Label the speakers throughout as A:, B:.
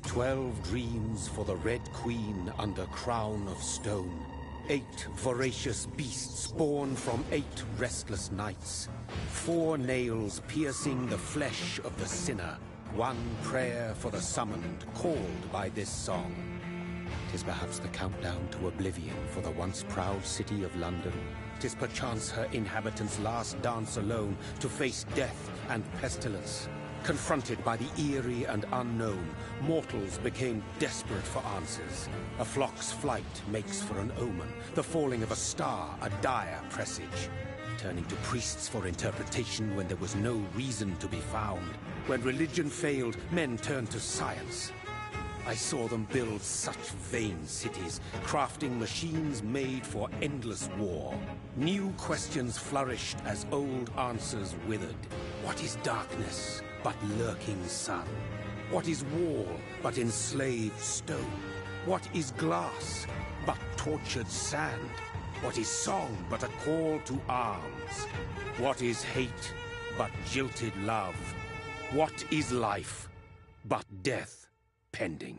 A: 12 dreams for the Red Queen under crown of stone. 8 voracious beasts born from 8 restless nights. 4 nails piercing the flesh of the sinner. 1 prayer for the summoned, called by this song. 'Tis perhaps the countdown to oblivion for the once proud city of London. 'Tis perchance her inhabitants' last dance alone to face death and pestilence. Confronted by the eerie and unknown, mortals became desperate for answers. A flock's flight makes for an omen, the falling of a star a dire presage. Turning to priests for interpretation when there was no reason to be found. When religion failed, men turned to science. I saw them build such vain cities, crafting machines made for endless war. New questions flourished as old answers withered. What is darkness but lurking sun? What is wall but enslaved stone? What is glass but tortured sand? What is song but a call to arms? What is hate but jilted love? What is life but death pending?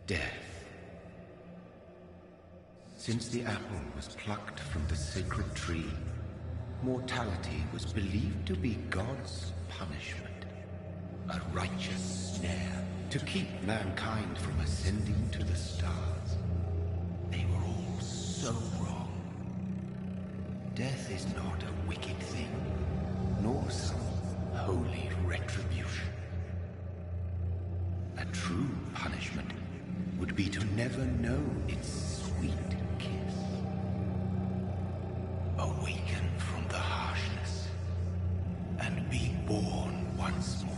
B: Death. Since the apple was plucked from the sacred tree, mortality was believed to be God's punishment. A righteous snare to keep mankind from ascending to the stars. They were all so wrong. Death is not a wicked thing, nor some holy retribution. A true punishment would be to never know its sweet kiss. Awaken from the harshness and be born once more.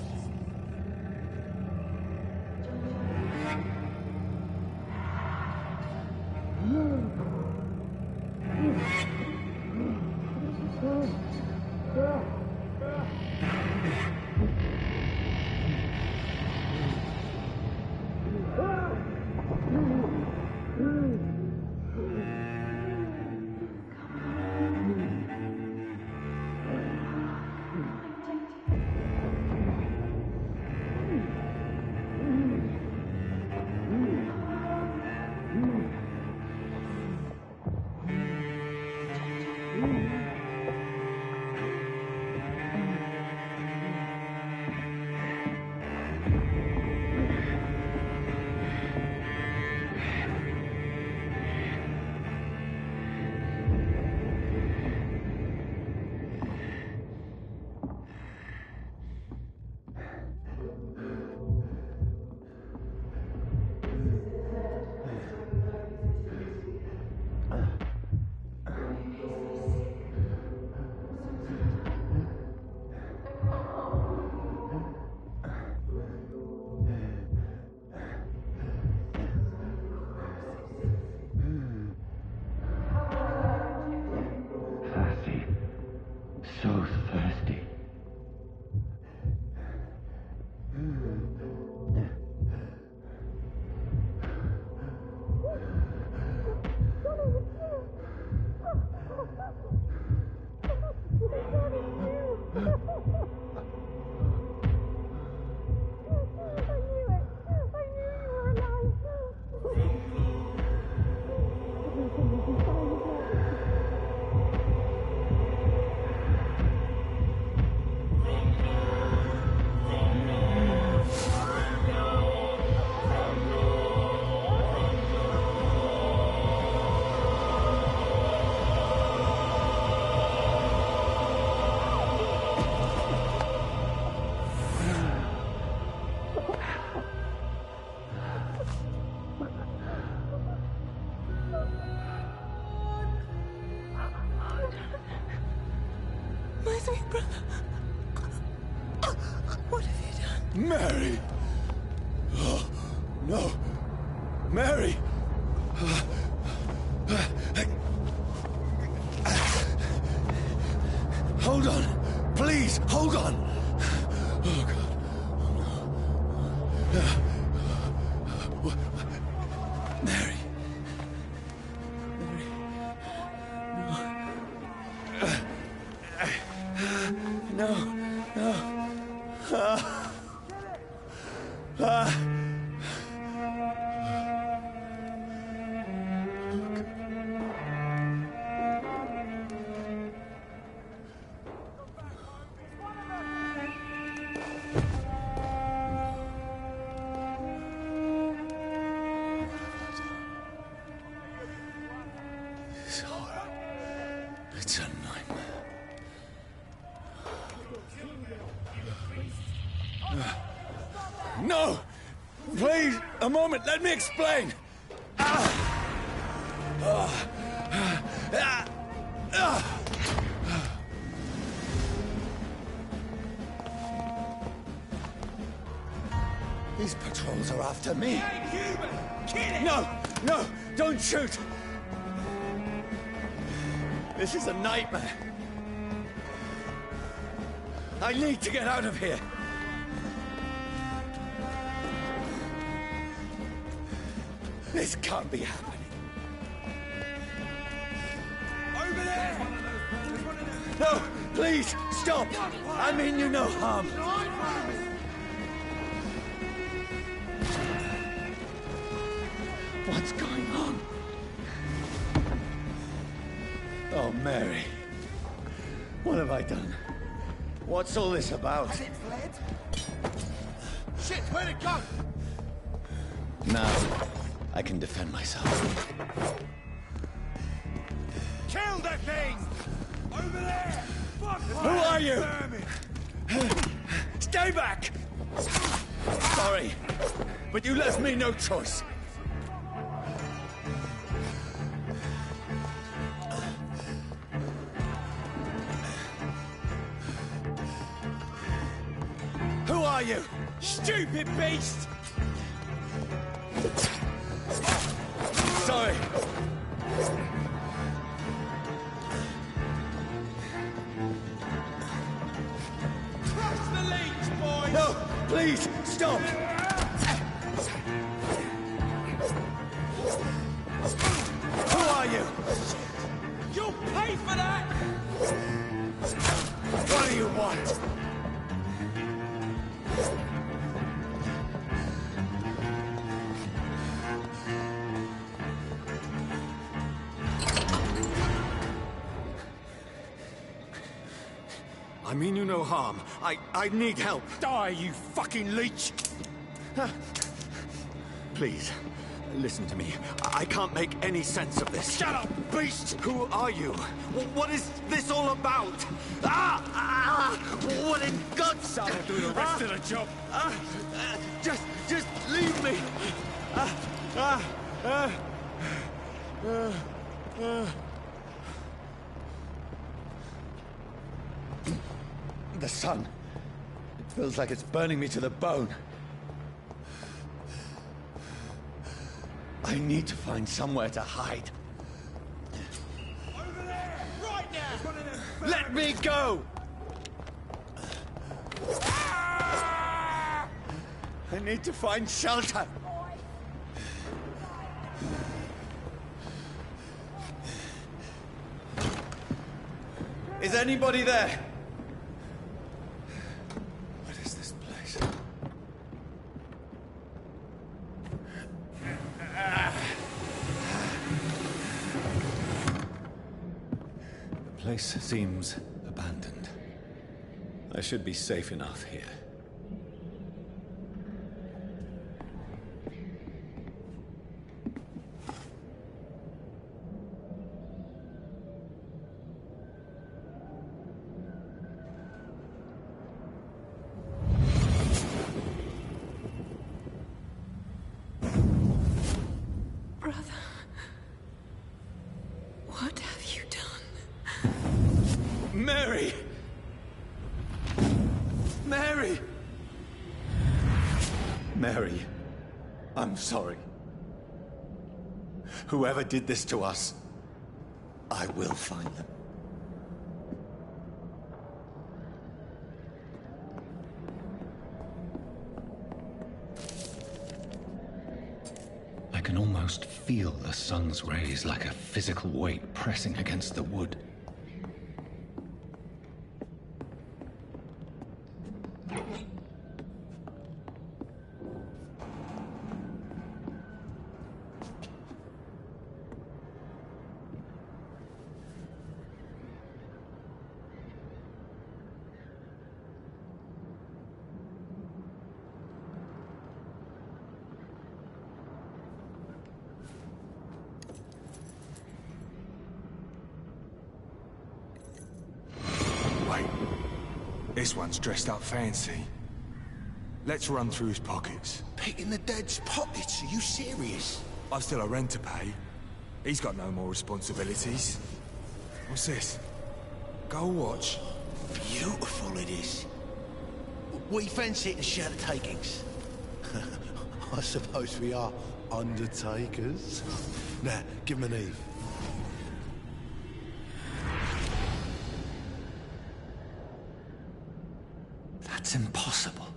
C: So thirsty.
D: My sweet brother. What have you done?
A: Mary! Oh, no! Mary! Hold on! Please, hold on! Oh, God. Oh, no. Mary. Mary. No.
E: This horror. It's a nightmare. No! Please, a moment, let me explain! These patrols are after me. Hey, human! Kill it! No! No! Don't shoot! This is a nightmare. I need to get out of here. This can't be happening. Over there! No, please, stop! I mean you no harm. What's going on? Oh, Mary. What have I done? What's all this about?
F: Has it fled? Shit, where'd it go?
E: Now, I can defend myself.
F: Kill the thing! Over there! Fuck!
E: Who are you? Stay back! Sorry, but you left me no choice. Who are you? Stupid beast! Sorry.
F: Crush the leech, boys!
E: No, please, stop! Who are you?
F: You'll pay for that!
E: What do you want? I mean you no harm. I need help.
F: Die, you fucking leech!
E: Please, listen to me. I can't make any sense of this.
F: Shut up, beast!
E: Who are you? What is this all about? What in God's name?
F: I'll do the rest of the job.
E: Just leave me. The sun. It feels like it's burning me to the bone. I need to find somewhere to hide.
F: Over there! Right now!
E: Let me go! I need to find shelter. Is anybody there? What is this place? The place seems abandoned. I should be safe enough here.
D: Brother, what have you done?
E: Mary! Mary! Mary, I'm sorry. Whoever did this to us, I will find them. I can almost feel the sun's rays like a physical weight pressing against the wood.
F: This one's dressed up fancy. Let's run through his pockets.
G: Picking the dead's pockets? Are you serious?
F: I've still a rent to pay. He's got no more responsibilities. What's this? Gold watch.
G: Beautiful it is. We fancy it and share the takings. I suppose we are undertakers. Now, give him an Eve.
E: That's impossible.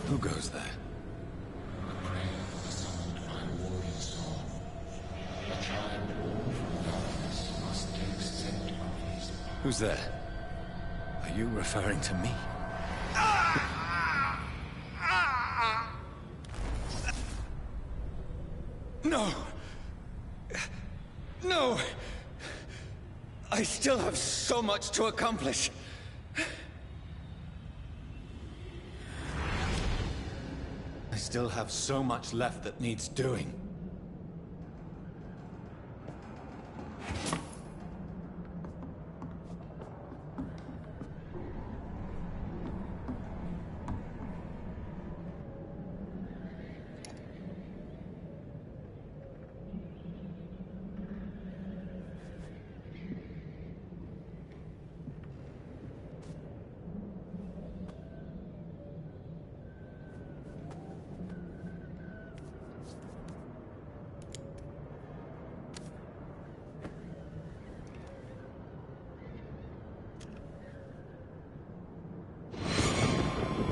E: Who goes there? Who's there? Are you referring to me? No! No! I still have so much to accomplish. I still have so much left that needs doing.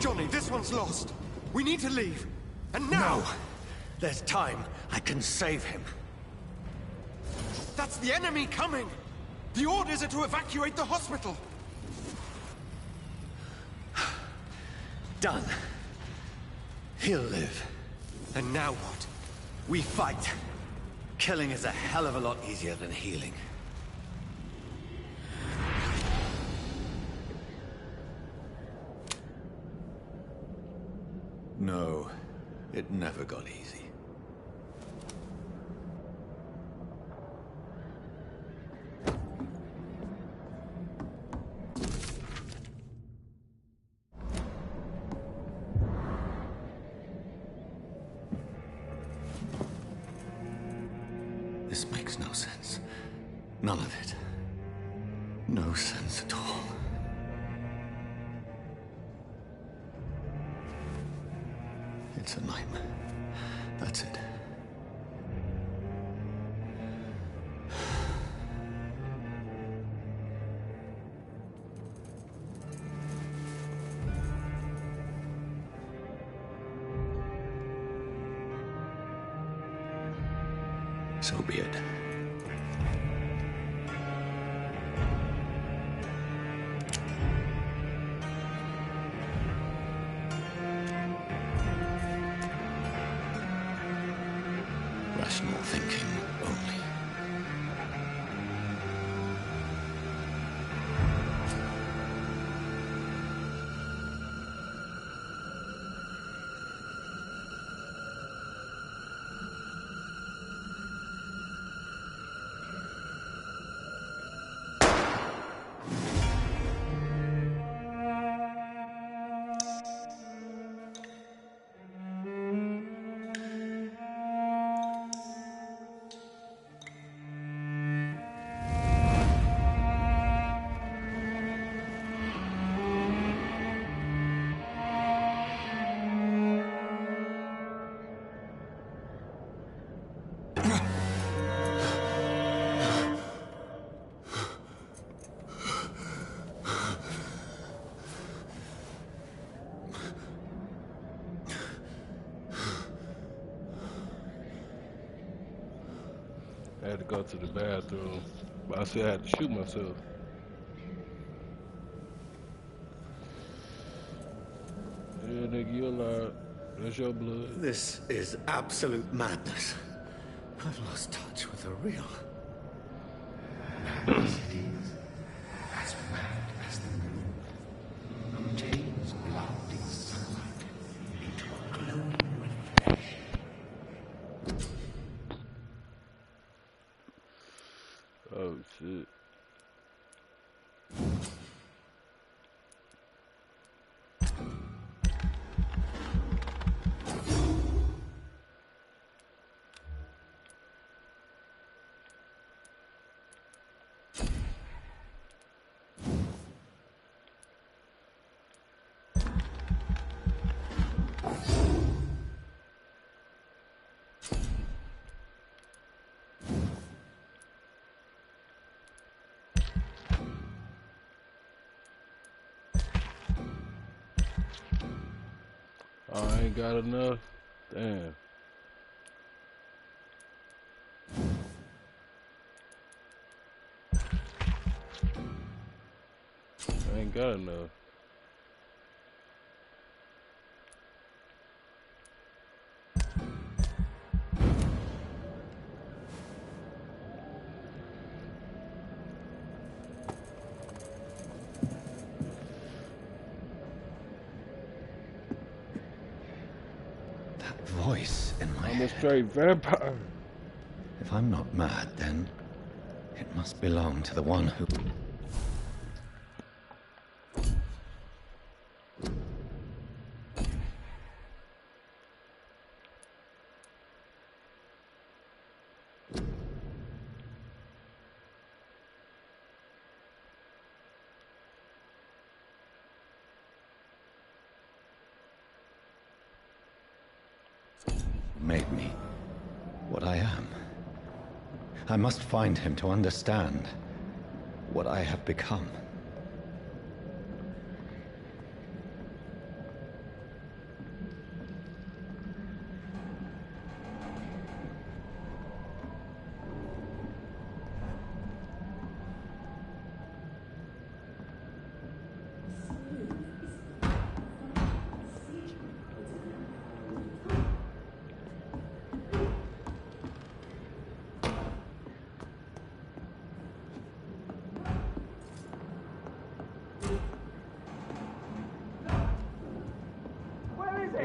H: Johnny, this one's lost. We need to leave. And now!
E: No! There's time. I can save him.
H: That's the enemy coming! The orders are to evacuate the hospital!
E: Done. He'll live.
H: And now what?
E: We fight. Killing is a hell of a lot easier than healing. No, it never got easy. This makes no sense. None of it. No sense at all. It's a nightmare. That's it. So be it. Rational thinking only.
I: I had to go to the bathroom, but I said I had to shoot myself. Yeah, nigga, you alive. That's your blood.
E: This is absolute madness. I've lost touch with the real.
B: Madness it is. As mad as the moon. Obtains blinding sunlight into a glowing reflection.
I: Oh, shit. I ain't got enough. Damn. I ain't got enough.
E: Voice in my
I: I'm a
E: head.
I: straight vampire.
E: If I'm not mad, then it must belong to the one who... made me what I am. I must find him to understand what I have become.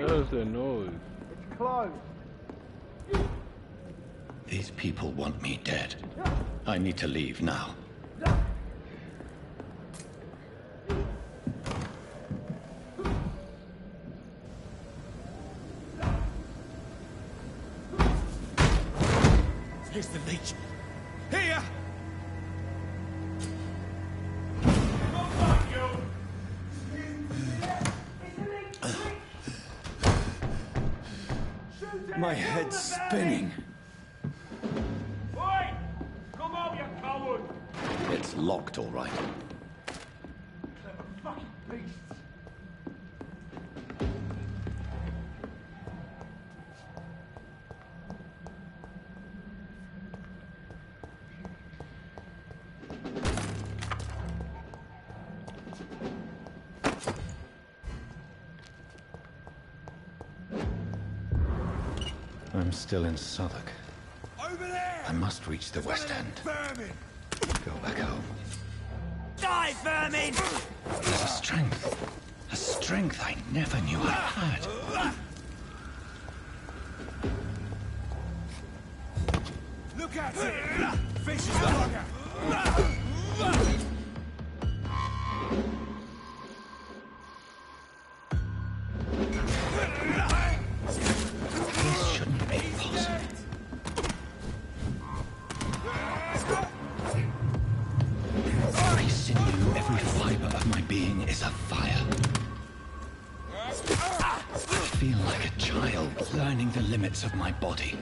I: What's that noise?
H: It's closed.
E: These people want me dead. I need to leave now.
H: Here's the leech. Here!
E: My head's spinning.
H: Oi! Come out, you coward!
E: It's locked, all right.
H: Clever fucking beasts!
E: I'm still in Southwark.
H: Over there!
E: I must reach the West End.
H: Vermin!
E: Go back home.
H: Die, vermin!
E: There's a strength I never knew I had.
H: Look at it! Vicious bugger!
E: This shouldn't be possible. Every sinew, every fiber of my being is afire. I feel like a child learning the limits of my body.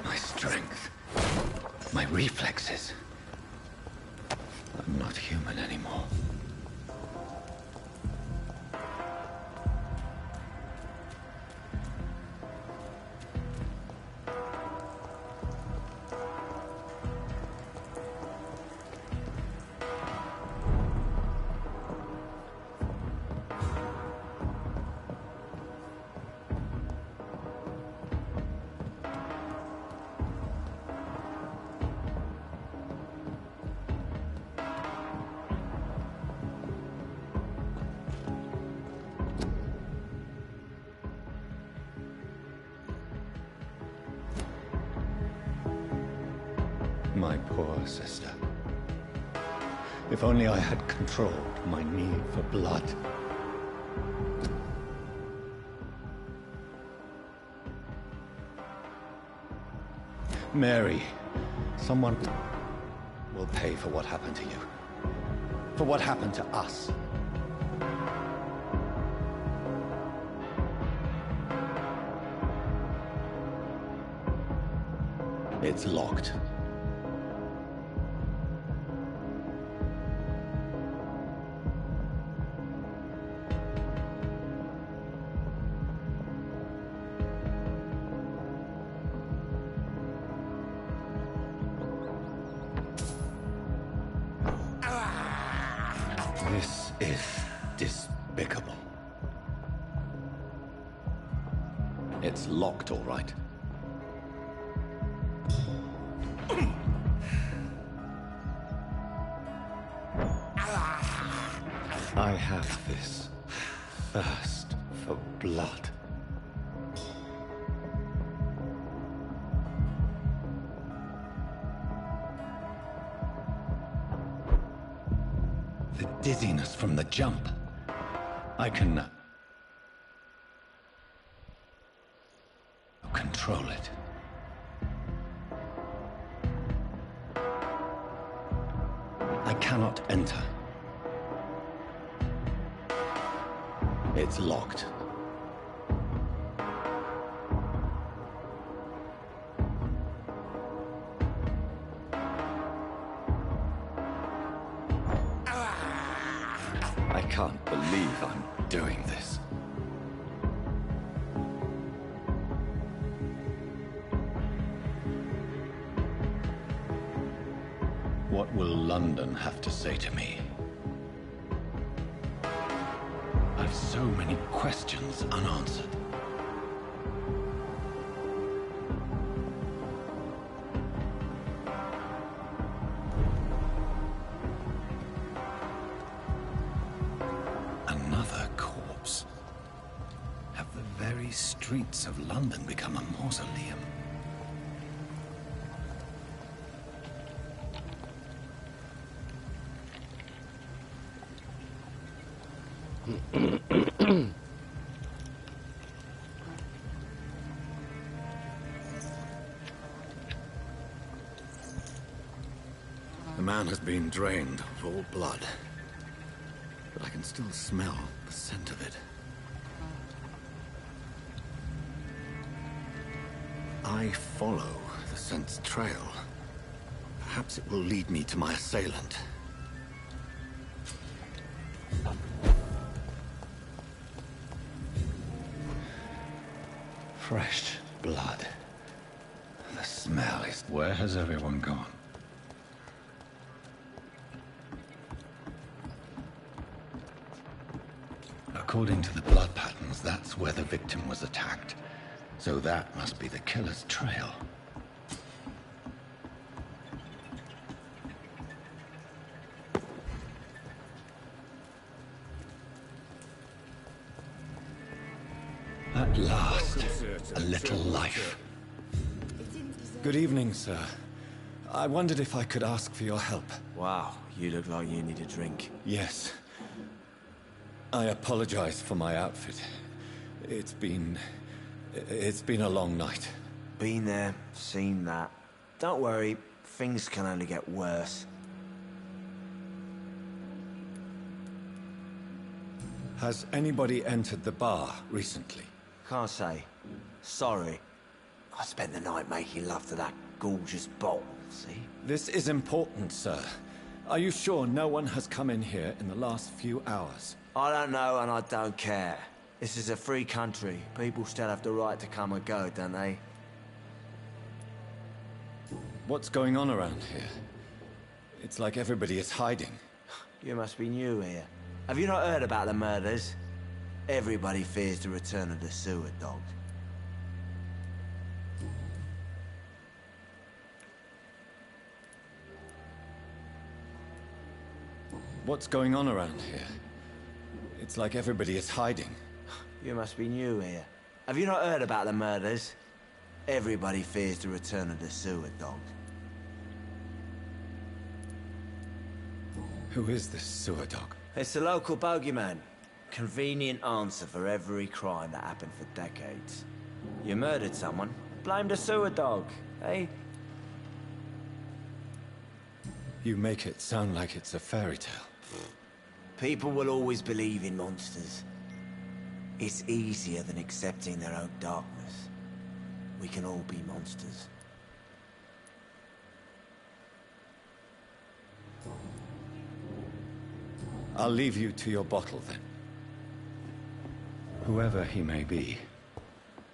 E: My strength, my reflexes. I'm not human anymore. My poor sister. If only I had controlled my need for blood. Mary, someone will pay for what happened to you. For what happened to us. It's locked. This is despicable. It's locked, all right. I have this thirst for blood. The dizziness from the jump. I can control it. I cannot enter. It's locked. I can't believe I'm doing this. What will London have to say to me? I've so many questions unanswered. Another corpse. Have the very streets of London become a mausoleum? The man has been drained of all blood, but I can still smell the scent of it. I follow the scent's trail. Perhaps it will lead me to my assailant. Fresh blood. The smell is... Where has everyone gone? According to the blood patterns, that's where the victim was attacked. So that must be the killer's trail. At last, a little life. Good evening, sir. I wondered if I could ask for your help.
F: Wow, you look like you need a drink.
E: Yes. I apologize for my outfit. It's been a long night.
F: Been there, seen that. Don't worry, things can only get worse.
E: Has anybody entered the bar recently?
F: Can't say. Sorry. I spent the night making love to that gorgeous bottle, see?
E: This is important, sir. Are you sure no one has come in here in the last few hours?
F: I don't know and I don't care. This is a free country. People still have the right to come and go, don't they?
E: What's going on around here? It's like everybody is hiding.
F: You must be new here. Have you not heard about the murders? Everybody fears the return of the sewer dog.
E: What's going on around here? It's like everybody is hiding.
F: You must be new here. Have you not heard about the murders? Everybody fears the return of the sewer dog.
E: Who is this sewer dog?
J: It's a local bogeyman. Convenient answer for every crime that happened for decades. You murdered someone, blamed a sewer dog, eh?
E: You make it sound like it's a fairy tale.
J: People will always believe in monsters. It's easier than accepting their own darkness. We can all be monsters.
E: I'll leave you to your bottle, then. Whoever he may be,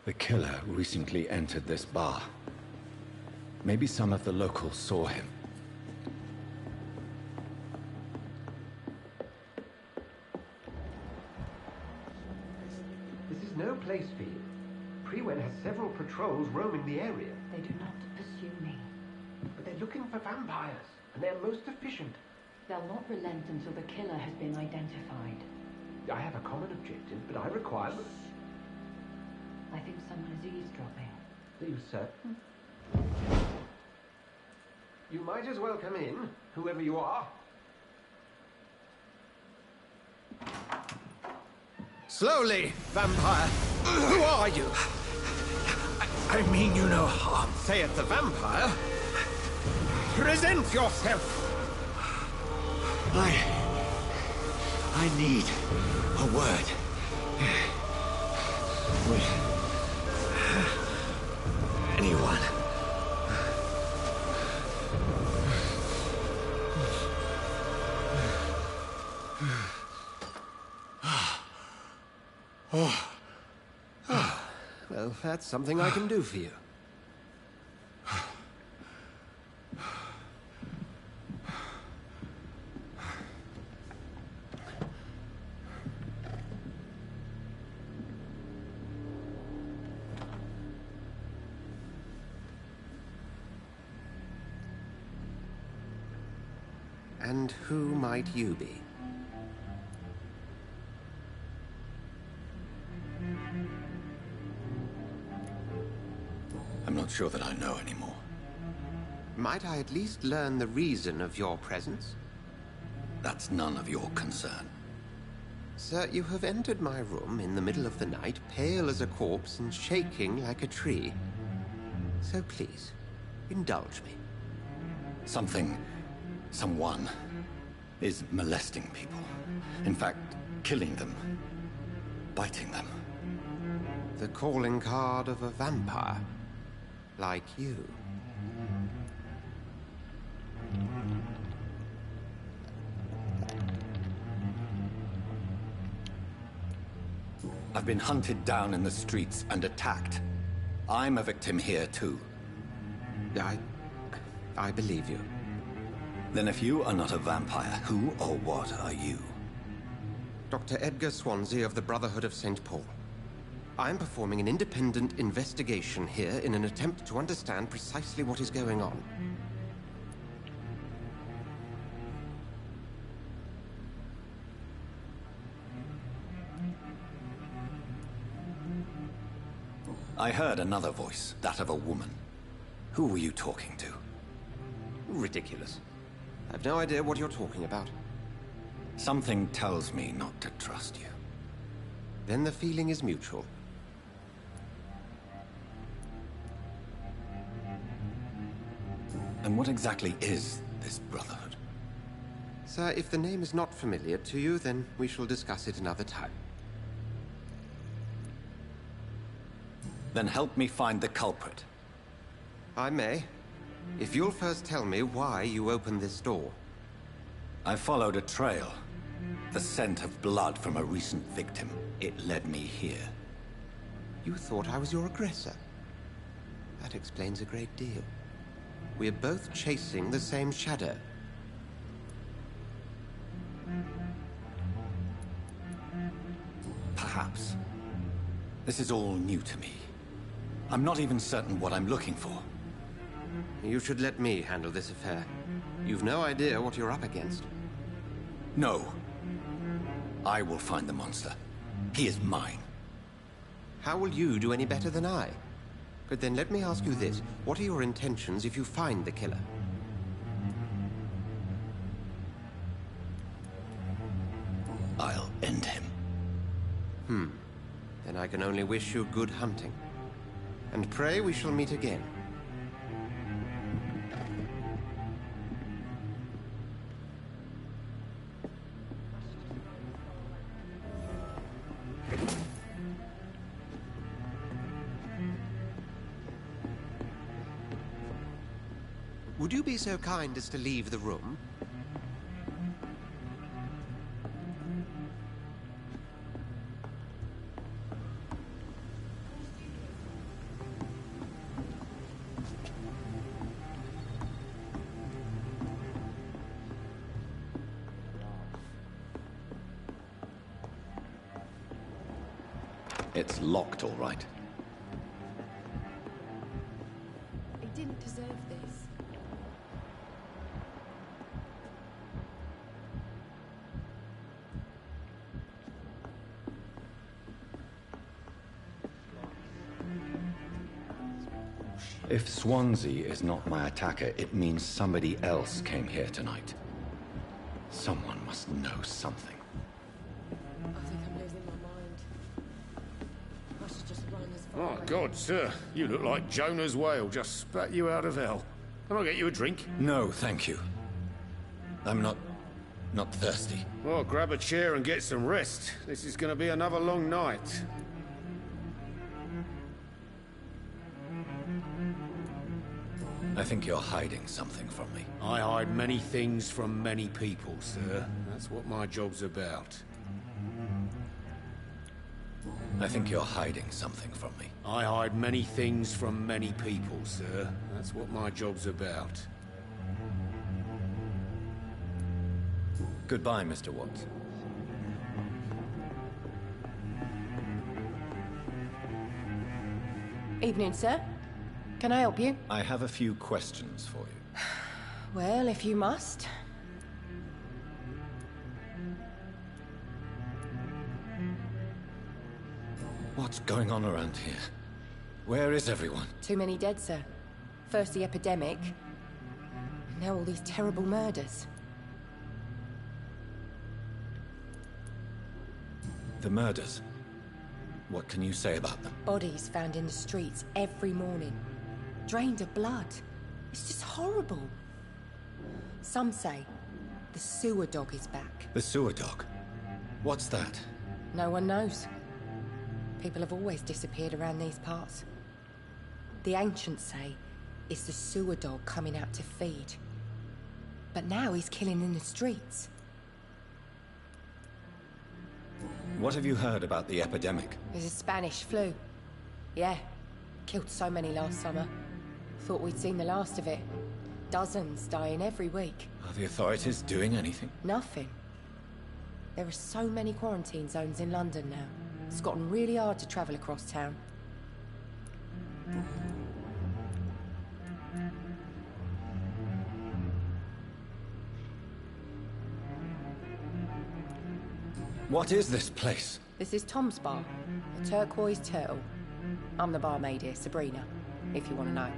E: the killer recently entered this bar. Maybe some of the locals saw him.
K: This is no place for you. Prewen has several patrols roaming the area.
L: They do not pursue me.
K: But they're looking for vampires, and they're most efficient.
L: They'll not relent until the killer has been identified.
K: I have a common objective, but I require...
L: I think someone is eavesdropping.
K: Do you, sir? You might as well come in, whoever you are.
G: Slowly, vampire. Who are you?
H: I mean you no harm.
G: Saith the vampire. Present yourself.
H: I need a word. With anyone.
K: Well, that's something I can do for you.
G: And who might you be?
E: I'm not sure that I know anymore.
G: Might I at least learn the reason of your presence?
E: That's none of your concern.
G: Sir, you have entered my room in the middle of the night, pale as a corpse and shaking like a tree. So please, indulge me.
E: Someone is molesting people. In fact, killing them. Biting them.
G: The calling card of a vampire. Like you.
E: I've been hunted down in the streets and attacked. I'm a victim here, too.
G: I believe you.
E: Then if you are not a vampire, who or what are you?
G: Dr. Edgar Swansea of the Brotherhood of St. Paul. I'm performing an independent investigation here in an attempt to understand precisely what is going on.
E: I heard another voice, that of a woman. Who were you talking to?
G: Ridiculous. I've no idea what you're talking about.
E: Something tells me not to trust you.
G: Then the feeling is mutual.
E: And what exactly is this Brotherhood?
G: Sir, if the name is not familiar to you, then we shall discuss it another time.
E: Then help me find the culprit.
G: I may. If you'll first tell me why you opened this door.
E: I followed a trail. The scent of blood from a recent victim. It led me here.
G: You thought I was your aggressor. That explains a great deal. We're both chasing the same shadow.
E: Perhaps. This is all new to me. I'm not even certain what I'm looking for.
G: You should let me handle this affair. You've no idea what you're up against.
E: No. I will find the monster. He is mine.
G: How will you do any better than I? But then let me ask you this. What are your intentions if you find the killer?
M: Then I can only wish you good hunting. And pray we shall meet again. Would you be so kind as to leave the room?
E: It's locked, all right.
D: I didn't deserve this.
E: If Swansea is not my attacker, it means somebody else came here tonight. Someone must know something.
D: I think I'm losing my mind. I should just run as far
H: Oh,
D: away.
H: God, sir. You look like Jonah's whale just spat you out of hell. Can I get you a drink?
E: No, thank you. I'm not thirsty.
H: Well, grab a chair and get some rest. This is going to be another long night.
E: I think you're hiding something from me.
A: I hide many things from many people, sir. That's what my job's about.
E: I think you're hiding something from me.
A: I hide many things from many people, sir. That's what my job's about.
E: Goodbye, Mr. Watts.
D: Evening, sir. Can I help you?
E: I have a few questions for you.
D: Well, if you must.
E: What's going on around here? Where is everyone?
D: Too many dead, sir. First the epidemic, and now all these terrible murders.
E: The murders. What can you say about them?
D: Bodies found in the streets every morning. Drained of blood. It's just horrible. Some say the sewer dog is back.
E: The sewer dog? What's that?
D: No one knows. People have always disappeared around these parts. The ancients say it's the sewer dog coming out to feed. But now he's killing in the streets.
E: What have you heard about the epidemic?
D: There's a Spanish flu. Yeah. Killed so many last summer. Thought we'd seen the last of it. Dozens dying every week.
E: Are the authorities doing anything?
D: Nothing. There are so many quarantine zones in London now. It's gotten really hard to travel across town.
E: What is this place?
D: This is Tom's bar, the Turquoise Turtle. I'm the barmaid here, Sabrina, if you want to know.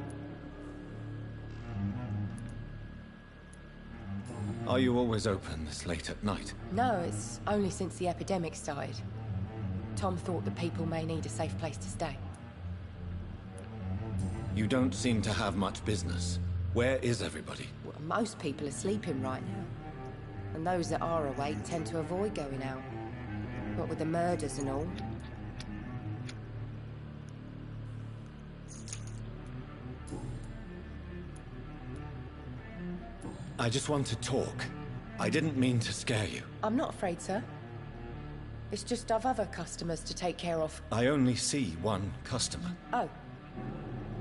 E: Are you always open this late at night?
D: No, it's only since the epidemic started. Tom thought that people may need a safe place to stay.
E: You don't seem to have much business. Where is everybody?
D: Well, most people are sleeping right now. And those that are awake tend to avoid going out. What with the murders and all.
E: I just want to talk. I didn't mean to scare you.
D: I'm not afraid, sir. It's just I've other customers to take care of.
E: I only see one customer.
D: Oh.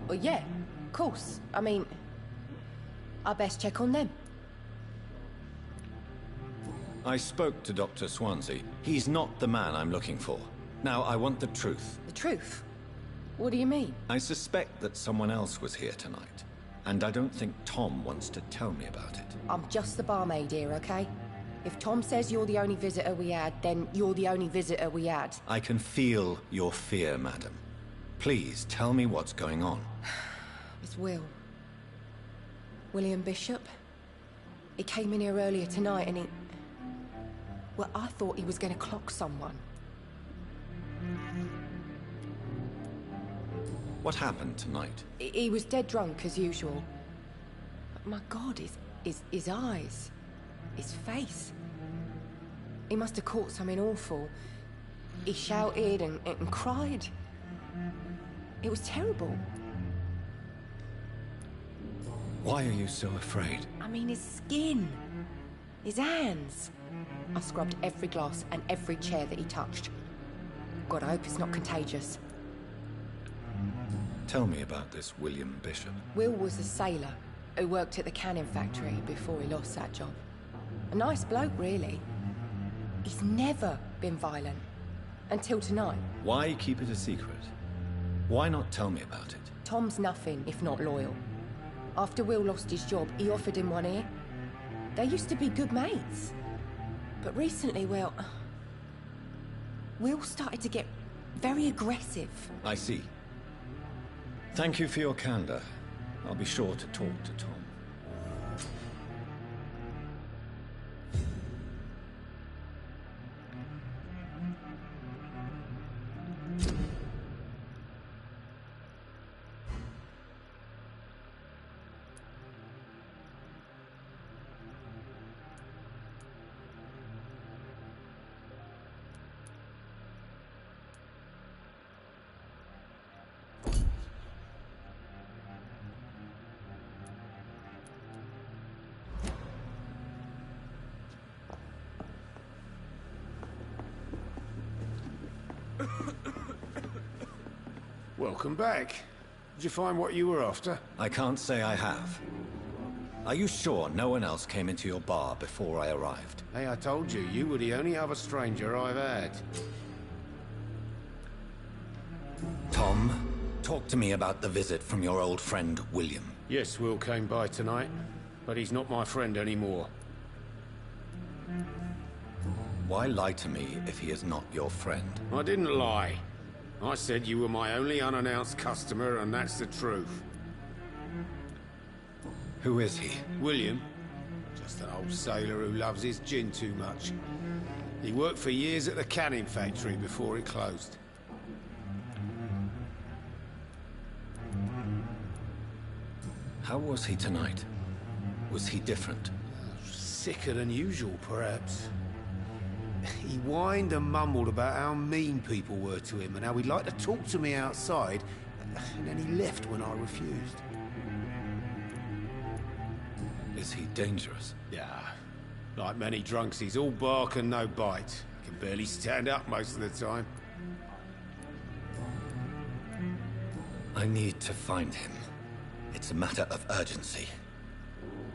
D: Well, yeah, of course. I mean, I best check on them.
E: I spoke to Dr. Swansea. He's not the man I'm looking for. Now, I want the truth.
D: The truth? What do you mean?
E: I suspect that someone else was here tonight. And I don't think Tom wants to tell me about it.
D: I'm just the barmaid here, okay? If Tom says you're the only visitor we had, then you're the only visitor we had.
E: I can feel your fear, madam. Please, tell me what's going on.
D: It's Will. William Bishop. He came in here earlier tonight and he... Well, I thought he was going to clock someone.
E: What happened tonight?
D: He was dead drunk, as usual. But my God, his eyes. His face. He must have caught something awful. He shouted and cried. It was terrible.
E: Why are you so afraid?
D: I mean, his skin. His hands. I scrubbed every glass and every chair that he touched. God, I hope it's not contagious.
E: Tell me about this William Bishop.
D: Will was a sailor who worked at the canning factory before he lost that job. A nice bloke, really. He's never been violent. Until tonight.
E: Why keep it a secret? Why not tell me about it?
D: Tom's nothing if not loyal. After Will lost his job, he offered him one ear. They used to be good mates. But recently, well... Will started to get very aggressive.
E: I see. Thank you for your candor. I'll be sure to talk to Tom.
H: Welcome back. Did you find what you were after?
E: I can't say I have. Are you sure no one else came into your bar before I arrived?
H: Hey, I told you, you were the only other stranger I've had.
E: Tom, talk to me about the visit from your old friend, William.
H: Yes, Will came by tonight, but he's not my friend anymore.
E: Why lie to me if he is not your friend?
H: I didn't lie. I said you were my only unannounced customer, and that's the truth.
E: Who is he?
H: William. Just an old sailor who loves his gin too much. He worked for years at the canning factory before it closed.
E: How was he tonight? Was he different?
H: Sicker than usual, perhaps. He whined and mumbled about how mean people were to him and how he'd like to talk to me outside, and then he left when I refused.
E: Is he dangerous?
H: Yeah. Like many drunks, he's all bark and no bite. Can barely stand up most of the time.
E: I need to find him. It's a matter of urgency.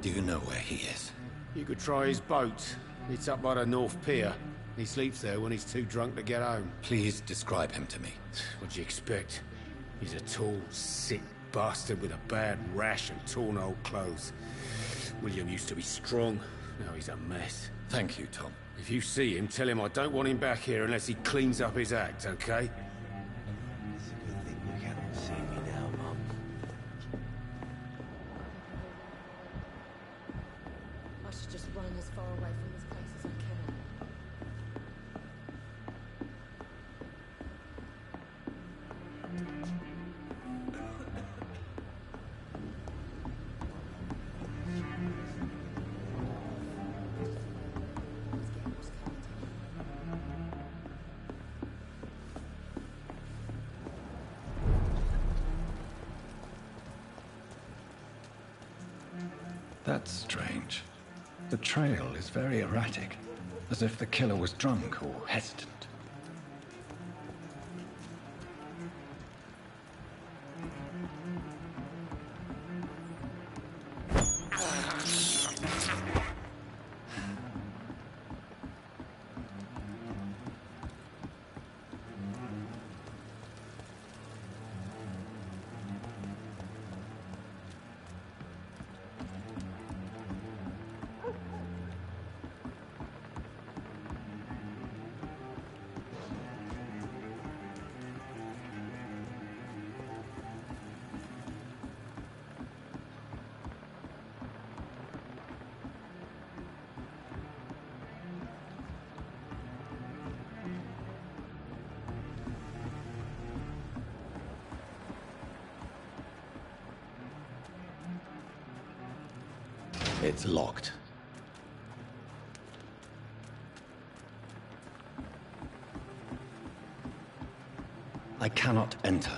E: Do you know where he is?
H: You could try his boat. It's up by the North Pier. He sleeps there when he's too drunk to get home.
E: Please describe him to me.
H: What'd you expect? He's a tall, sick bastard with a bad rash and torn old clothes. William used to be strong. Now he's a mess.
E: Thank you, Tom.
H: If you see him, tell him I don't want him back here unless he cleans up his act, okay?
J: It's a good thing you cannot see me now, Mum.
D: I should just run as far away from this place as I can.
E: That's strange. The trail is very erratic, as if the killer was drunk or hesitant. It's locked. I cannot enter.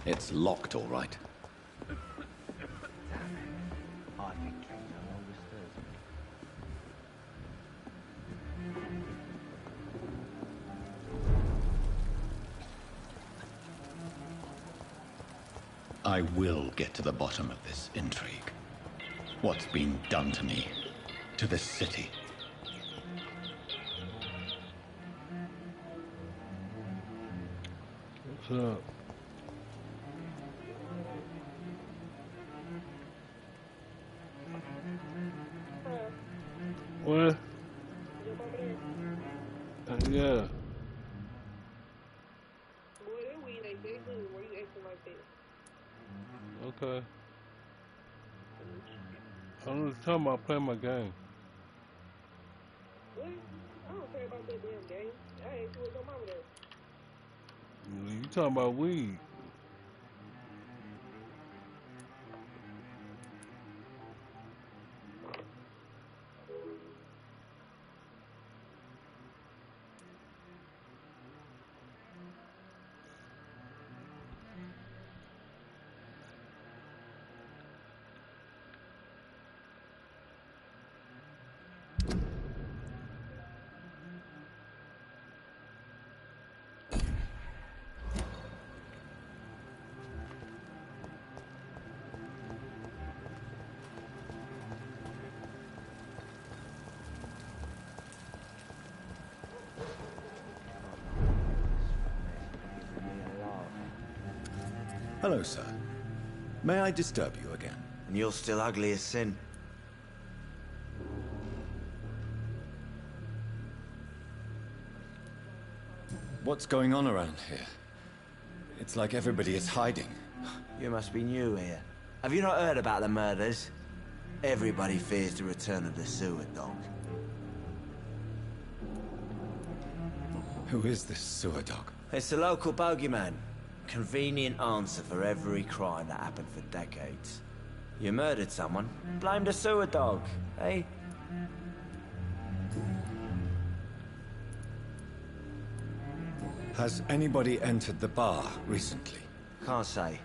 E: It's locked, all right. I will get to the bottom of this intrigue. What's been done to me, to this city.
I: What's up? What? Yeah. Okay. I'm just talking about playing my game.
N: What? I don't care about that damn game. I ain't what your mama does.
I: You talking about weed?
E: Hello, sir. May I disturb you again?
J: And you're still ugly as sin.
E: What's going on around here? It's like everybody is hiding.
J: You must be new here. Have you not heard about the murders? Everybody fears the return of the sewer dog.
E: Who is this sewer dog?
J: It's the local bogeyman. Convenient answer for every crime that happened for decades. You murdered someone, blame the sewer dog, eh?
E: Has anybody entered the bar recently?
J: Can't say.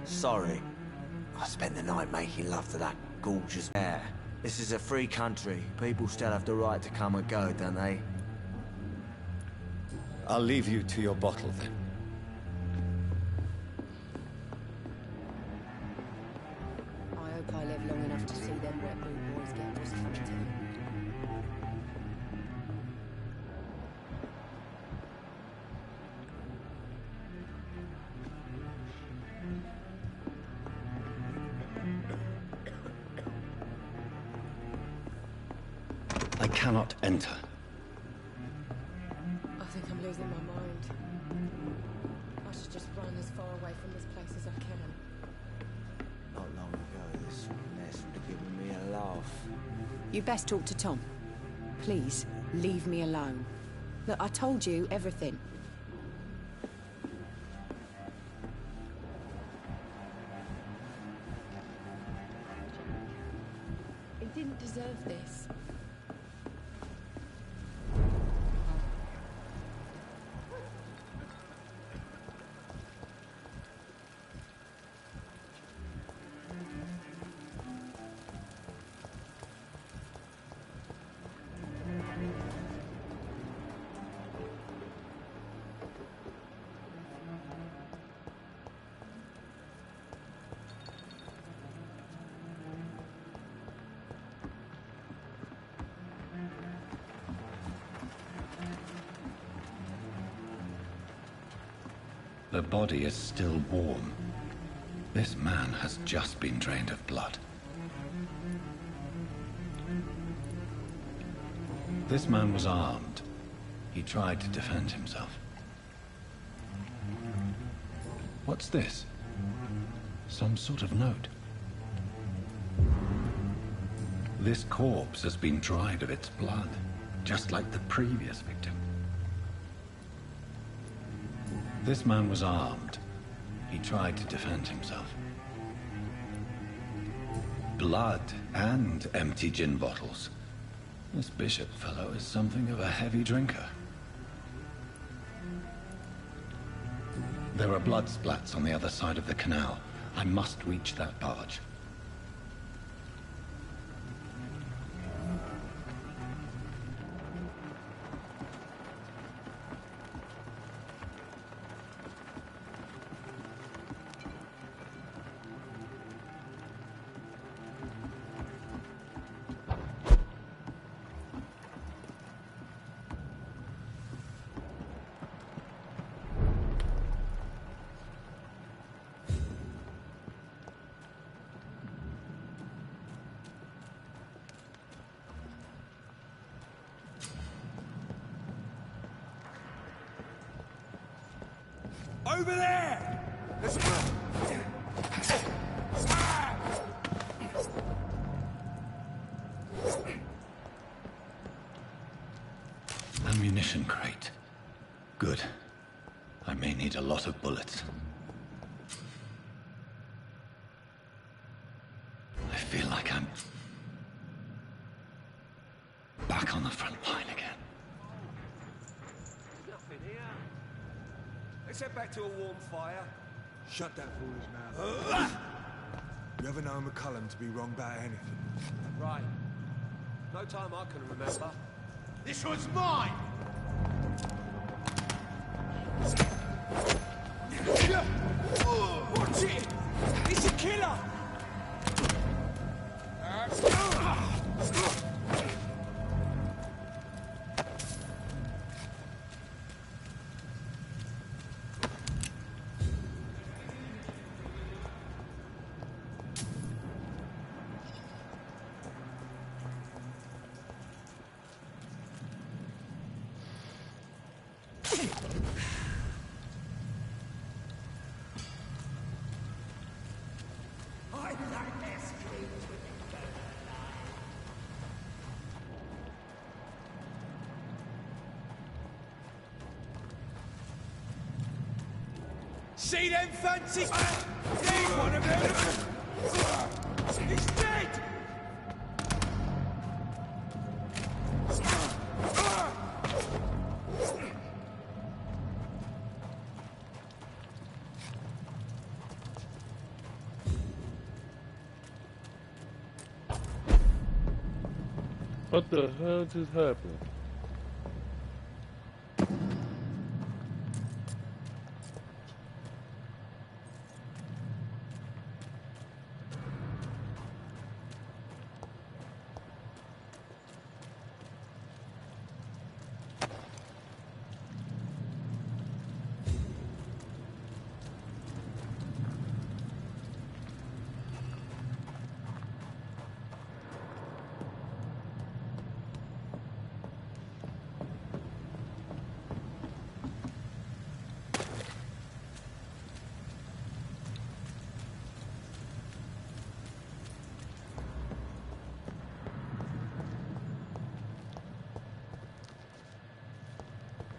J: Sorry. I spent the night making love to that gorgeous air. This is a free country. People still have the right to come and go, don't they?
E: I'll leave you to your bottle then.
D: I hope I live long enough to see them wet boot boys get what's coming to them.
E: I cannot enter.
D: I think I'm losing my mind. I should just run as far away from this place as I can.
J: Not long ago, this mess would have given me a laugh.
O: You best talk to Tom. Please, leave me alone. Look, I told you everything.
D: He didn't deserve this.
E: The body is still warm. This man has just been drained of blood. This man was armed. He tried to defend himself. What's this? Some sort of note. This corpse has been dried of its blood, just like the previous victim. This man was armed. He tried to defend himself. Blood and empty gin bottles. This bishop fellow is something of a heavy drinker. There are blood splats on the other side of the canal. I must reach that barge.
F: Over there!
E: Ammunition crate. Good. I may need a lot of bullets. I feel like I'm back on the front line again.
F: Nothing here. Let's head back to a warm fire.
P: Shut that foolish mouth. You ever know McCullum to be wrong about anything?
F: Right. No time I can remember.
G: This one's mine!
F: Watch it! It's a killer! See them fancy... Need one of them! He's dead!
I: What the hell just happened?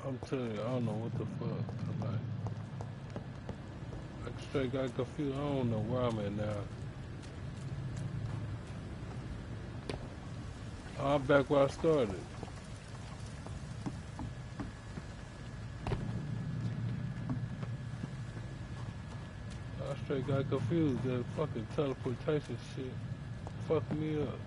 I: I'm telling you, I don't know what the fuck. I'm like straight got confused. I don't know where I'm at now. I'm back where I started. I straight got confused. That fucking teleportation shit fucked me up.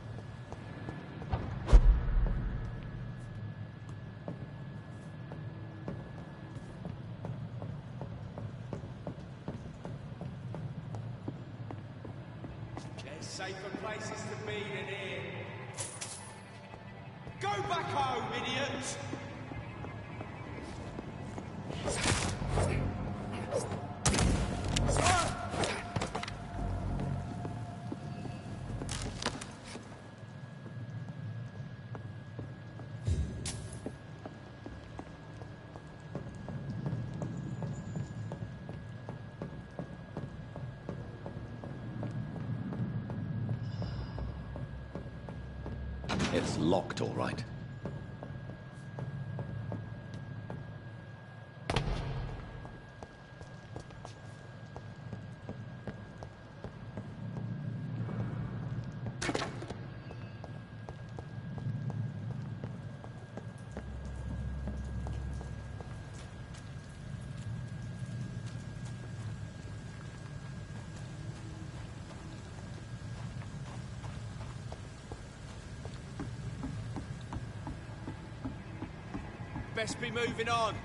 F: Safer places to be than here. Go back home, idiots!
E: It's locked, all right.
F: Best be moving on.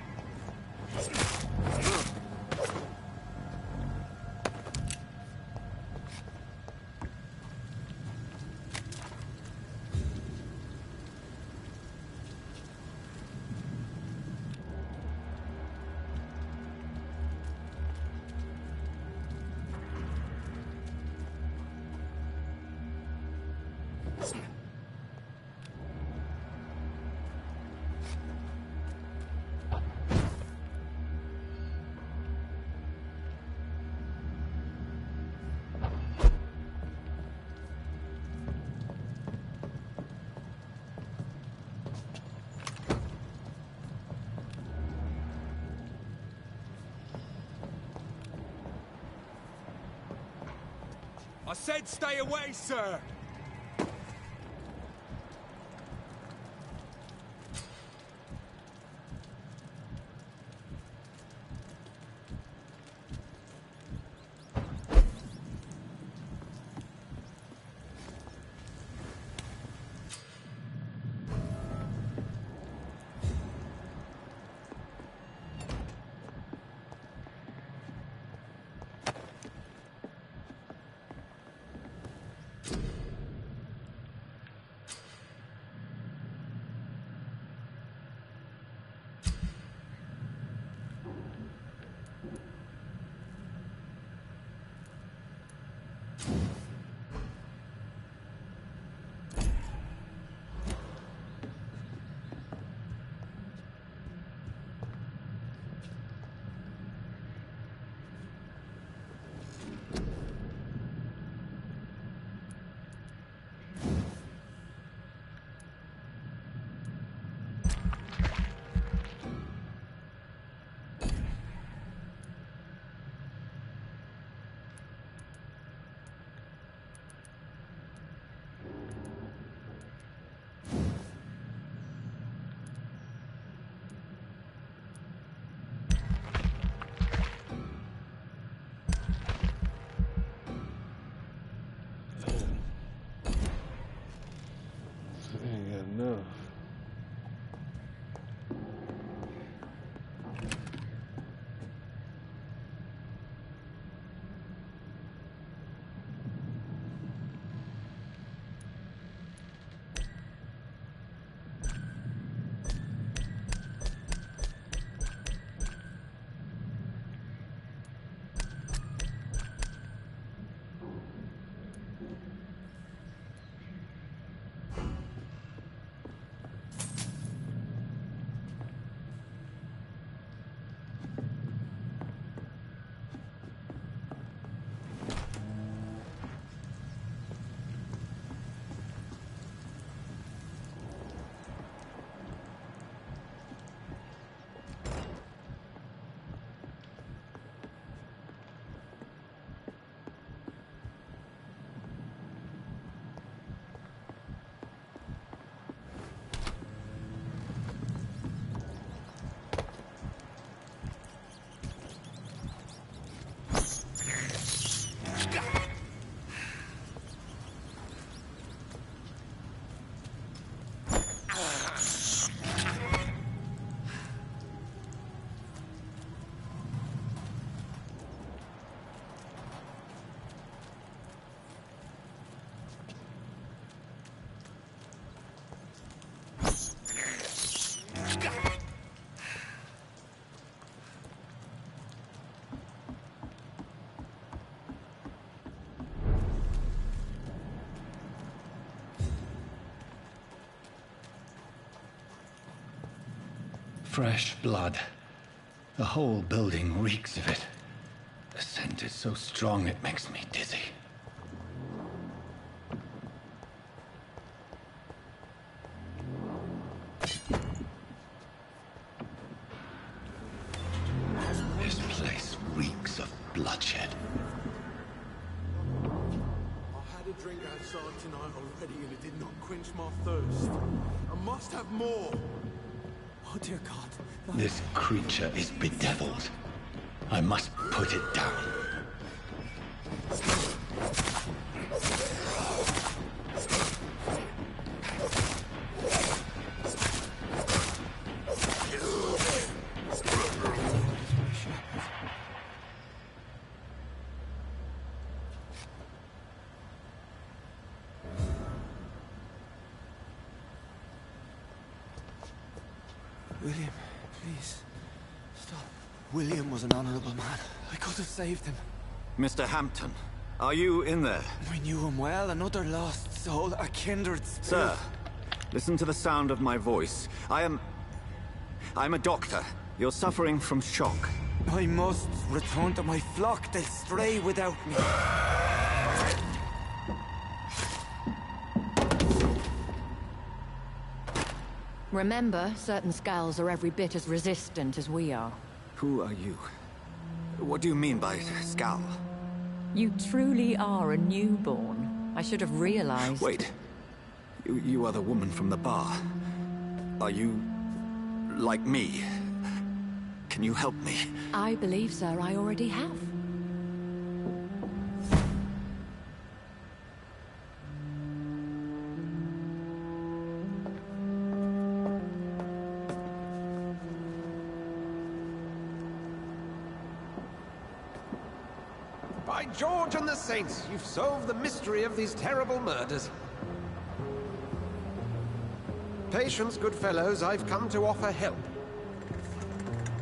F: I said stay away, sir!
I: Enough.
E: Fresh blood. The whole building reeks of it. The scent is so strong it makes me dizzy. bloodshed.
G: I had a drink outside tonight already and it did not quench my thirst. I must have more.
E: Oh dear God. This creature is bedeviled. I must put it down.
Q: William, please. Stop. William was an honorable man. I could have saved him.
R: Mr. Hampton, are you in there?
Q: I knew him well, another lost soul, a kindred spirit.
R: Sir, listen to the sound of my voice. I'm a doctor. You're suffering from shock.
Q: I must return to my flock. They'll stray without me.
L: Remember, certain skulls are every bit as resistant as we are.
R: Who are you? What do you mean by Scal?
L: You truly are a newborn. I should have realized.
R: Wait. You are the woman from the bar. Are you... like me? Can you help me?
L: I believe, sir, I already have.
A: By George and the Saints, you've solved the mystery of these terrible murders. Patience, good fellows, I've come to offer help.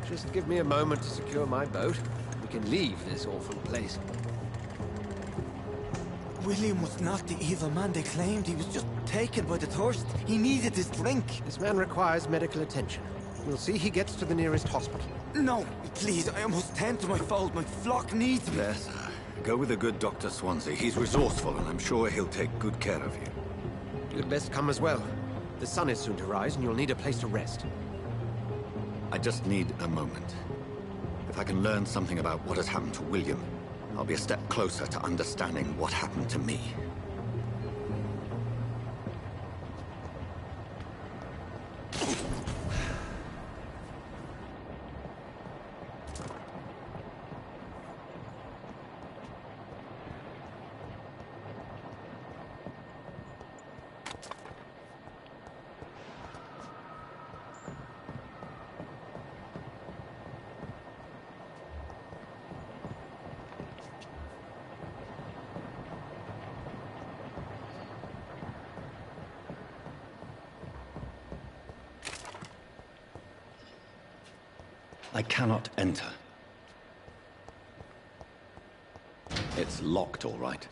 A: Just give me a moment to secure my boat. We can leave this awful place.
Q: William was not the evil man they claimed. He was just taken by the thirst. He needed his drink.
A: This man requires medical attention. We'll see he gets to the nearest hospital.
Q: No, please, I must tend to my fold. My flock needs me.
R: Yes, sir. Go with the good Dr. Swansea. He's resourceful, and I'm sure he'll take good care of you.
A: You'd best come as well. The sun is soon to rise, and you'll need a place to rest.
R: I just need a moment. If I can learn something about what has happened to William, I'll be a step closer to understanding what happened to me.
E: I cannot enter. It's locked, all right.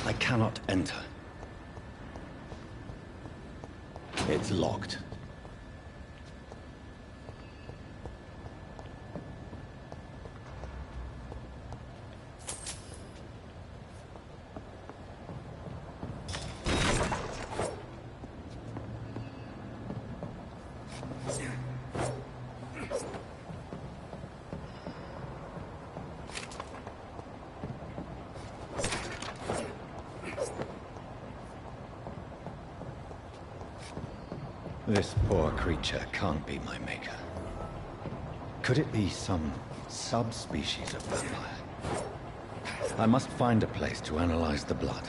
E: I cannot enter. It's locked. This poor creature can't be my maker. Could it be some subspecies of vampire? I must find a place to analyze the blood.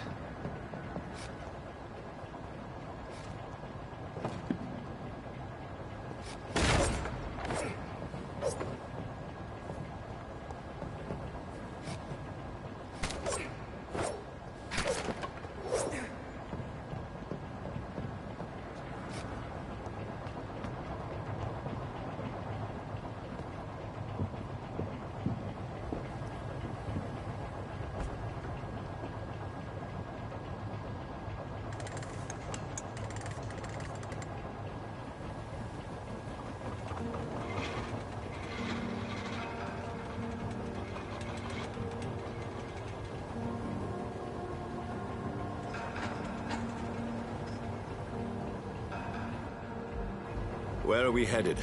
R: Where are we headed?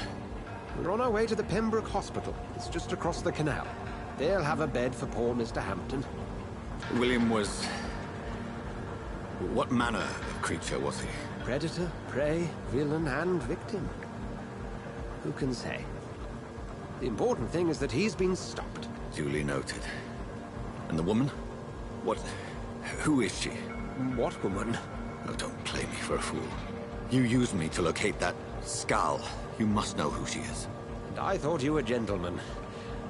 M: We're on our way to the Pembroke Hospital. It's just across the canal. They'll have a bed for poor Mr. Hampton.
R: William was... What manner of creature was he?
M: Predator, prey, villain, and victim. Who can say? The important thing is that he's been stopped.
R: Duly noted. And the woman? What... who is she?
M: What woman?
R: Oh, don't play me for a fool. You used me to locate that skull. You must know who she is.
M: And I thought you a gentleman.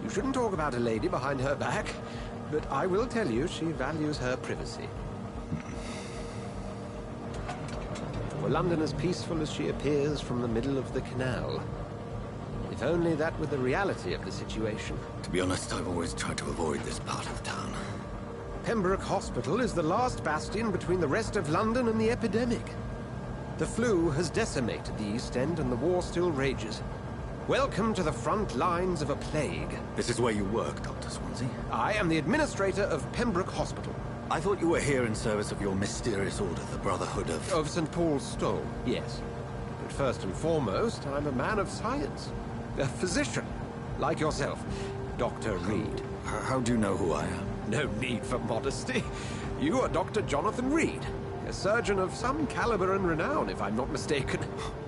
M: You shouldn't talk about a lady behind her back, but I will tell you she values her privacy. Were London as peaceful as she appears from the middle of the canal? If only that were the reality of the situation.
R: To be honest, I've always tried to avoid this part of town.
M: Pembroke Hospital is the last bastion between the rest of London and the epidemic. The flu has decimated the East End and the war still rages. Welcome to the front lines of a plague.
R: This is where you work, Dr. Swansea?
M: I am the administrator of Pembroke Hospital.
R: I thought you were here in service of your mysterious order, the Brotherhood of...
M: Of St. Paul's Stole, yes. But first and foremost, I'm a man of science. A physician, like yourself, Dr. Reed.
R: How do you know who I am?
M: No need for modesty. You are Dr. Jonathan Reed, a surgeon of some caliber and renown, if I'm not mistaken.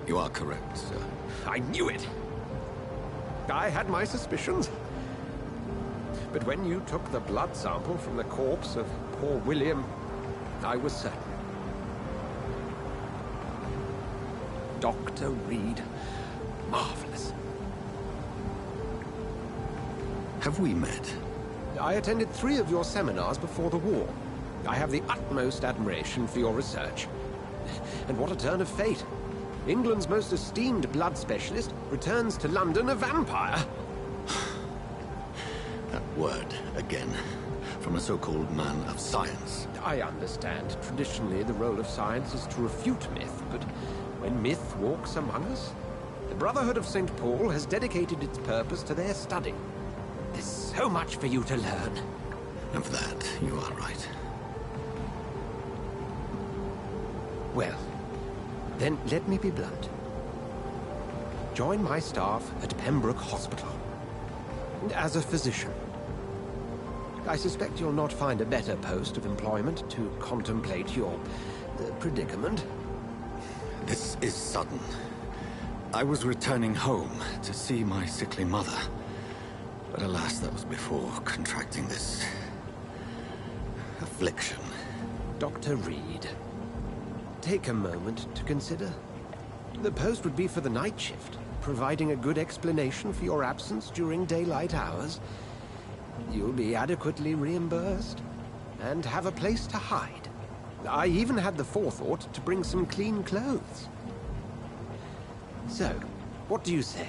R: You are correct, sir.
M: I knew it! I had my suspicions. But when you took the blood sample from the corpse of poor William, I was certain. Dr. Reed. Marvelous.
R: Have we met?
M: I attended 3 of your seminars before the war. I have the utmost admiration for your research. And what a turn of fate. England's most esteemed blood specialist returns to London a vampire.
R: That word, again, from a so-called man of science.
M: I understand. Traditionally, the role of science is to refute myth, but when myth walks among us, the Brotherhood of St. Paul has dedicated its purpose to their study. There's so much for you to learn.
R: Of that, you are right.
M: Well, then let me be blunt. Join my staff at Pembroke Hospital. As a physician. I suspect you'll not find a better post of employment to contemplate your predicament.
R: This is sudden. I was returning home to see my sickly mother. But alas, that was before contracting this... affliction.
M: Dr. Reed, take a moment to consider. The post would be for the night shift, providing a good explanation for your absence during daylight hours. You'll be adequately reimbursed, and have a place to hide. I even had the forethought to bring some clean clothes. So, what do you say?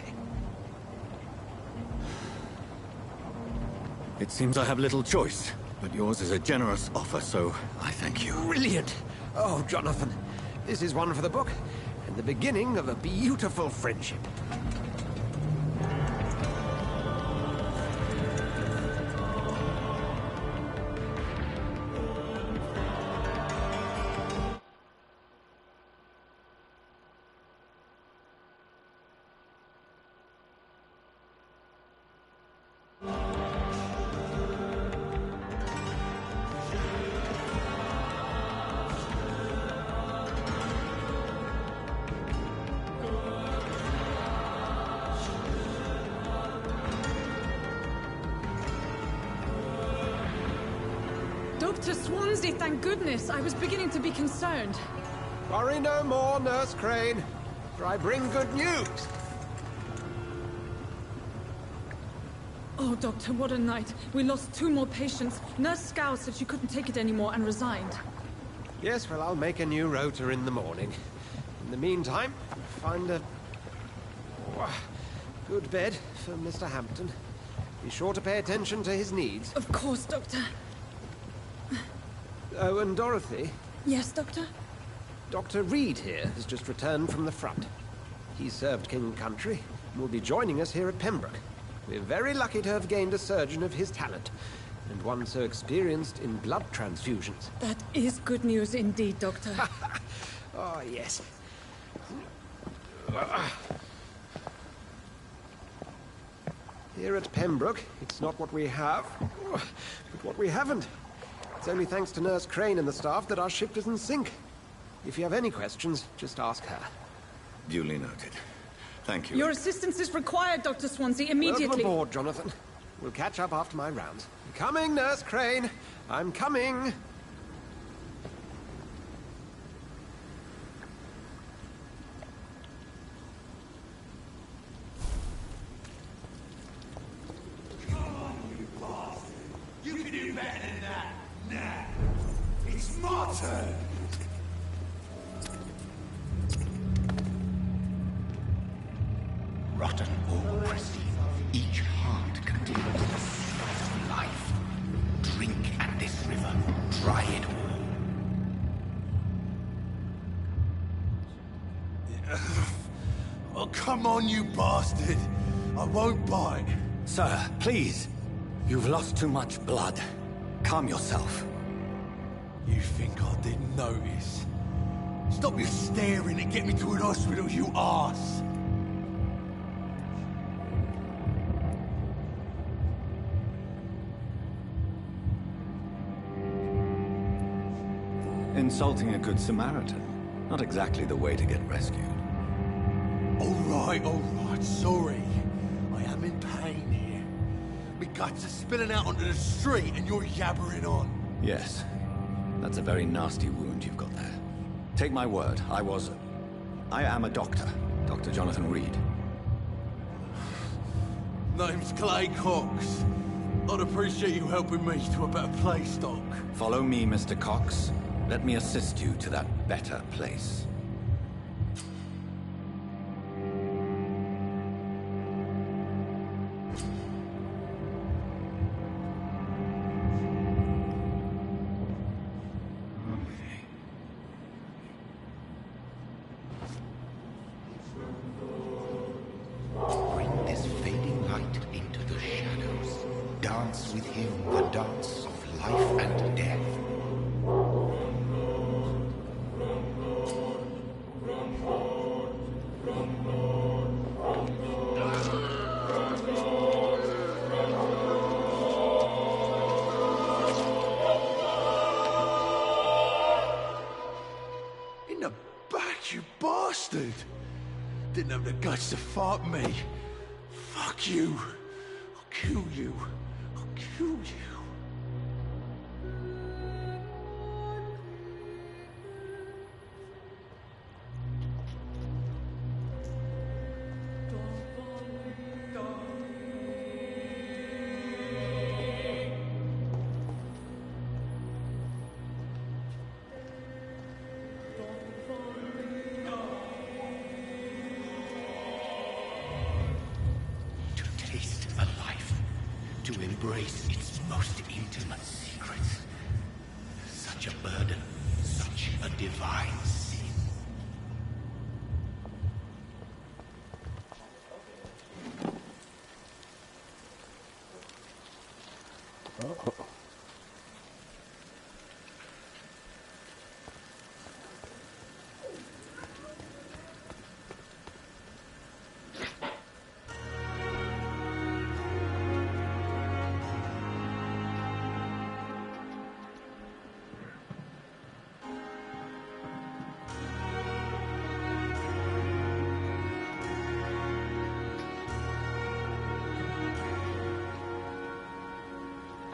R: It seems I have little choice, but yours is a generous offer, so I thank you.
M: Brilliant! Oh, Jonathan, this is one for the book, and the beginning of a beautiful friendship.
S: Dr. Swansea, thank goodness. I was beginning to be concerned.
M: Worry no more, Nurse Crane, for I bring good news.
S: Oh, Doctor, what a night. We lost 2 more patients. Nurse Scow said she couldn't take it anymore and resigned.
M: Yes, well, I'll make a new rota in the morning. In the meantime, find a... good bed for Mr. Hampton. Be sure to pay attention to his needs.
S: Of course, Doctor.
M: Oh, and Dorothy?
S: Yes, Doctor?
M: Dr. Reed here has just returned from the front. He served King Country and will be joining us here at Pembroke. We're very lucky to have gained a surgeon of his talent, and one so experienced in blood transfusions.
S: That is good news indeed, Doctor.
M: Oh, yes. Here at Pembroke, it's not what we have, but what we haven't. It's only thanks to Nurse Crane and the staff that our ship doesn't sink. If you have any questions, just ask her.
R: Duly noted. Thank you.
S: Your assistance is required, Dr. Swansea, immediately.
M: Welcome aboard, Jonathan. We'll catch up after my rounds. I'm coming, Nurse Crane. I'm coming.
G: You can do better than that. Nah. It's my turn.
B: Rotten or pristine, each heart contains the seed of life. Drink at this river, try it all.
G: Oh, come on, you bastard. I won't bite.
E: Sir, please. You've lost too much blood. Calm yourself.
G: You think I didn't notice? Stop your staring and get me to an hospital, you arse!
E: Insulting a good Samaritan. Not exactly the way to get rescued.
G: All right, sorry. I am in pain here. My guts are spilling out onto the street and you're yabbering on.
E: Yes. That's a very nasty wound you've got there. Take my word, I am a doctor. Dr. Jonathan Reed.
G: Name's Clay Cox. I'd appreciate you helping me to a better place, Doc.
E: Follow me, Mr. Cox. Let me assist you to that better place.
B: Bring this fading light into the shadows. Dance with him the dance of life and death.
G: In the back, you bastard! Didn't have the guts to fight me. Fuck you. I'll kill you. I'll kill you.
B: Taste a life, to embrace its most intimate secrets. Such a burden, such a divine sin.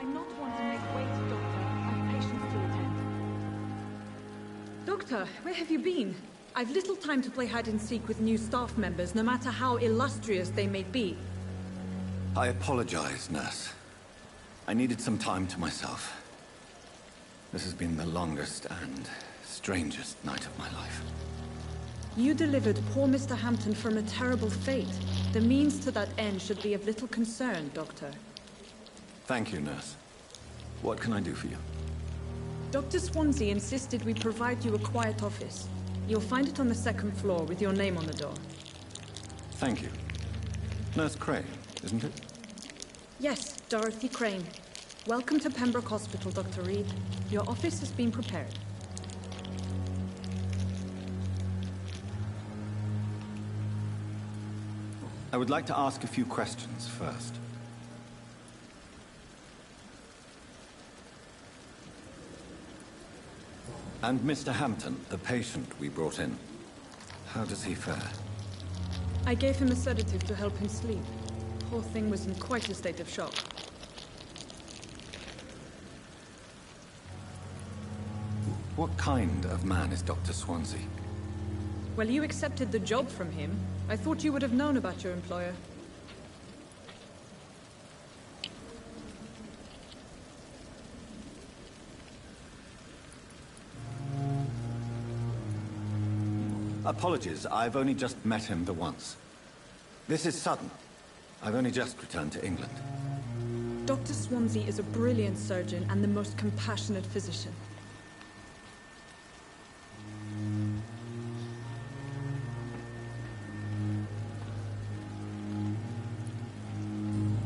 S: I'm not one to make wait, Doctor. I've patients to attend. Doctor, where have you been? I've little time to play hide-and-seek with new staff members, no matter how illustrious they may be.
E: I apologize, nurse. I needed some time to myself. This has been the longest and strangest night of my life.
S: You delivered poor Mr. Hampton from a terrible fate. The means to that end should be of little concern, Doctor.
E: Thank you, nurse. What can I do for you?
S: Dr. Swansea insisted we provide you a quiet office. You'll find it on the second floor with your name on the door.
E: Thank you. Nurse Crane, isn't it?
S: Yes, Dorothy Crane. Welcome to Pembroke Hospital, Dr. Reed. Your office has been prepared.
E: I would like to ask a few questions first. And Mr. Hampton, the patient we brought in. How does he fare?
S: I gave him a sedative to help him sleep. Poor thing was in quite a state of shock.
E: What kind of man is Dr. Swansea?
S: Well, you accepted the job from him. I thought you would have known about your employer.
E: Apologies, I've only just met him the once. This is sudden. I've only just returned to England.
S: Dr. Swansea is a brilliant surgeon and the most compassionate physician.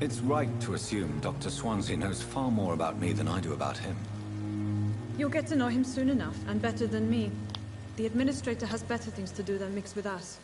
E: It's right to assume Dr. Swansea knows far more about me than I do about him.
S: You'll get to know him soon enough, and better than me. The administrator has better things to do than mix with us.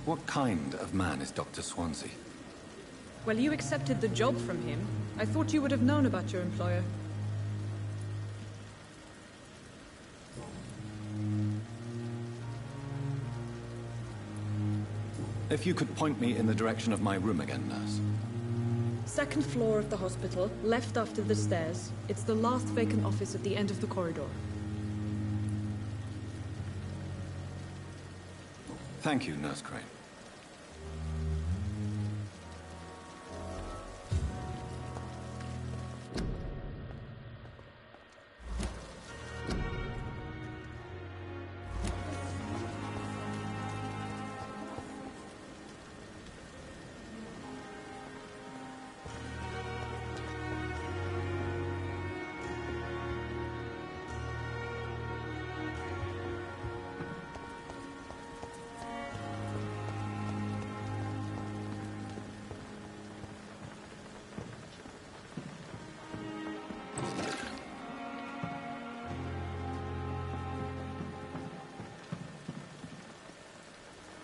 E: What kind of man is Dr. Swansea?
S: Well, you accepted the job from him. I thought you would have known about your employer.
E: If you could point me in the direction of my room again, nurse.
S: Second floor of the hospital, left after the stairs. It's the last vacant office at the end of the corridor.
E: Thank you, Nurse Crane.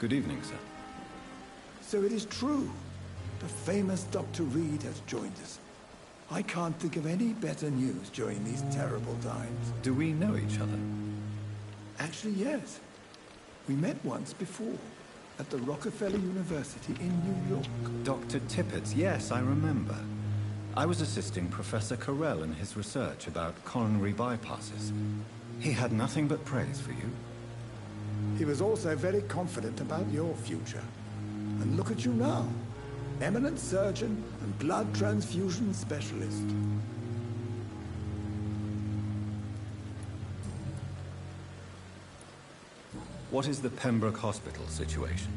E: Good evening, sir.
T: So it is true. The famous Dr. Reed has joined us. I can't think of any better news during these terrible times.
E: Do we know each other?
T: Actually, yes. We met once before, at the Rockefeller University in New York.
E: Dr. Tippett, yes, I remember. I was assisting Professor Carell in his research about coronary bypasses. He had nothing but praise for you.
T: He was also very confident about your future. And look at you now. Eminent surgeon and blood transfusion specialist.
E: What is the Pembroke Hospital situation?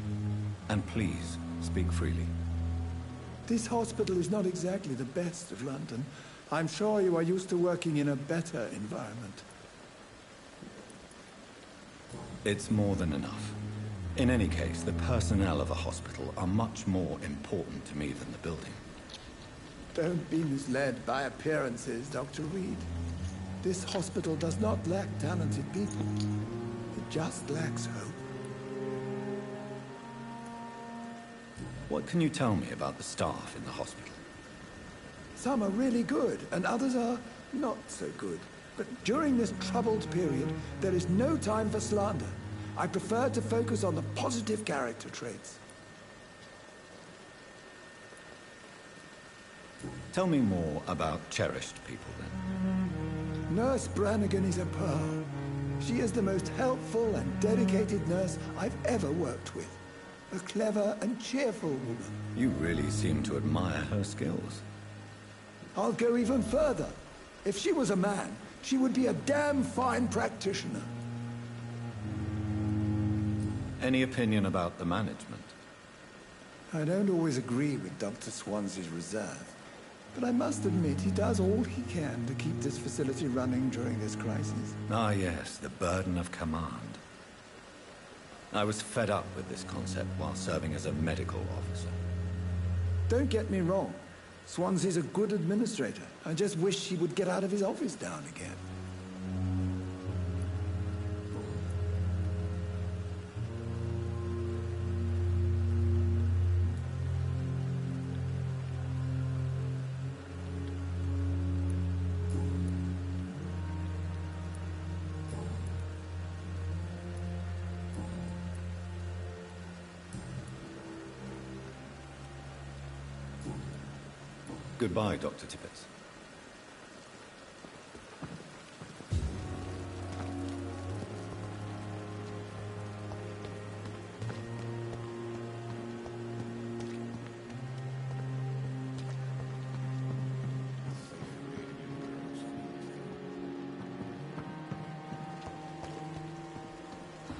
E: And please, speak freely.
T: This hospital is not exactly the best of London. I'm sure you are used to working in a better environment.
E: It's more than enough. In any case, the personnel of a hospital are much more important to me than the building.
T: Don't be misled by appearances, Dr. Reed. This hospital does not lack talented people. It just lacks hope.
E: What can you tell me about the staff in the hospital?
T: Some are really good, and others are not so good. But during this troubled period, there is no time for slander. I prefer to focus on the positive character traits.
E: Tell me more about cherished people, then.
T: Nurse Brannigan is a pearl. She is the most helpful and dedicated nurse I've ever worked with. A clever and cheerful woman.
E: You really seem to admire her skills.
T: I'll go even further. If she was a man, she would be a damn fine practitioner.
E: Any opinion about the management?
T: I don't always agree with Dr. Swansea's reserve, but I must admit he does all he can to keep this facility running during this crisis.
E: Ah, yes, the burden of command. I was fed up with this concept while serving as a medical officer.
T: Don't get me wrong. Swansea's a good administrator. I just wish he would get out of his office now and again.
E: Goodbye, Dr. Tippett.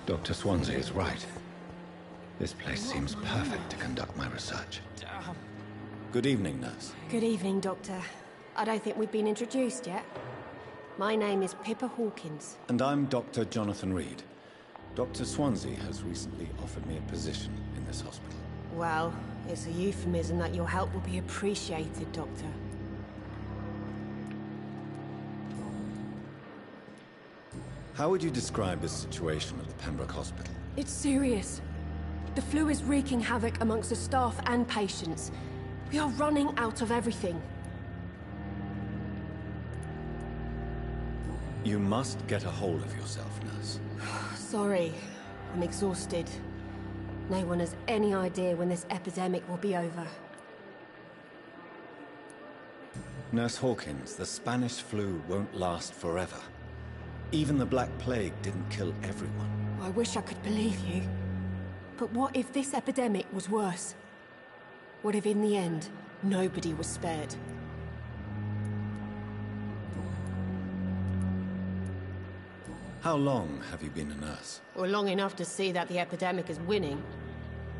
E: Dr. Swansea is right. This place seems perfect to conduct my research. Good evening, nurse.
U: Good evening, Doctor. I don't think we've been introduced yet. My name is Pippa Hawkins.
E: And I'm Dr. Jonathan Reed. Dr. Swansea has recently offered me a position in this hospital.
U: Well, it's a euphemism that your help will be appreciated, Doctor.
E: How would you describe the situation at the Pembroke Hospital?
U: It's serious. The flu is wreaking havoc amongst the staff and patients. We are running out of everything.
E: You must get a hold of yourself, nurse.
U: Sorry, I'm exhausted. No one has any idea when this epidemic will be over.
E: Nurse Hawkins, the Spanish flu won't last forever. Even the Black Plague didn't kill everyone.
U: I wish I could believe you. But what if this epidemic was worse? What if in the end, nobody was spared?
E: How long have you been a nurse?
U: Well, long enough to see that the epidemic is winning.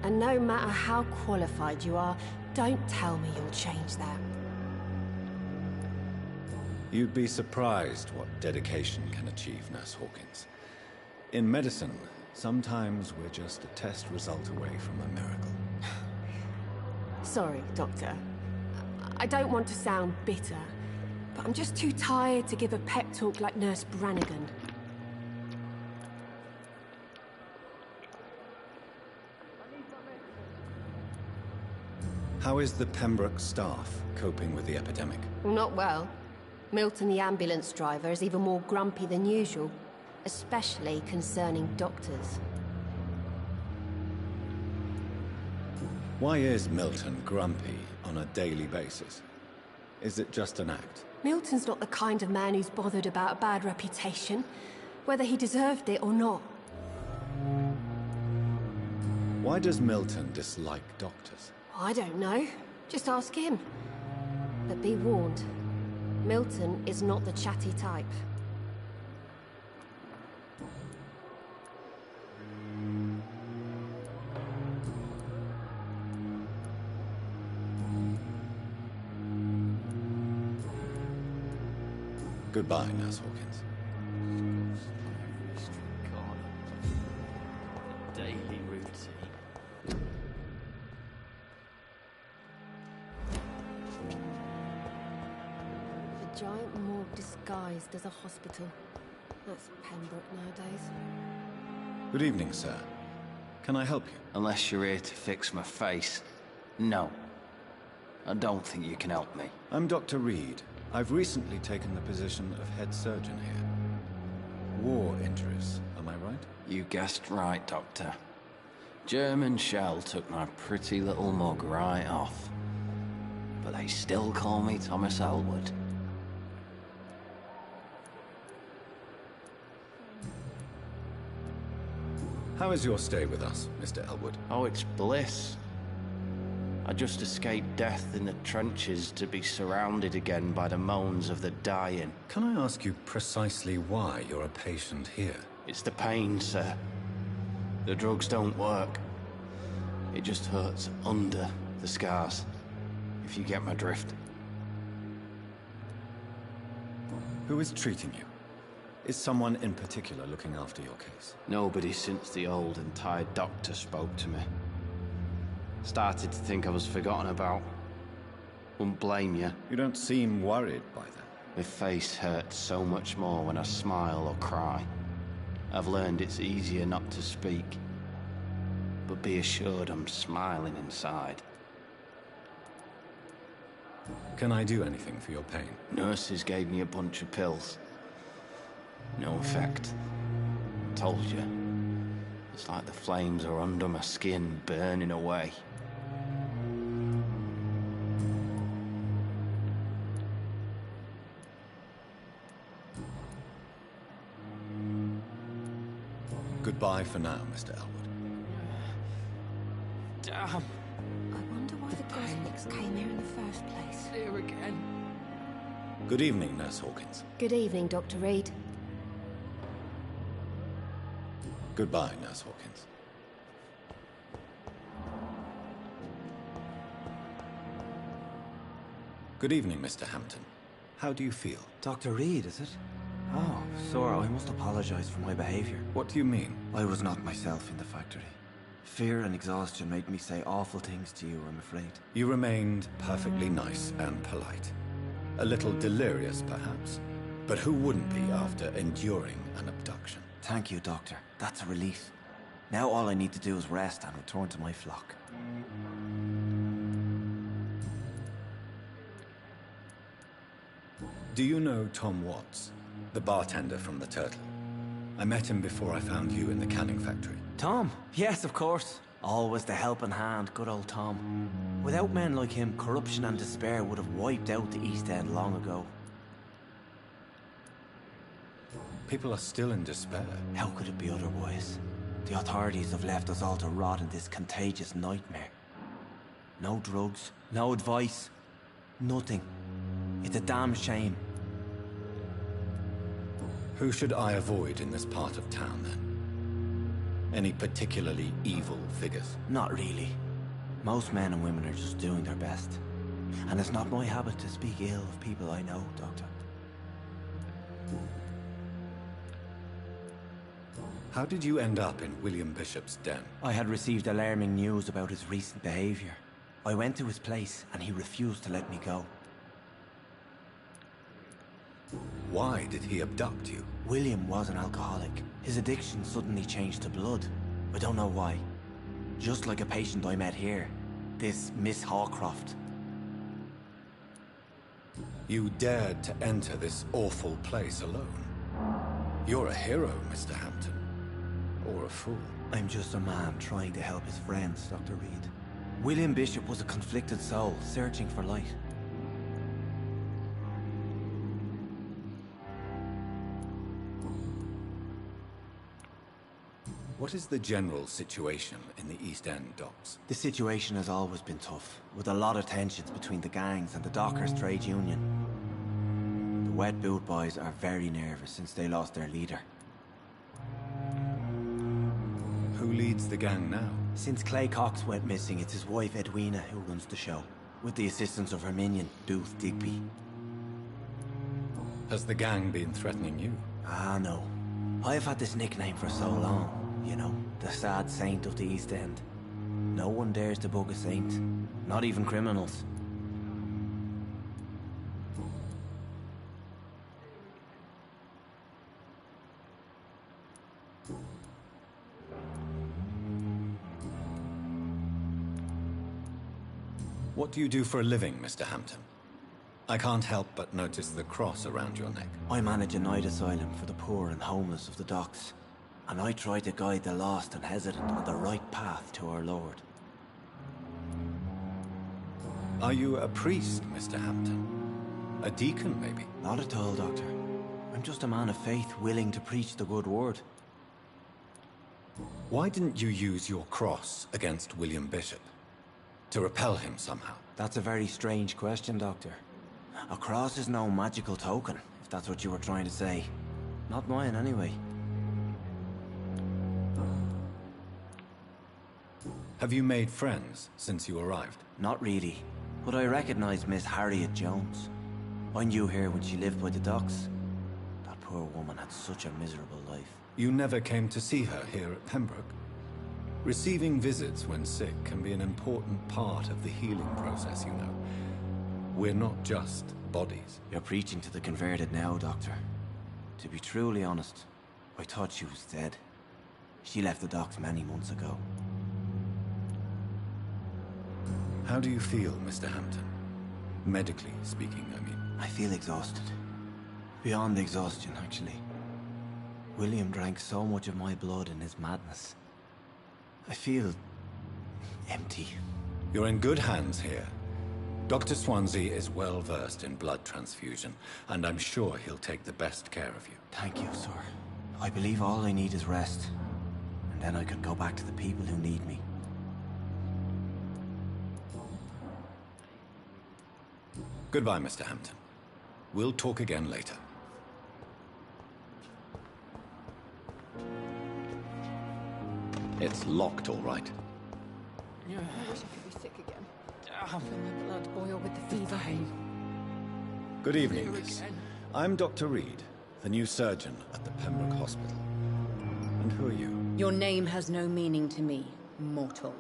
U: And no matter how qualified you are, don't tell me you'll change that.
E: You'd be surprised what dedication can achieve, Nurse Hawkins. In medicine, sometimes we're just a test result away from a miracle.
U: Sorry, Doctor. I don't want to sound bitter, but I'm just too tired to give a pep talk like Nurse Brannigan.
E: How is the Pembroke staff coping with the epidemic?
U: Not well. Milton, the ambulance driver, is even more grumpy than usual, especially concerning doctors.
E: Why is Milton grumpy on a daily basis? Is it just an act?
U: Milton's not the kind of man who's bothered about a bad reputation, whether he deserved it or not.
E: Why does Milton dislike doctors?
U: I don't know. Just ask him. But be warned, Milton is not the chatty type.
E: Goodbye, Nurse Hawkins.
C: Daily routine.
U: A giant morgue disguised as a hospital. That's Pembroke nowadays.
E: Good evening, sir. Can I help you?
C: Unless you're here to fix my face. No. I don't think you can help me.
E: I'm Dr. Reed. I've recently taken the position of head surgeon here. War injuries, am I right?
C: You guessed right, Doctor. German shell took my pretty little mug right off. But they still call me Thomas Elwood.
E: How is your stay with us, Mr. Elwood?
C: Oh, it's bliss. I just escaped death in the trenches to be surrounded again by the moans of the dying.
E: Can I ask you precisely why you're a patient here?
C: It's the pain, sir. The drugs don't work. It just hurts under the scars, if you get my drift.
E: Who is treating you? Is someone in particular looking after your case?
C: Nobody since the old and tired doctor spoke to me. Started to think I was forgotten about. Wouldn't blame you.
E: You don't seem worried by that.
C: My face hurts so much more when I smile or cry. I've learned it's easier not to speak. But be assured I'm smiling inside.
E: Can I do anything for your pain?
C: Nurses gave me a bunch of pills. No effect. Told you. It's like the flames are under my skin, burning away.
E: Goodbye for now, Mr. Elwood.
C: Damn.
U: I wonder why the cosmics came here in the first place.
C: Here again.
E: Good evening, Nurse Hawkins.
U: Good evening, Dr. Reed.
E: Goodbye, Nurse Hawkins. Good evening, Mr. Hampton. How do you feel?
J: Dr. Reed, is it? Oh, Sora, I must apologize for my behavior.
E: What do you mean?
J: I was not myself in the factory. Fear and exhaustion made me say awful things to you, I'm afraid.
E: You remained perfectly nice and polite. A little delirious, perhaps. But who wouldn't be after enduring an abduction?
J: Thank you, Doctor. That's a relief. Now all I need to do is rest and return to my flock.
E: Do you know Tom Watts, the bartender from the Turtle? I met him before I found you in the canning factory.
J: Tom? Yes, of course. Always the helping hand, good old Tom. Without men like him, corruption and despair would have wiped out the East End long ago.
E: People are still in despair.
J: How could it be otherwise? The authorities have left us all to rot in this contagious nightmare. No drugs, no advice, nothing. It's a damn shame.
E: Who should I avoid in this part of town, then? Any particularly evil figures?
J: Not really. Most men and women are just doing their best. And it's not my habit to speak ill of people I know, Doctor.
E: How did you end up in William Bishop's den?
J: I had received alarming news about his recent behavior. I went to his place and he refused to let me go.
E: Why did he abduct you?
J: William was an alcoholic. His addiction suddenly changed to blood. I don't know why. Just like a patient I met here. This Miss Hawcroft.
E: You dared to enter this awful place alone. You're a hero, Mr. Hampton. Or a fool.
J: I'm just a man trying to help his friends, Dr. Reed. William Bishop was a conflicted soul, searching for light.
E: What is the general situation in the East End docks?
J: The situation has always been tough, with a lot of tensions between the gangs and the Dockers' trade union. The Wet Boot Boys are very nervous since they lost their leader.
E: Who leads the gang now?
J: Since Clay Cox went missing, it's his wife Edwina who runs the show, with the assistance of her minion, Dooth Digby.
E: Has the gang been threatening you?
J: Ah, no. I've had this nickname for so long. You know, the sad saint of the East End. No one dares to bug a saint. Not even criminals.
E: What do you do for a living, Mr. Hampton? I can't help but notice the cross around your neck.
J: I manage a night asylum for the poor and homeless of the docks. And I try to guide the lost and hesitant on the right path to our Lord.
E: Are you a priest, Mr. Hampton? A deacon, maybe?
J: Not at all, Doctor. I'm just a man of faith willing to preach the good word.
E: Why didn't you use your cross against William Bishop? To repel him somehow?
J: That's a very strange question, Doctor. A cross is no magical token, if that's what you were trying to say. Not mine, anyway.
E: Have you made friends since you arrived?
J: Not really, but I recognize Miss Harriet Jones. I knew her when she lived by the docks. That poor woman had such a miserable life.
E: You never came to see her here at Pembroke? Receiving visits when sick can be an important part of the healing process, you know. We're not just bodies.
J: You're preaching to the converted now, Doctor. To be truly honest, I thought she was dead. She left the docks many months ago.
E: How do you feel, Mr. Hampton? Medically speaking, I mean.
J: I feel exhausted. Beyond exhaustion, actually. William drank so much of my blood in his madness. I feel empty.
E: You're in good hands here. Dr. Swansea is well versed in blood transfusion, and I'm sure he'll take the best care of you.
J: Thank you, sir. I believe all I need is rest. And then I can go back to the people who need me.
E: Goodbye, Mr. Hampton. We'll talk again later. It's locked, all right.
D: I wish I could be sick again. I feel my blood boil with the fever.
E: Good evening, miss. I'm Dr. Reed, the new surgeon at the Pembroke Hospital. And who are you?
O: Your name has no meaning to me, mortal.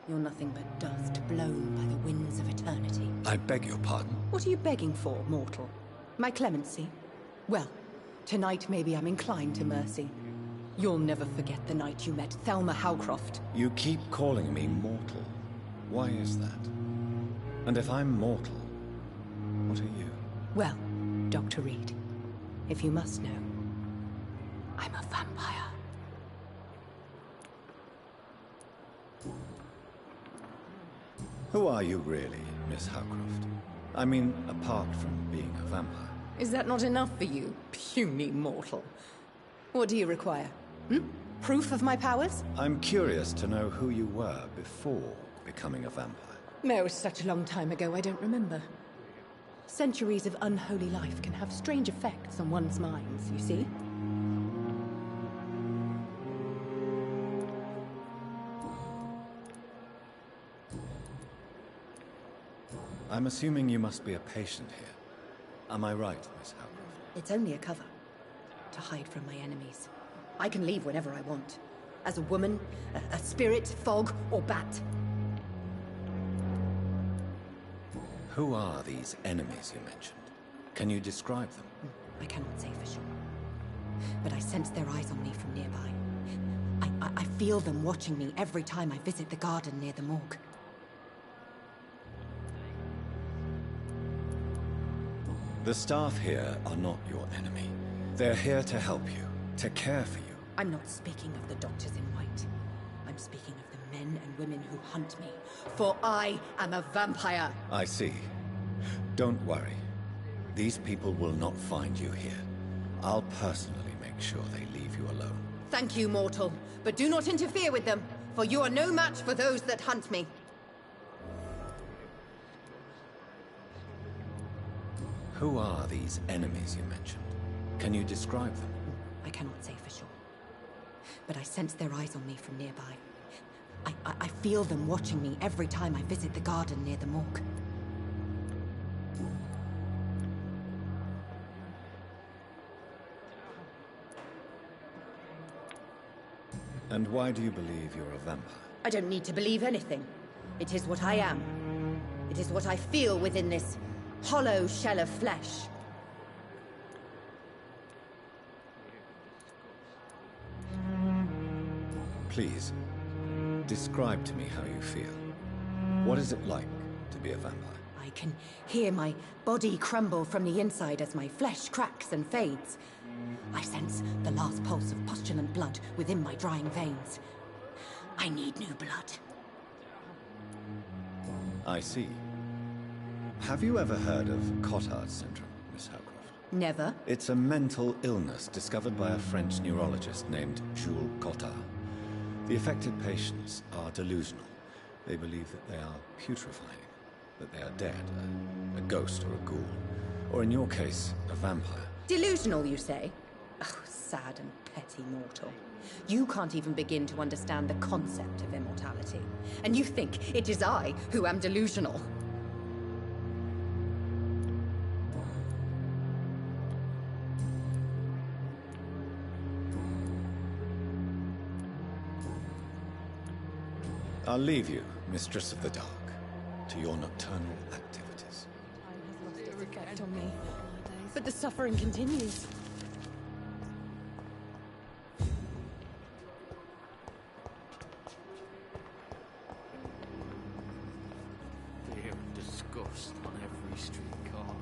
O: You're nothing but dust blown by the winds of eternity.
E: I beg your pardon?
O: What are you begging for, mortal? My clemency? Well, tonight maybe I'm inclined to mercy. You'll never forget the night you met Thelma Howcroft.
E: You keep calling me mortal. Why is that? And if I'm mortal, what are you?
O: Well, Dr. Reed, if you must know, I'm a vampire.
E: Who are you really, Miss Howcroft? I mean, apart from being a vampire.
O: Is that not enough for you, puny mortal? What do you require? Proof of my powers?
E: I'm curious to know who you were before becoming a vampire.
O: No, it was such a long time ago, I don't remember. Centuries of unholy life can have strange effects on one's minds, you see?
E: I'm assuming you must be a patient here. Am I right, Miss Howcroft?
O: It's only a cover. To hide from my enemies. I can leave whenever I want. As a woman, a spirit, fog, or bat.
E: Who are these enemies you mentioned? Can you describe them?
O: I cannot say for sure. But I sense their eyes on me from nearby. I feel them watching me every time I visit the garden near the morgue.
E: The staff here are not your enemy. They're here to help you, to care for you.
O: I'm not speaking of the doctors in white. I'm speaking of the men and women who hunt me. For I am a vampire.
E: I see. Don't worry. These people will not find you here. I'll personally make sure they leave you alone.
O: Thank you, mortal. But do not interfere with them, for you are no match for those that hunt me.
E: Who are these enemies you mentioned? Can you describe them?
O: I cannot say for sure. But I sense their eyes on me from nearby. I feel them watching me every time I visit the garden near the morgue.
E: And why do you believe you're a vampire?
O: I don't need to believe anything. It is what I am. It is what I feel within this hollow shell of flesh.
E: Please, describe to me how you feel. What is it like to be a vampire?
O: I can hear my body crumble from the inside as my flesh cracks and fades. I sense the last pulse of postulant blood within my drying veins. I need new blood.
E: I see. Have you ever heard of Cotard syndrome, Miss Howcroft?
O: Never.
E: It's a mental illness discovered by a French neurologist named Jules Cotard. The affected patients are delusional. They believe that they are putrefying, that they are dead, a ghost or a ghoul, or in your case, a vampire.
O: Delusional, you say? Oh, sad and petty mortal. You can't even begin to understand the concept of immortality. And you think it is I who am delusional.
E: I'll leave you, Mistress of the Dark, to your nocturnal activities.
U: Time has lost its effect on me, but the suffering continues.
C: Fear and disgust on every street corner.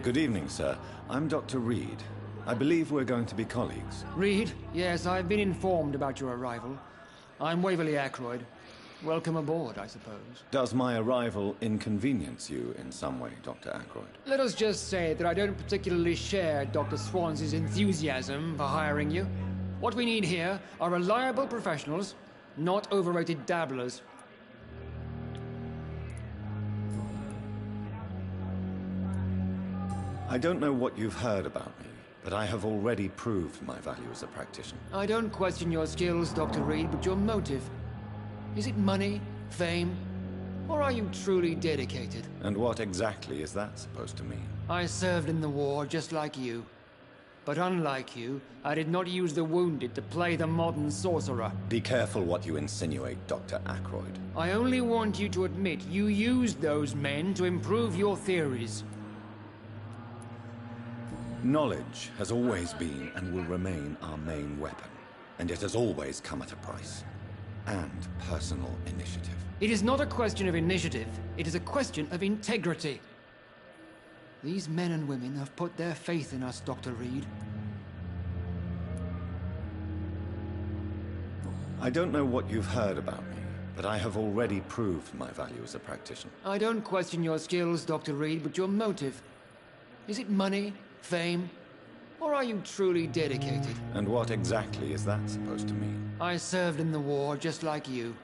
E: Good evening, sir. I'm Dr. Reed. I believe we're going to be colleagues.
K: Reed? Yes, I've been informed about your arrival. I'm Waverly Ackroyd. Welcome aboard, I suppose.
E: Does my arrival inconvenience you in some way, Dr. Ackroyd?
K: Let us just say that I don't particularly share Dr. Swans's enthusiasm for hiring you. What we need here are reliable professionals, not overrated dabblers.
E: I don't know what you've heard about me, but I have already proved my value as a practitioner.
K: I don't question your skills, Dr. Reed, but your motive. Is it money, fame, or are you truly dedicated?
E: And what exactly is that supposed to mean?
K: I served in the war just like you. But unlike you, I did not use the wounded to play the modern sorcerer.
E: Be careful what you insinuate, Dr. Ackroyd.
K: I only want you to admit you used those men to improve your theories.
E: Knowledge has always been and will remain our main weapon, and it has always come at a price. And personal initiative.
K: It is not a question of initiative, it is a question of integrity. These men and women have put their faith in us, Dr. Reed.
E: I don't know what you've heard about me, but I have already proved my value as a practitioner.
K: I don't question your skills, Dr. Reed, but your motive. Is it money, fame, or are you truly dedicated?
E: And what exactly is that supposed to mean?
K: I served in the war just like you.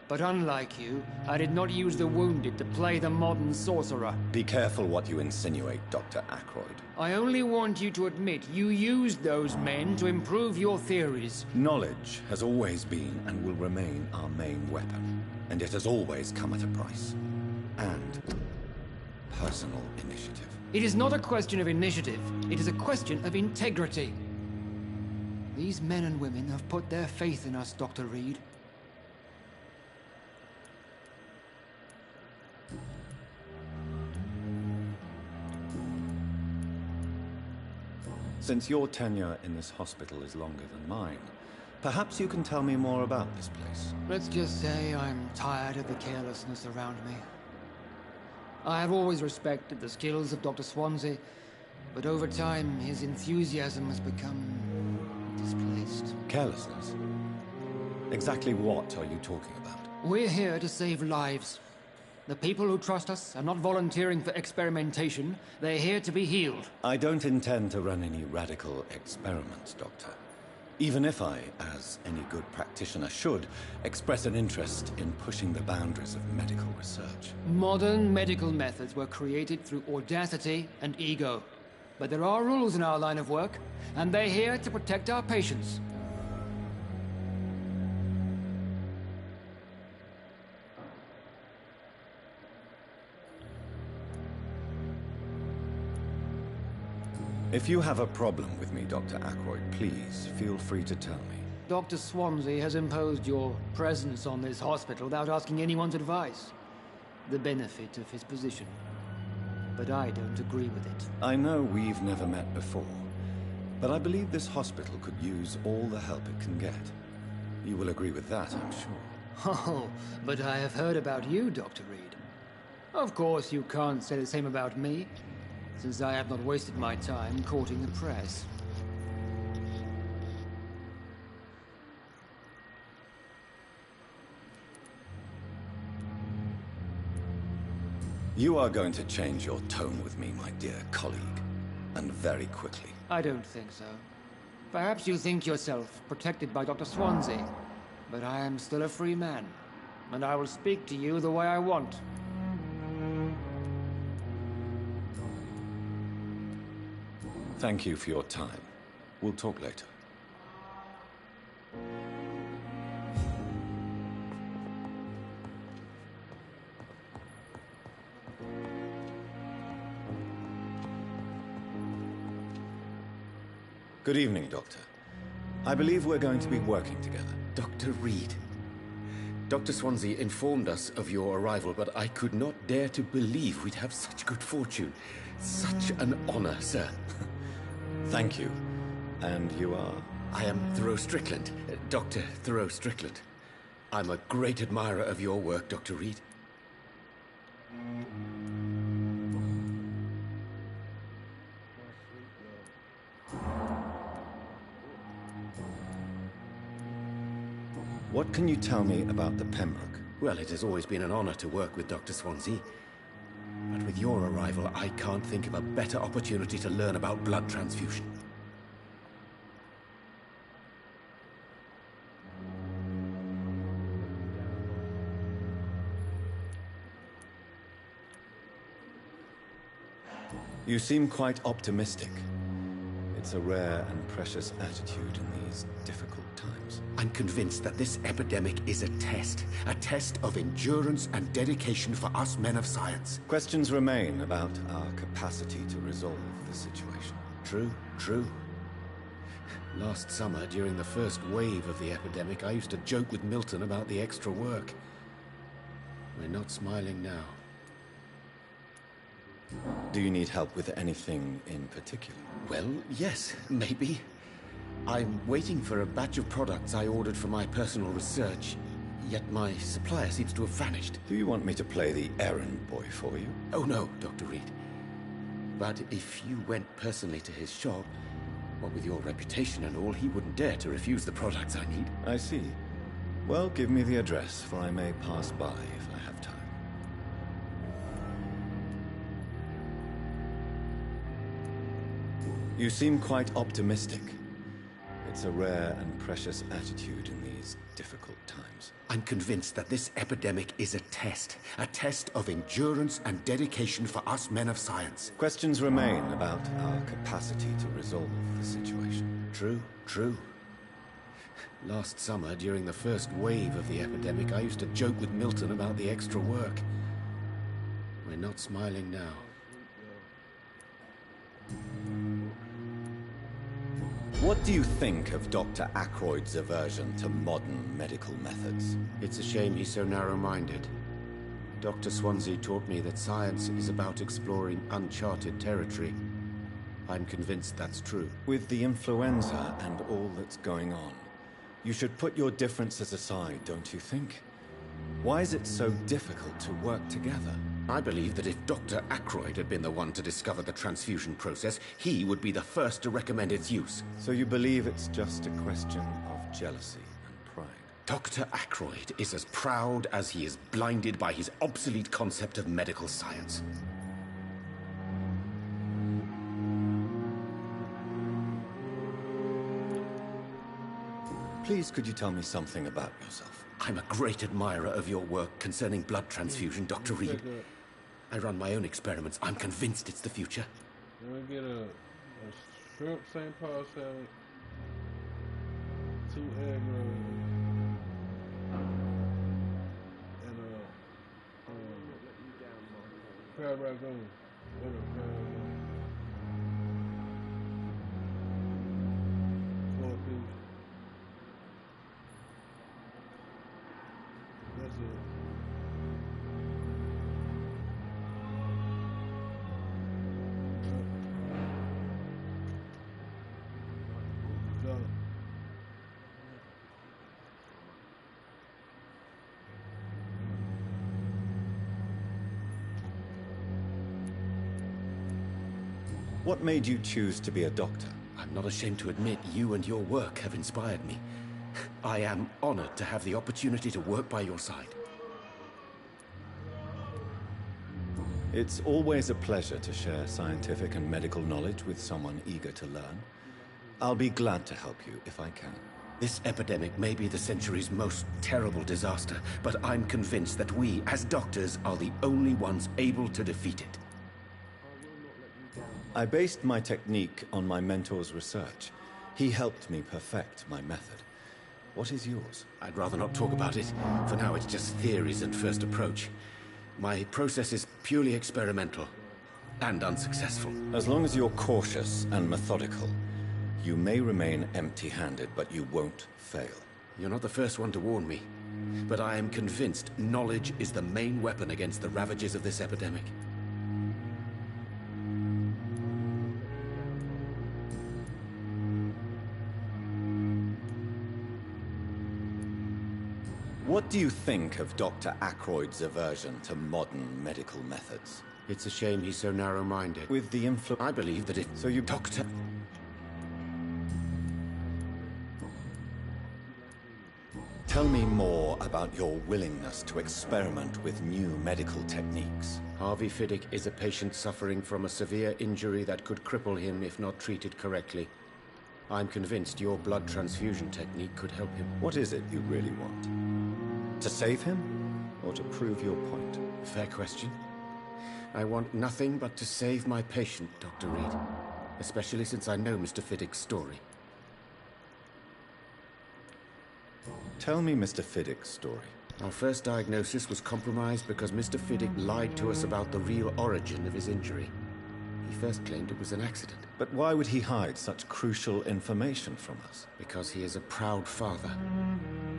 K: But unlike you, I did not use the wounded to play the modern sorcerer.
E: Be careful what you insinuate, Dr. Ackroyd.
K: I only want you to admit you used those men to improve your theories.
E: Knowledge has always been and will remain our main weapon, and it has always come at a price. And personal initiative.
K: It is not a question of initiative, it is a question of integrity. These men and women have put their faith in us, Dr. Reed.
E: Since your tenure in this hospital is longer than mine, perhaps you can tell me more about this place.
K: Let's just say I'm tired of the carelessness around me. I have always respected the skills of Dr. Swansea, but over time, his enthusiasm has become displaced.
E: Carelessness? Exactly what are you talking about?
K: We're here to save lives. The people who trust us are not volunteering for experimentation. They're here to be healed.
E: I don't intend to run any radical experiments, Doctor. Even if I, as any good practitioner should, express an interest in pushing the boundaries of medical research.
K: Modern medical methods were created through audacity and ego. But there are rules in our line of work, and they're here to protect our patients.
E: If you have a problem with me, Dr. Ackroyd, please feel free to tell me.
K: Dr. Swansea has imposed your presence on this hospital without asking anyone's advice. The benefit of his position. But I don't agree with it.
E: I know we've never met before, but I believe this hospital could use all the help it can get. You will agree with that, I'm sure.
K: Oh, but I have heard about you, Dr. Reed. Of course, you can't say the same about me, since I have not wasted my time courting the press.
E: You are going to change your tone with me, my dear colleague, and very quickly.
K: I don't think so. Perhaps you think yourself protected by Dr. Swansea, but I am still a free man, and I will speak to you the way I want.
E: Thank you for your time. We'll talk later. Good evening, Doctor. I believe we're going to be working together.
A: Dr. Reed. Dr. Swansea informed us of your arrival, but I could not dare to believe we'd have such good fortune. Such an honor, sir.
E: Thank you. And you are?
A: I am Thoreau Strickland, Dr. Thoreau Strickland. I'm a great admirer of your work, Dr. Reed.
E: What can you tell me about the Pembroke?
A: Well, it has always been an honor to work with Dr. Swansea. But with your arrival, I can't think of a better opportunity to learn about blood transfusion.
E: You seem quite optimistic. It's a rare and precious attitude in these difficult times.
A: I'm convinced that this epidemic is a test of endurance and dedication for us men of science.
E: Questions remain about our capacity to resolve the situation.
A: True. Last summer, during the first wave of the epidemic, I used to joke with Milton about the extra work. We're not smiling now.
E: Do you need help with anything in particular?
A: Well, yes, maybe. I'm waiting for a batch of products I ordered for my personal research, yet my supplier seems to have vanished.
E: Do you want me to play the errand boy for you?
A: Oh no, Dr. Reed. But if you went personally to his shop, what with your reputation and all, he wouldn't dare to refuse the products I need.
E: I see. Well, give me the address, for I may pass by if I have time. You seem quite optimistic. It's a rare and precious attitude in these difficult times.
A: I'm convinced that this epidemic is a test of endurance and dedication for us men of science.
E: Questions remain about our capacity to resolve the situation.
A: True. Last summer, during the first wave of the epidemic, I used to joke with Milton about the extra work. We're not smiling now.
E: What do you think of Dr. Ackroyd's aversion to modern medical methods?
A: It's a shame he's so narrow-minded. Dr. Swansea taught me that science is about exploring uncharted territory.
B: I'm convinced that's true.
E: With the influenza and all that's going on, you should put your differences aside, don't you think? Why is it so difficult to work together?
A: I believe that if Dr. Ackroyd had been the one to discover the transfusion process, he would be the first to recommend its use.
E: So you believe it's just a question of jealousy and pride?
A: Dr. Ackroyd is as proud as he is blinded by his obsolete concept of medical science.
E: Please, could you tell me something about yourself?
A: I'm a great admirer of your work concerning blood transfusion, Dr. Reed. I run my own experiments. I'm convinced it's the future.
I: Let me get a shrimp St. Paul salad, 2 egg rolls, and crab ragout. That's it. Done.
E: What made you choose to be a doctor?
A: I'm not ashamed to admit you and your work have inspired me. I am honored to have the opportunity to work by your side.
E: It's always a pleasure to share scientific and medical knowledge with someone eager to learn. I'll be glad to help you if I can.
A: This epidemic may be the century's most terrible disaster, but I'm convinced that we, as doctors, are the only ones able to defeat it.
E: I based my technique on my mentor's research. He helped me perfect my method. What is yours?
A: I'd rather not talk about it. For now, it's just theories and first approach. My process is purely experimental and unsuccessful.
E: As long as you're cautious and methodical, you may remain empty-handed, but you won't fail.
A: You're not the first one to warn me, but I am convinced knowledge is the main weapon against the ravages of this epidemic.
E: What do you think of Dr. Ackroyd's aversion to modern medical methods?
A: It's a shame he's so narrow-minded.
E: With the
A: I believe that if...
E: So you...
A: Doctor...
E: Tell me more about your willingness to experiment with new medical techniques.
A: Harvey Fiddick is a patient suffering from a severe injury that could cripple him if not treated correctly. I'm convinced your blood transfusion technique could help him.
E: What is it you really want? To save him, or to prove your point?
A: Fair question. I want nothing but to save my patient, Dr. Reed. Especially since I know Mr. Fiddick's story.
E: Tell me Mr. Fiddick's story.
A: Our first diagnosis was compromised because Mr. Fiddick lied to us about the real origin of his injury. He first claimed it was an accident.
E: But why would he hide such crucial information from us?
A: Because he is a proud father,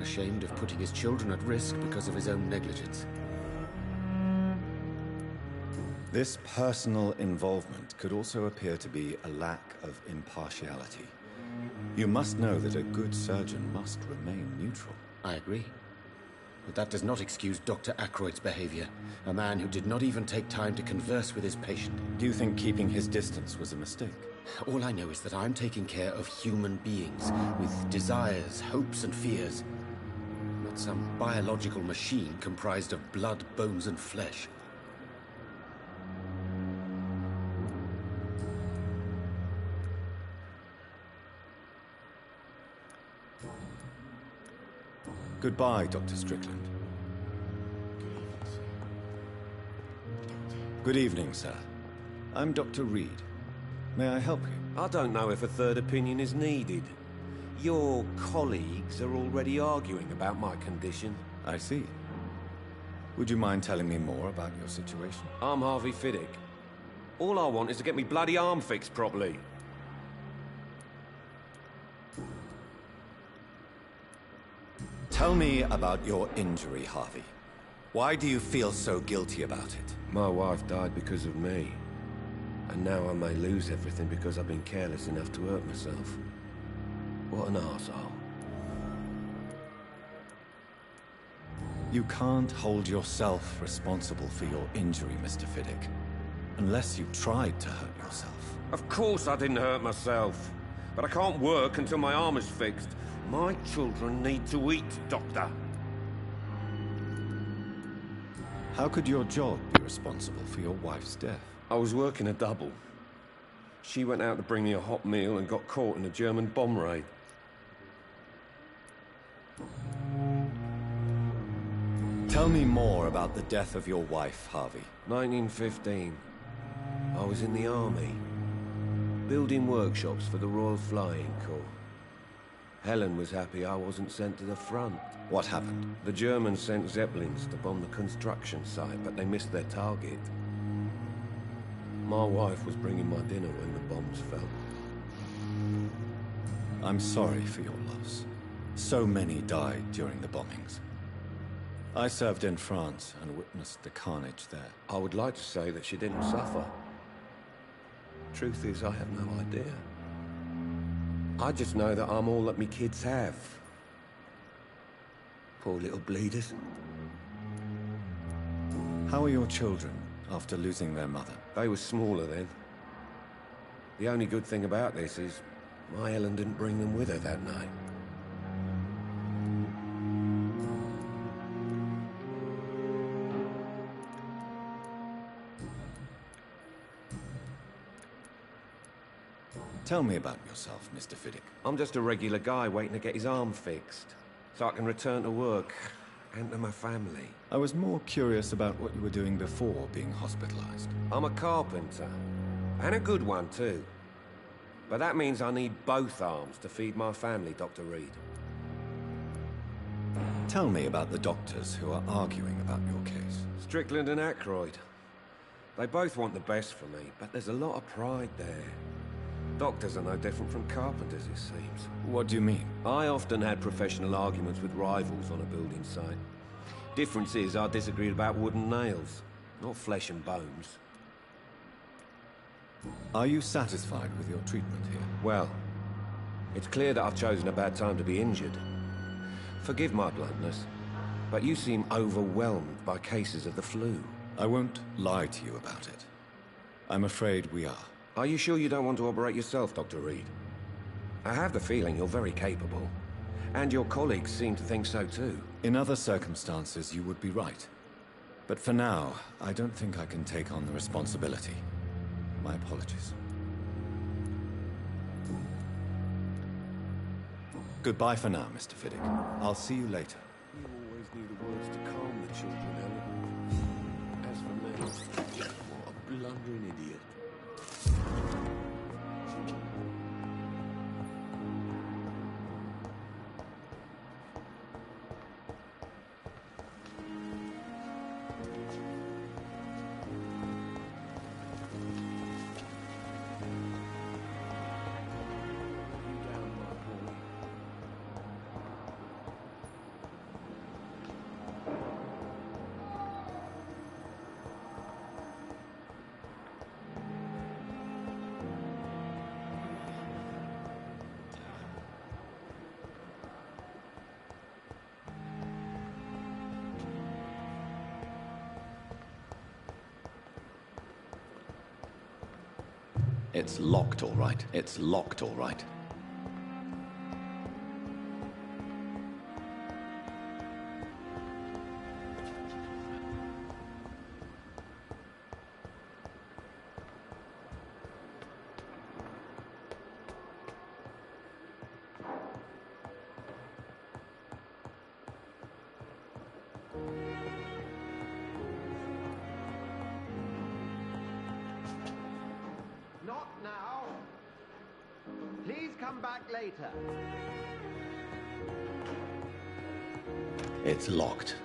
A: ashamed of putting his children at risk because of his own negligence.
E: This personal involvement could also appear to be a lack of impartiality. You must know that a good surgeon must remain neutral.
A: I agree. But that does not excuse Dr. Ackroyd's behavior. A man who did not even take time to converse with his patient.
E: Do you think keeping his distance was a mistake?
A: All I know is that I'm taking care of human beings with desires, hopes, and fears. Not some biological machine comprised of blood, bones, and flesh.
E: Goodbye, Dr. Strickland. Good evening, sir. I'm Dr. Reed. May I help you?
H: I don't know if a third opinion is needed. Your colleagues are already arguing about my condition.
E: I see. Would you mind telling me more about your situation?
H: I'm Harvey Fiddick. All I want is to get me bloody arm fixed properly.
E: Tell me about your injury, Harvey. Why do you feel so guilty about it?
H: My wife died because of me. And now I may lose everything because I've been careless enough to hurt myself. What an arsehole.
E: You can't hold yourself responsible for your injury, Mr. Fiddick. Unless you tried to hurt yourself.
H: Of course I didn't hurt myself. But I can't work until my arm is fixed. My children need to eat, Doctor.
E: How could your job be responsible for your wife's death?
H: I was working a double. She went out to bring me a hot meal and got caught in a German bomb raid.
E: Tell me more about the death of your wife, Harvey.
H: 1915. I was in the army, building workshops for the Royal Flying Corps. Helen was happy I wasn't sent to the front.
E: What happened?
H: The Germans sent Zeppelins to bomb the construction site, but they missed their target. My wife was bringing my dinner when the bombs fell.
E: I'm sorry for your loss. So many died during the bombings. I served in France and witnessed the carnage there.
H: I would like to say that she didn't suffer. Truth is, I have no idea. I just know that I'm all that me kids have. Poor little bleeders.
E: How are your children after losing their mother?
H: They were smaller then. The only good thing about this is my Helen didn't bring them with her that night.
E: Tell me about yourself, Mr. Fiddick.
H: I'm just a regular guy waiting to get his arm fixed, so I can return to work and to my family.
E: I was more curious about what you were doing before being hospitalized.
H: I'm a carpenter, and a good one too. But that means I need both arms to feed my family, Dr. Reed.
E: Tell me about the doctors who are arguing about your case.
H: Strickland and Aykroyd. They both want the best for me, but there's a lot of pride there. Doctors are no different from carpenters, it seems.
E: What do you mean?
H: I often had professional arguments with rivals on a building site. Difference is, I disagreed about wooden nails, not flesh and bones.
E: Are you satisfied with your treatment here?
H: Well, it's clear that I've chosen a bad time to be injured. Forgive my bluntness, but you seem overwhelmed by cases of the flu.
E: I won't lie to you about it. I'm afraid we are.
H: Are you sure you don't want to operate yourself, Dr. Reed? I have the feeling you're very capable. And your colleagues seem to think so too.
E: In other circumstances, you would be right. But for now, I don't think I can take on the responsibility. My apologies. Goodbye for now, Mr. Fiddick. I'll see you later.
H: You always knew the words to calm the children, Ellen. As for me, what a blundering idiot.
E: It's locked, all right. It's locked, all right.
C: Later.
E: It's locked.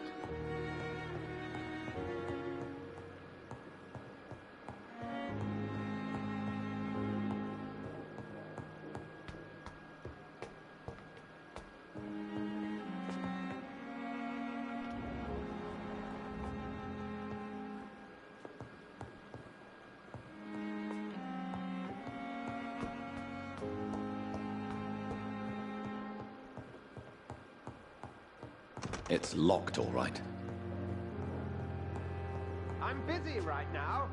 E: It's locked, all right.
M: I'm busy right now.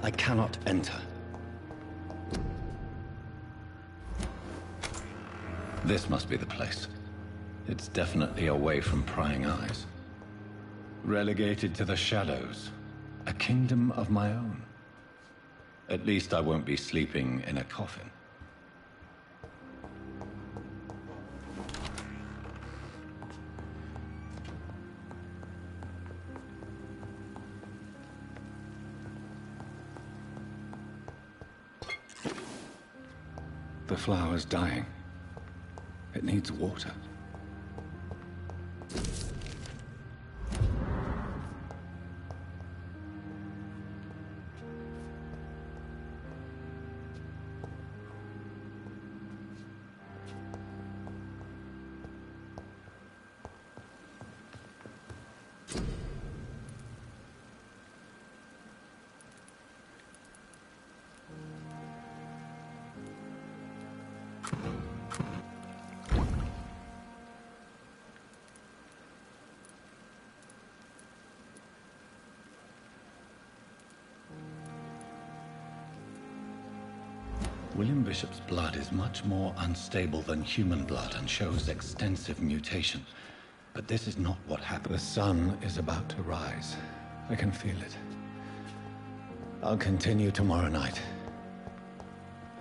E: I cannot enter. This must be the place. It's definitely away from prying eyes. Relegated to the shadows. A kingdom of my own. At least I won't be sleeping in a coffin. The flower's dying. It needs water. William Bishop's blood is much more unstable than human blood and shows extensive mutation. But this is not what happened. The sun is about to rise. I can feel it. I'll continue tomorrow night.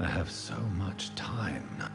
E: I have so much time now.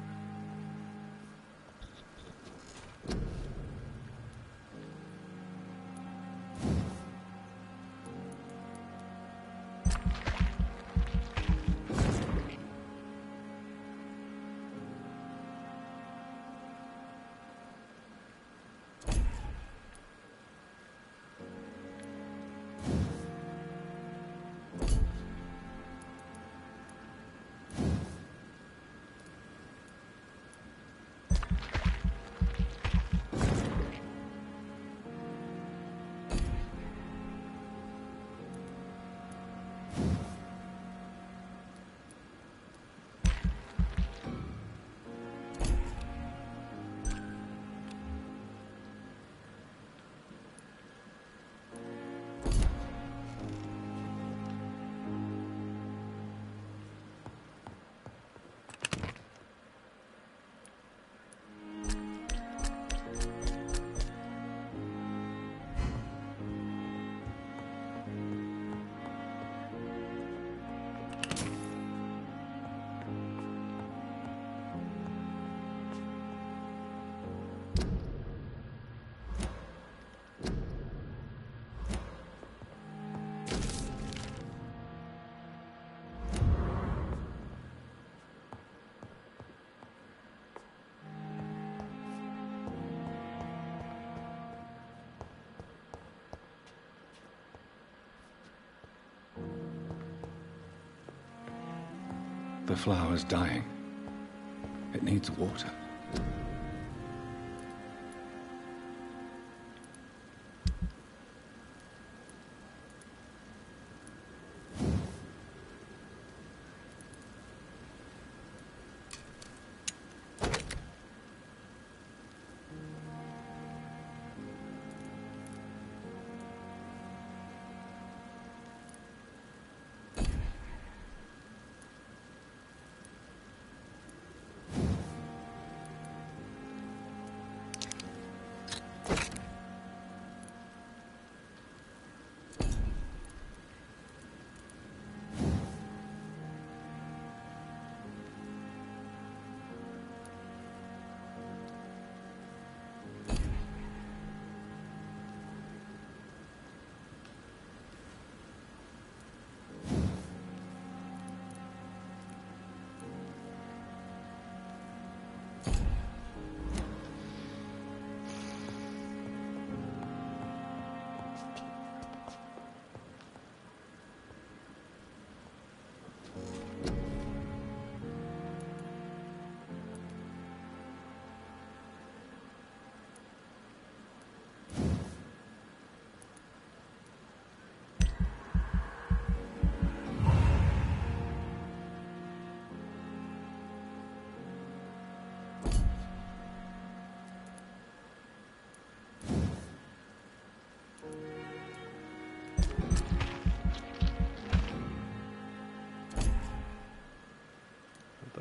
E: The flower's dying. It needs water.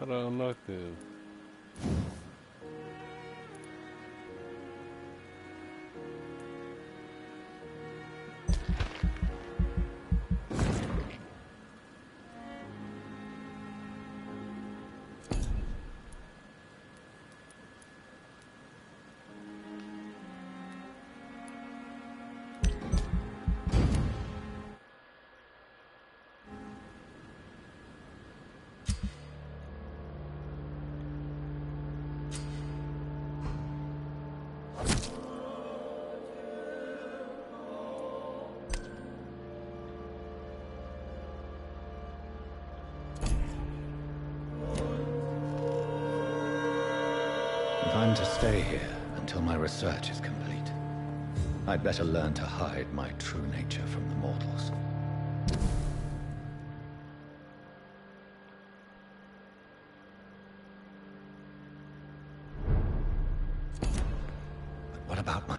I: don't like this.
E: If I'm to stay here until my research is complete, I'd better learn to hide my true nature from the mortals. But what about my...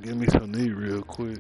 I: Give me some to eat real quick.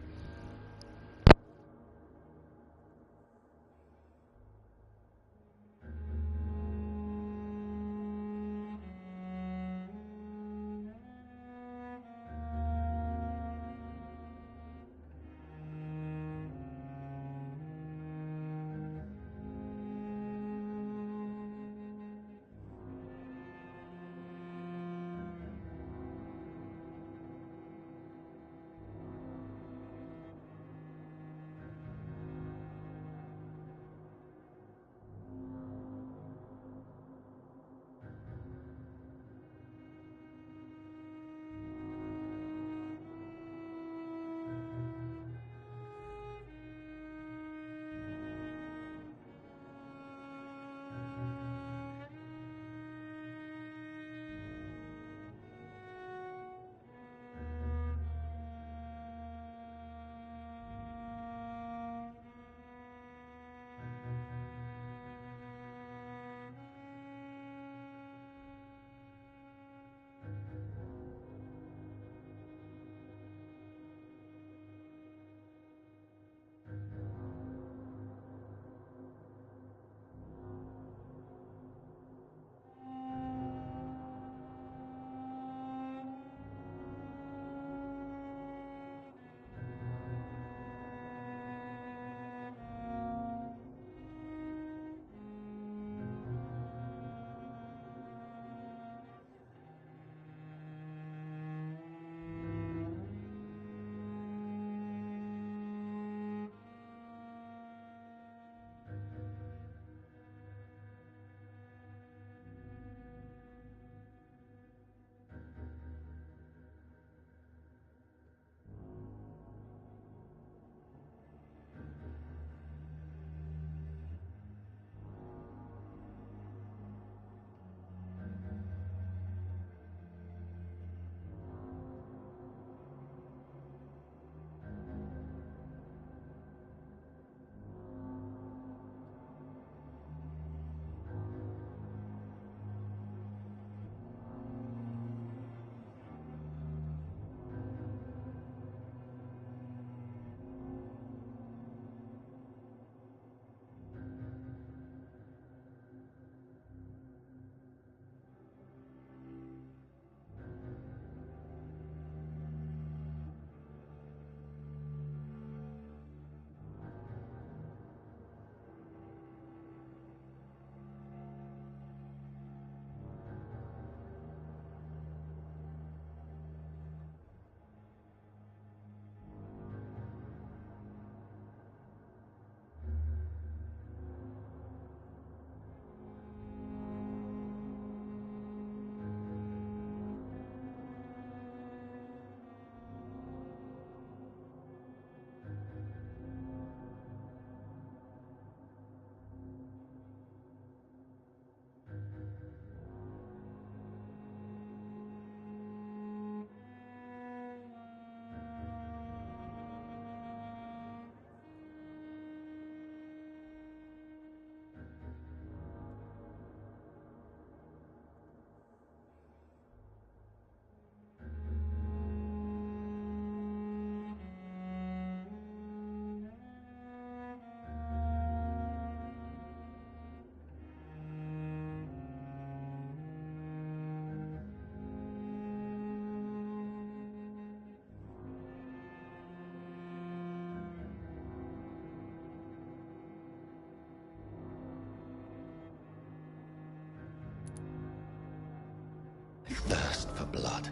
B: Thirst for blood.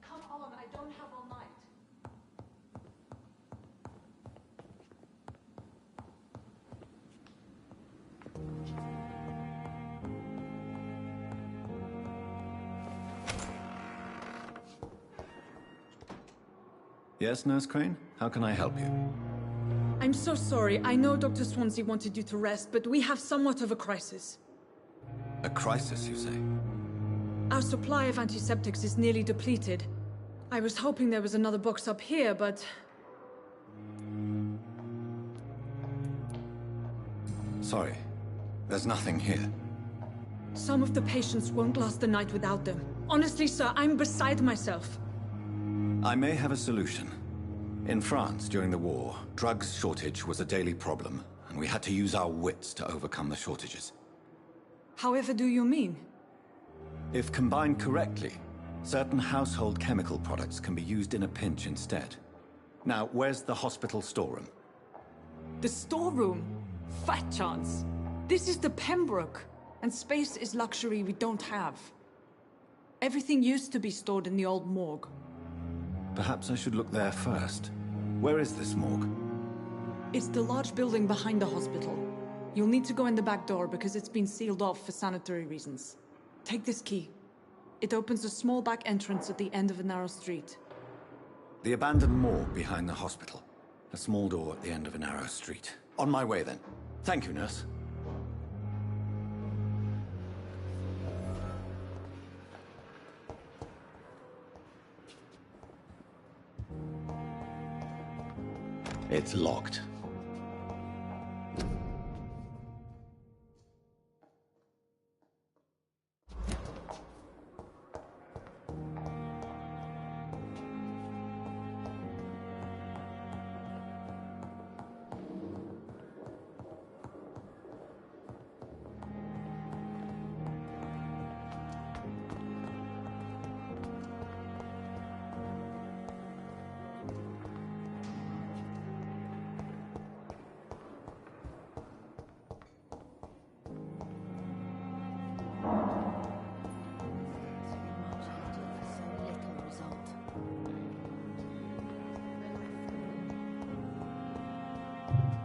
S: Come on, I don't have all night.
E: Yes, Nurse Crane? How can I help you?
S: I'm so sorry. I know Dr. Swansea wanted you to rest, but we have somewhat of a crisis.
E: A crisis, you say?
S: Our supply of antiseptics is nearly depleted. I was hoping there was another box up here, but...
R: Sorry. There's nothing here.
S: Some of the patients won't last the night without them. Honestly, sir, I'm beside myself.
R: I may have a solution. In France, during the war, drugs shortage was a daily problem, and we had to use our wits to overcome the shortages.
S: However do you mean?
R: If combined correctly, certain household chemical products can be used in a pinch instead. Now, where's the hospital storeroom?
S: The storeroom? Fat chance. This is the Pembroke, and space is luxury we don't have. Everything used to be stored in the old morgue.
R: Perhaps I should look there first. Where is this morgue?
S: It's the large building behind the hospital. You'll need to go in the back door because it's been sealed off for sanitary reasons. Take this key. It opens a small back entrance at the end of a narrow street.
R: The abandoned morgue behind the hospital. A small door at the end of a narrow street. On my way then. Thank you, nurse. It's locked.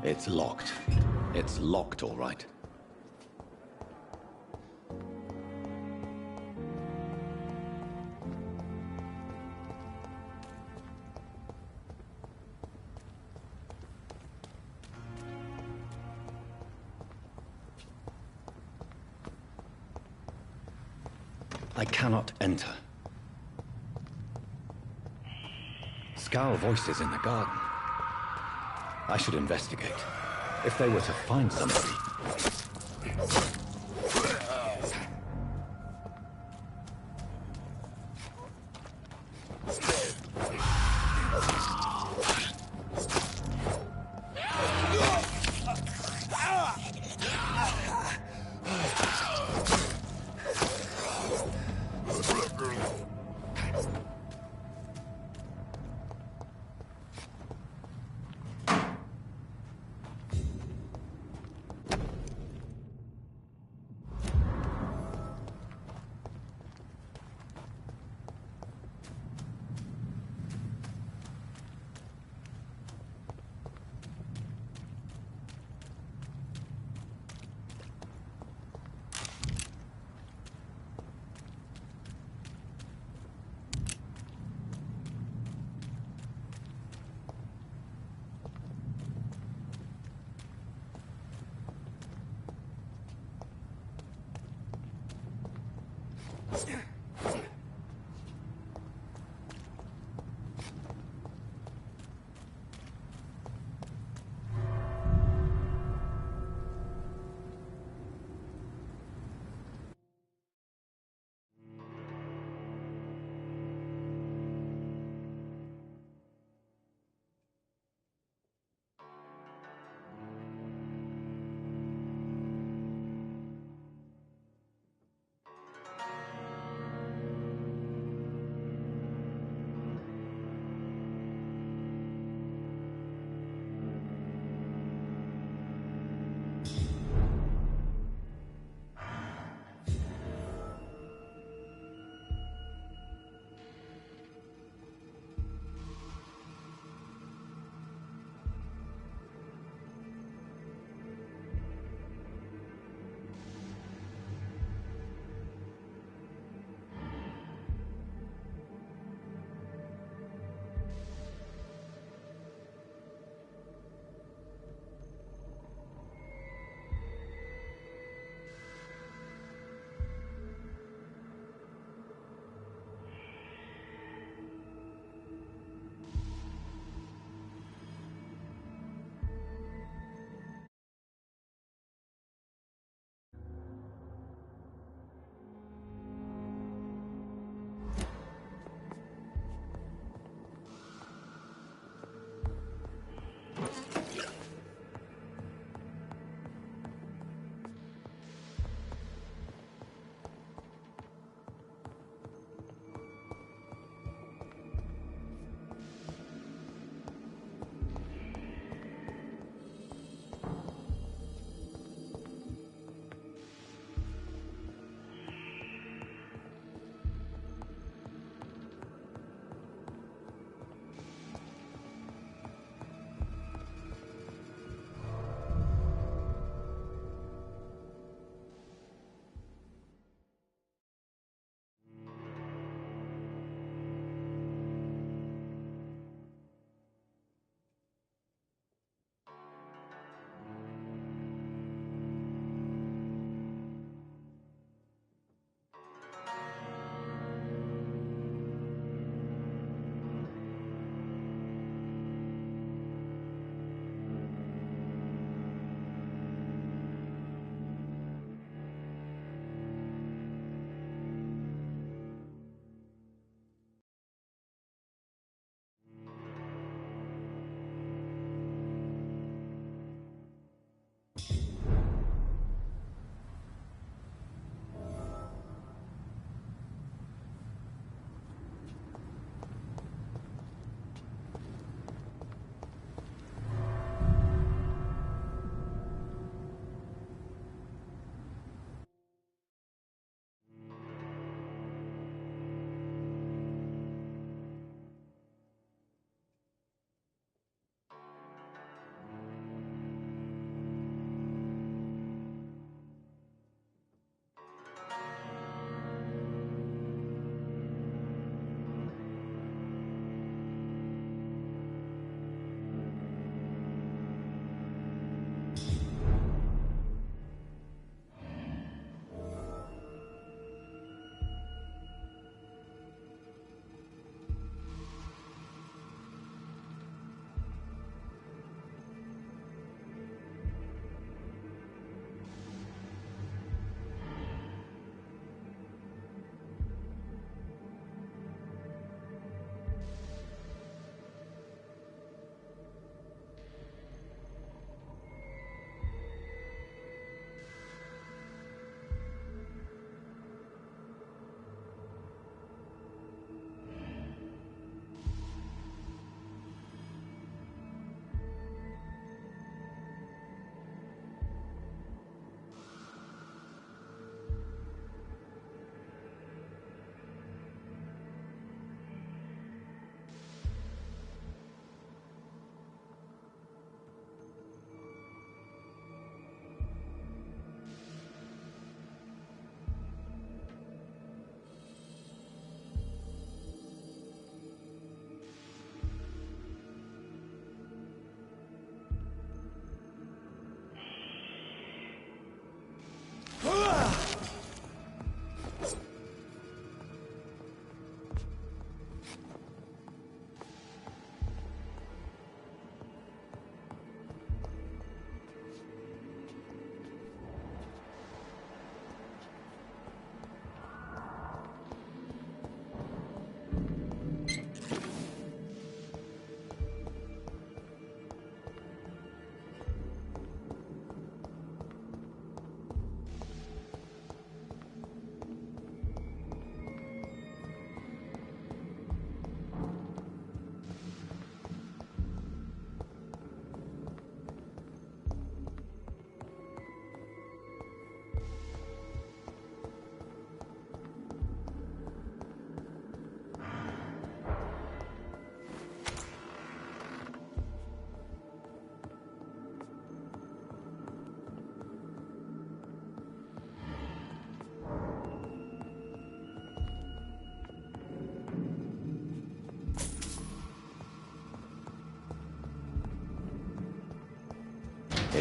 R: It's locked. It's locked, all right. I cannot enter. Scowl voices in the garden. I should investigate. If they were to find somebody...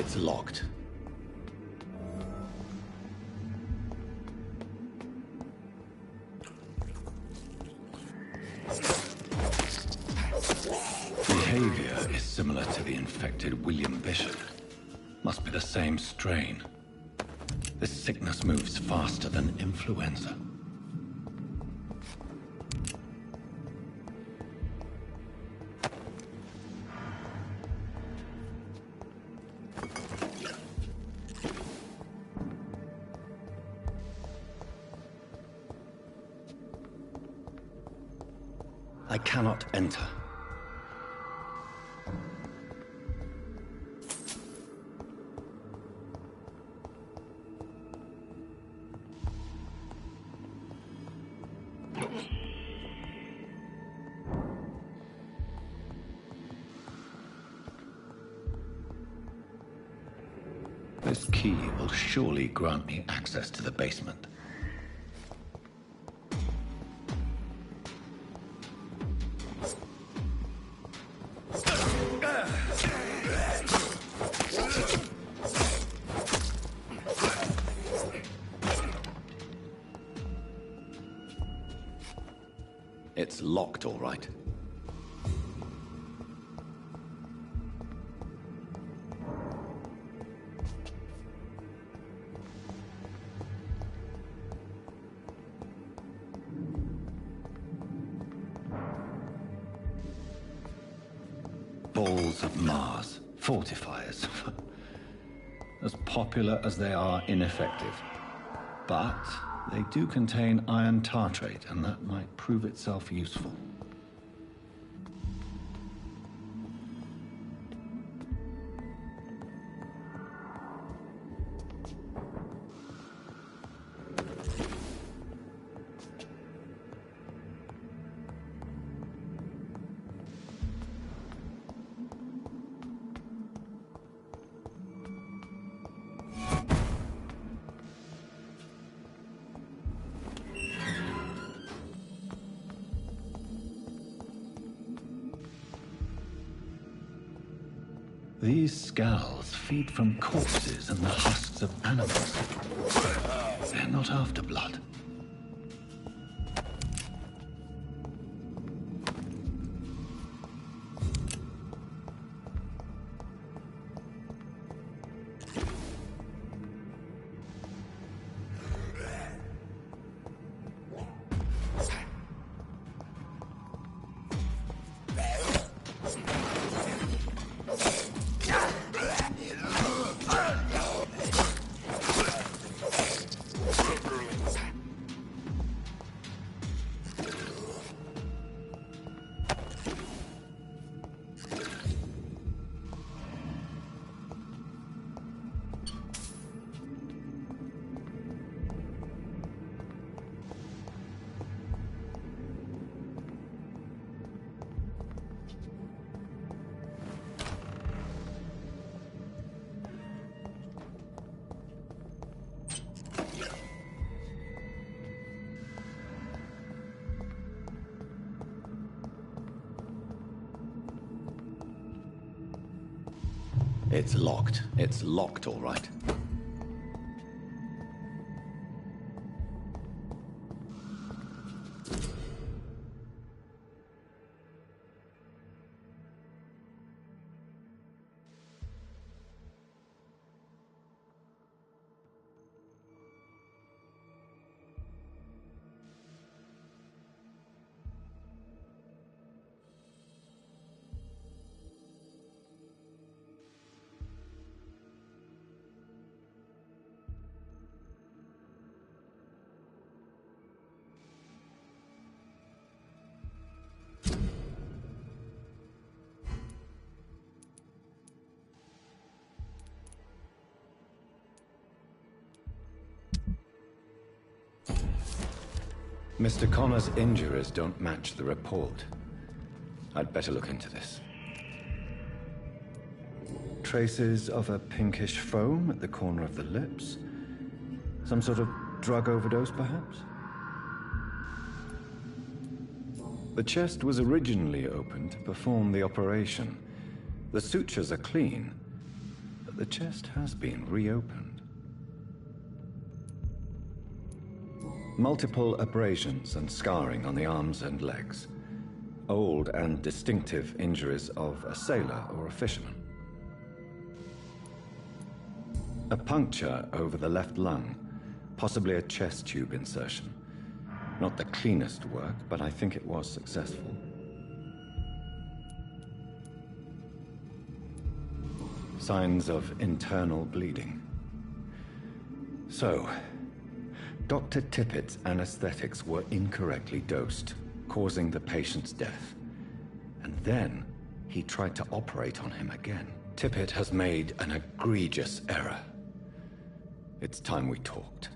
R: It's locked. Behavior is similar to the infected William Bishop. Must be the same strain. This sickness moves faster than influenza. I cannot enter. This key will surely grant me access to the basement. It's locked, all right. Balls of Mars, fortifiers. As popular as they are ineffective. But they do contain iron tartrate, and that might prove itself useful. These skulls feed from corpses and the husks of animals. They're not after blood. It's locked. It's locked, all right. Mr. Connor's injuries don't match the report. I'd better look into this. Traces of a pinkish foam at the corner of the lips. Some sort of drug overdose, perhaps? The chest was originally opened to perform the operation. The sutures are clean, but the chest has been reopened. Multiple abrasions and scarring on the arms and legs. Old and distinctive injuries of a sailor or a fisherman. A puncture over the left lung, possibly a chest tube insertion. Not the cleanest work, but I think it was successful. Signs of internal bleeding. So, Dr. Tippett's anesthetics were incorrectly dosed, causing the patient's death. And then he tried to operate on him again. Tippett has made an egregious error. It's time we talked.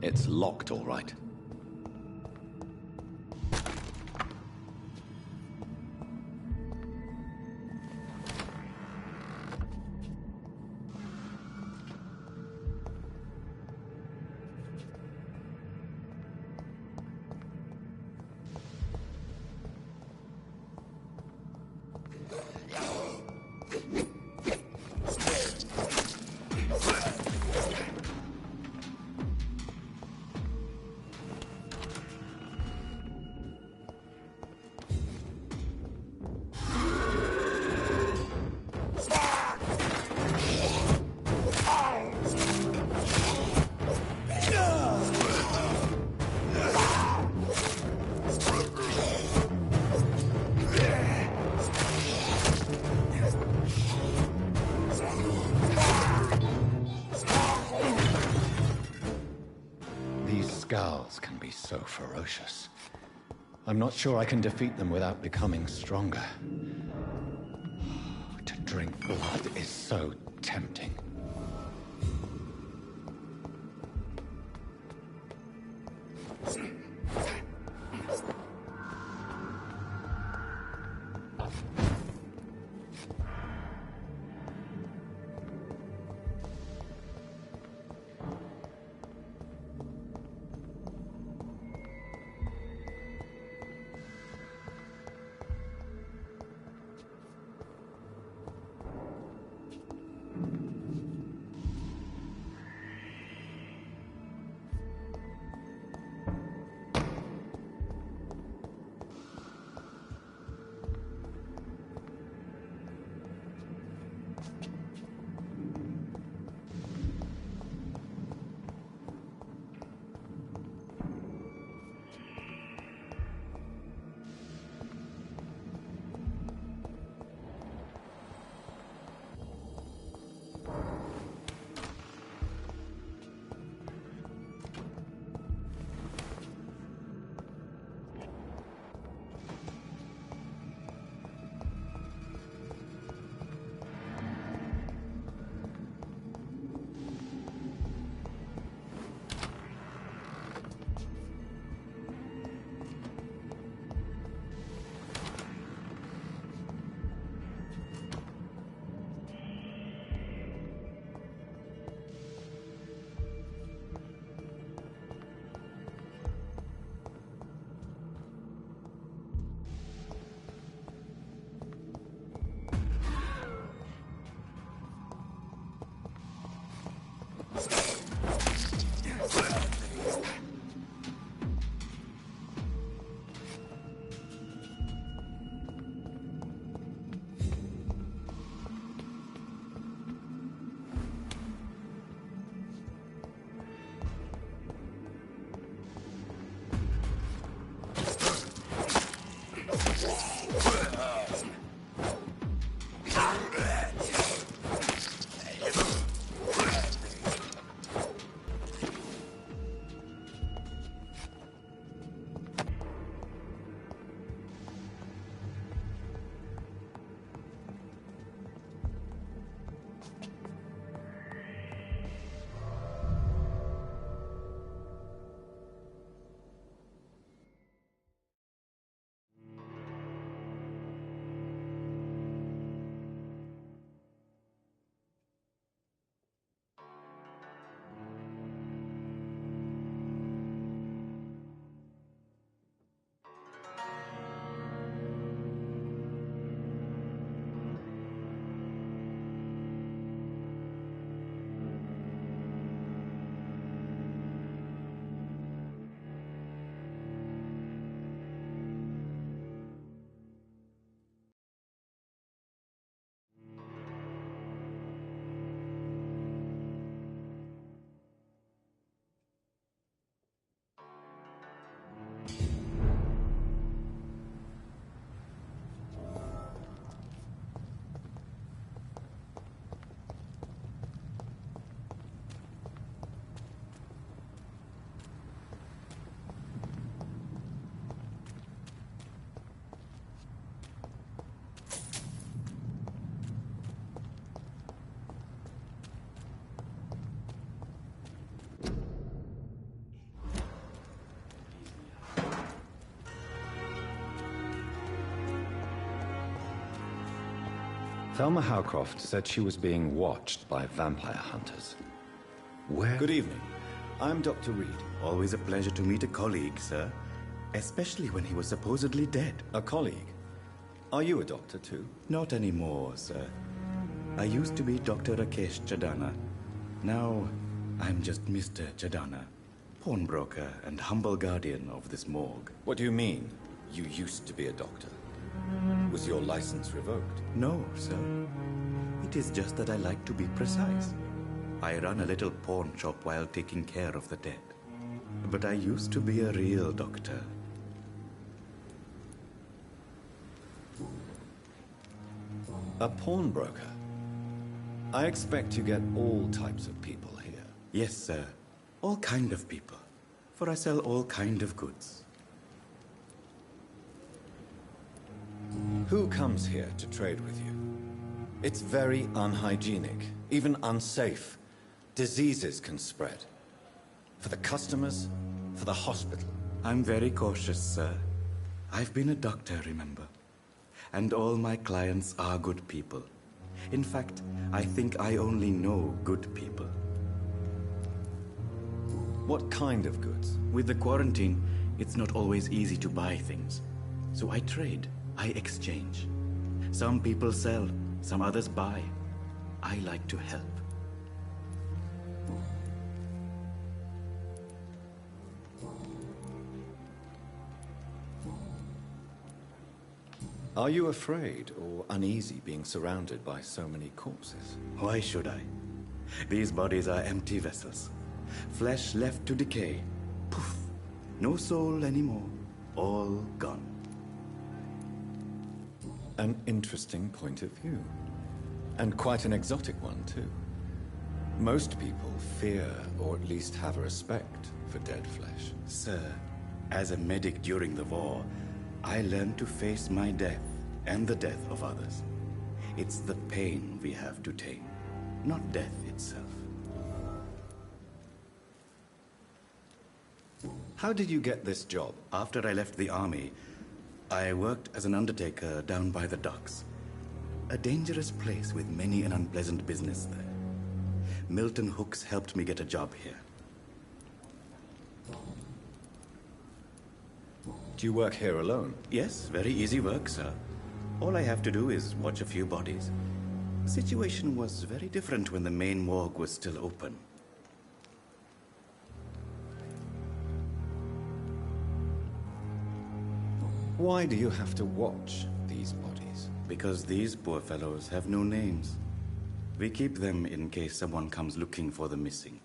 R: It's locked, all right. Scowls can be so ferocious. I'm not sure I can defeat them without becoming stronger. To drink blood is so tempting.
E: Thelma Howcroft said she was being watched by vampire hunters.
N: Where?
E: Good evening. I'm Dr. Reed.
N: Always a pleasure to meet a colleague, sir. Especially when he was supposedly dead.
E: A colleague? Are you a doctor too?
N: Not anymore, sir. I used to be Dr. Rakesh Chadana. Now, I'm just Mr. Chadana, pawnbroker and humble guardian of this morgue.
E: What do you mean, you used to be a doctor? Was your license revoked?
N: No, sir. It is just that I like to be precise. I run a little pawn shop while taking care of the dead. But I used to be a real doctor.
E: A pawnbroker? I expect you get all types of people here.
N: Yes, sir. All kind of people. For I sell all kind of goods.
E: Who comes here to trade with you? It's very unhygienic, even unsafe. Diseases can spread. For the customers, for the hospital.
N: I'm very cautious, sir. I've been a doctor, remember? And all my clients are good people. In fact, I think I only know good people.
E: What kind of goods?
N: With the quarantine, it's not always easy to buy things. So I trade, I exchange. Some people sell, some others buy. I like to help.
E: Are you afraid or uneasy being surrounded by so many corpses?
N: Why should I? These bodies are empty vessels. Flesh left to decay. Poof. No soul anymore. All gone.
E: An interesting point of view. And quite an exotic one, too. Most people fear, or at least have a respect, for dead flesh.
N: Sir, as a medic during the war, I learned to face my death and the death of others. It's the pain we have to tame, not death itself.
E: How did you get this job?
N: After I left the army, I worked as an undertaker down by the docks. A dangerous place with many an unpleasant business there. Milton Hooks helped me get a job here.
E: Do you work here alone?
N: Yes, very easy work, sir. All I have to do is watch a few bodies. The situation was very different when the main morgue was still open.
E: Why do you have to watch these bodies?
N: Because these poor fellows have no names. We keep them in case someone comes looking for the missing.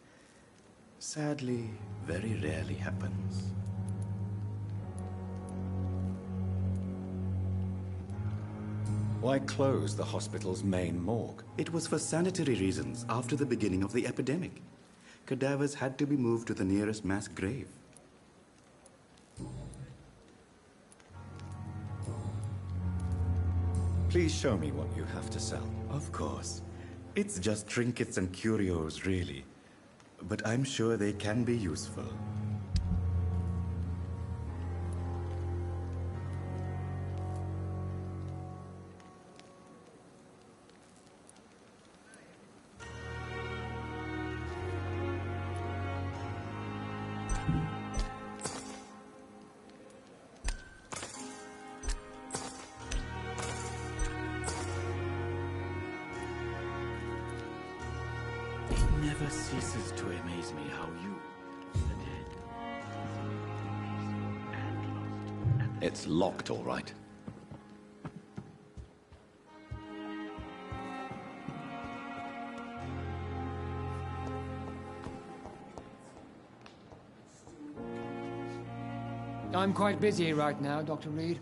N: Sadly, very rarely happens.
E: Why close the hospital's main morgue?
N: It was for sanitary reasons after the beginning of the epidemic. Cadavers had to be moved to the nearest mass grave.
E: Please show me what you have to sell.
N: Of course. It's just trinkets and curios, really. But I'm sure they can be useful. It never ceases to amaze me how you, the dead,
E: It's locked, all right.
K: I'm quite busy right now, Dr. Reed.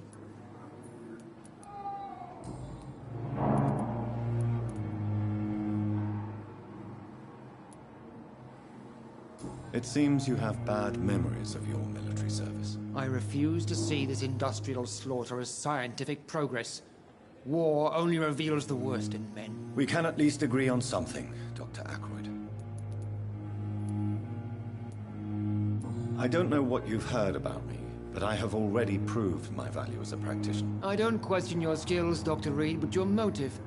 E: It seems you have bad memories of your military service.
K: I refuse to see this industrial slaughter as scientific progress. War only reveals the worst in men.
E: We can at least agree on something, Dr. Ackroyd. I don't know what you've heard about me, but I have already proved my value as a practitioner.
K: I don't question your skills, Dr. Reed, but your motive.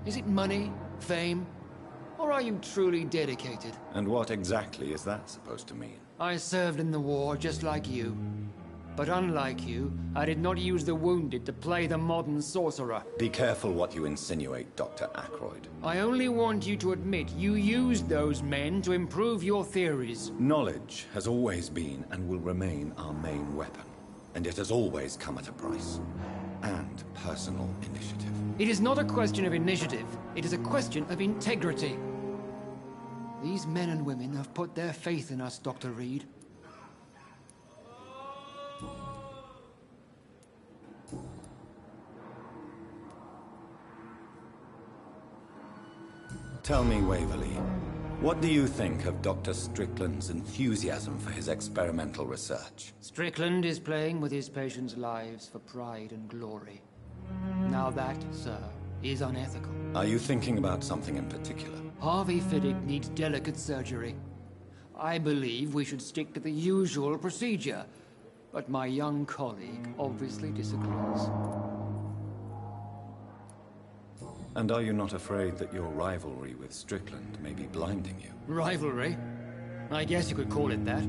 K: Is it money? Fame? Or are you truly dedicated?
E: And what exactly is that supposed to mean?
K: I served in the war just like you. But unlike you, I did not use the wounded to play the modern sorcerer.
E: Be careful what you insinuate, Dr. Ackroyd.
K: I only want you to admit you used those men to improve your theories.
E: Knowledge has always been and will remain our main weapon. And it has always come at a price. And personal initiative.
K: It is not a question of initiative. It is a question of integrity. These men and women have put their faith in us, Dr. Reed.
E: Tell me, Waverly, what do you think of Dr. Strickland's enthusiasm for his experimental research?
K: Strickland is playing with his patients' lives for pride and glory. Now that, sir, is unethical.
E: Are you thinking about something in particular?
K: Harvey Fiddick needs delicate surgery. I believe we should stick to the usual procedure, but my young colleague obviously disagrees.
E: And are you not afraid that your rivalry with Strickland may be blinding you?
K: Rivalry? I guess you could call it that.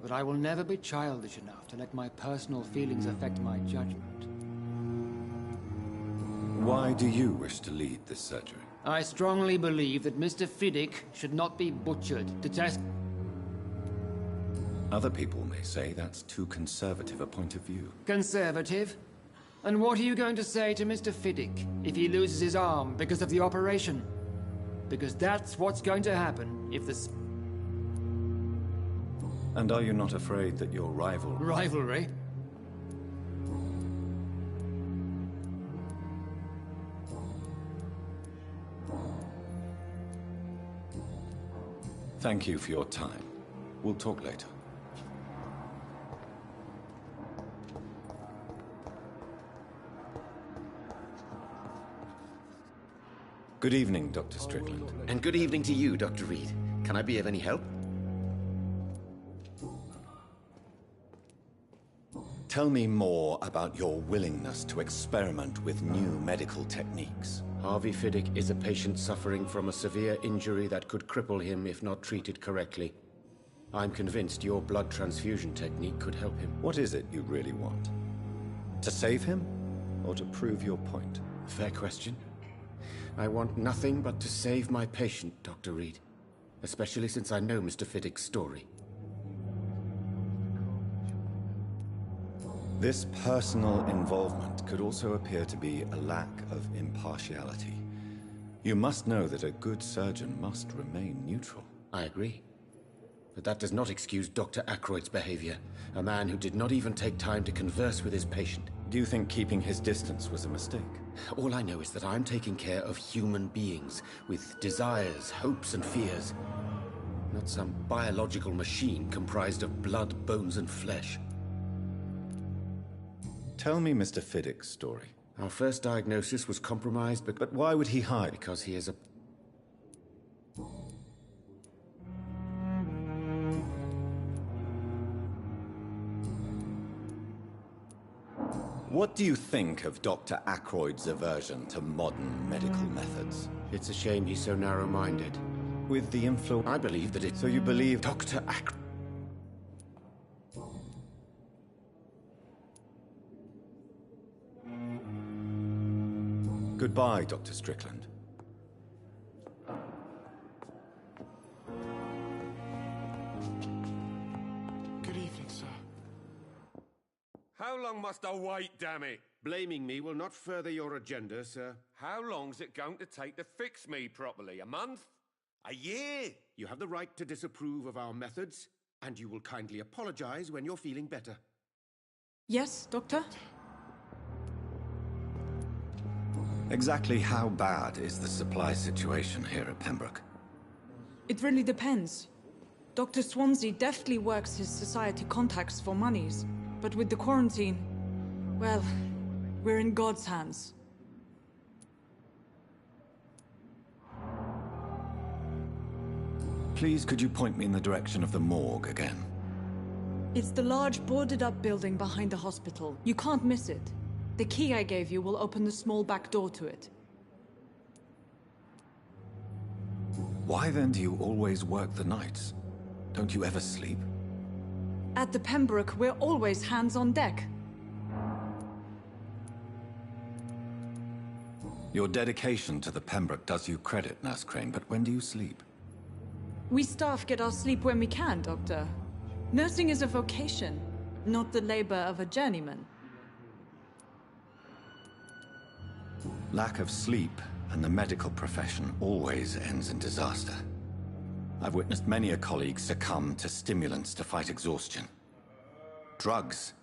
K: But I will never be childish enough to let my personal feelings affect my judgment.
E: Why do you wish to lead this surgery?
K: I strongly believe that Mr. Fiddick should not be butchered to test...
E: Other people may say that's too conservative a point of view.
K: Conservative? And what are you going to say to Mr. Fiddick if he loses his arm because of the operation? Because that's what's going to happen if the...
E: And are you not afraid that your rival...
K: Rivalry?
E: Thank you for your time. We'll talk later. Good evening, Dr. Strickland.
P: And good evening to you, Dr. Reed. Can I be of any help?
E: Tell me more about your willingness to experiment with new medical techniques.
P: Harvey Fiddick is a patient suffering from a severe injury that could cripple him if not treated correctly. I'm convinced your blood transfusion technique could help him.
E: What is it you really want? To save him? Or to prove your point?
P: Fair question. I want nothing but to save my patient, Dr. Reed. Especially since I know Mr. Fiddick's story.
E: This personal involvement could also appear to be a lack of impartiality. You must know that a good surgeon must remain neutral.
P: I agree. But that does not excuse Dr. Ackroyd's behavior. A man who did not even take time to converse with his patient.
E: Do you think keeping his distance was a mistake?
P: All I know is that I'm taking care of human beings with desires, hopes, and fears. Not some biological machine comprised of blood, bones, and flesh.
E: Tell me Mr. Fiddick's story.
P: Our first diagnosis was compromised,
E: but why would he hide?
P: Because he is a...
E: What do you think of Dr. Ackroyd's aversion to modern medical methods?
P: It's a shame he's so narrow-minded.
E: With the influence...
P: I believe that it...
E: So you believe...
P: Dr. Ackroyd...
E: Goodbye, Dr. Strickland.
F: Good evening, sir.
V: How long must I wait, damn it?
P: Blaming me will not further your agenda, sir.
V: How long's it going to take to fix me properly? A month? A year?
P: You have the right to disapprove of our methods, and you will kindly apologize when you're feeling better.
S: Yes, Doctor?
E: Exactly how bad is the supply situation here at Pembroke?
S: It really depends. Dr. Swansea deftly works his society contacts for monies, but with the quarantine, well, we're in God's hands.
E: Please, could you point me in the direction of the morgue again?
S: It's the large boarded-up building behind the hospital. You can't miss it. The key I gave you will open the small back door to it.
R: Why then do you always work the nights? Don't you ever sleep?
S: At the Pembroke, we're always hands on deck.
R: Your dedication to the Pembroke does you credit, Nurse Crane, but when do you sleep?
S: We staff get our sleep when we can, Doctor. Nursing is a vocation, not the labor of a journeyman.
R: Lack of sleep and the medical profession always ends in disaster. I've witnessed many a colleague succumb to stimulants to fight exhaustion. Drugs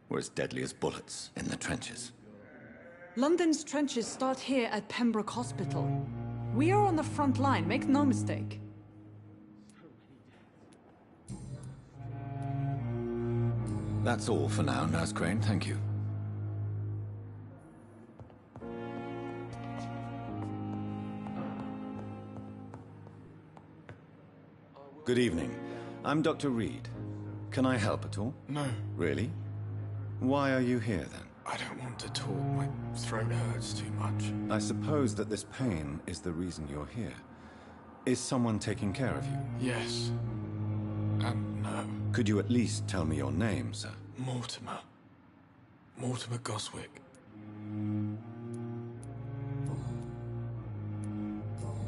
R: were as deadly as bullets in the trenches.
S: London's trenches start here at Pembroke Hospital. We are on the front line, make no mistake.
R: That's all for now, Nurse Crane, thank you. Good evening. I'm Dr. Reed. Can I help at all?
F: No.
R: Really? Why are you here then?
F: I don't want to talk. My throat hurts too much.
R: I suppose that this pain is the reason you're here. Is someone taking care of you?
F: Yes. And no.
R: Could you at least tell me your name, sir?
F: Mortimer. Mortimer Goswick.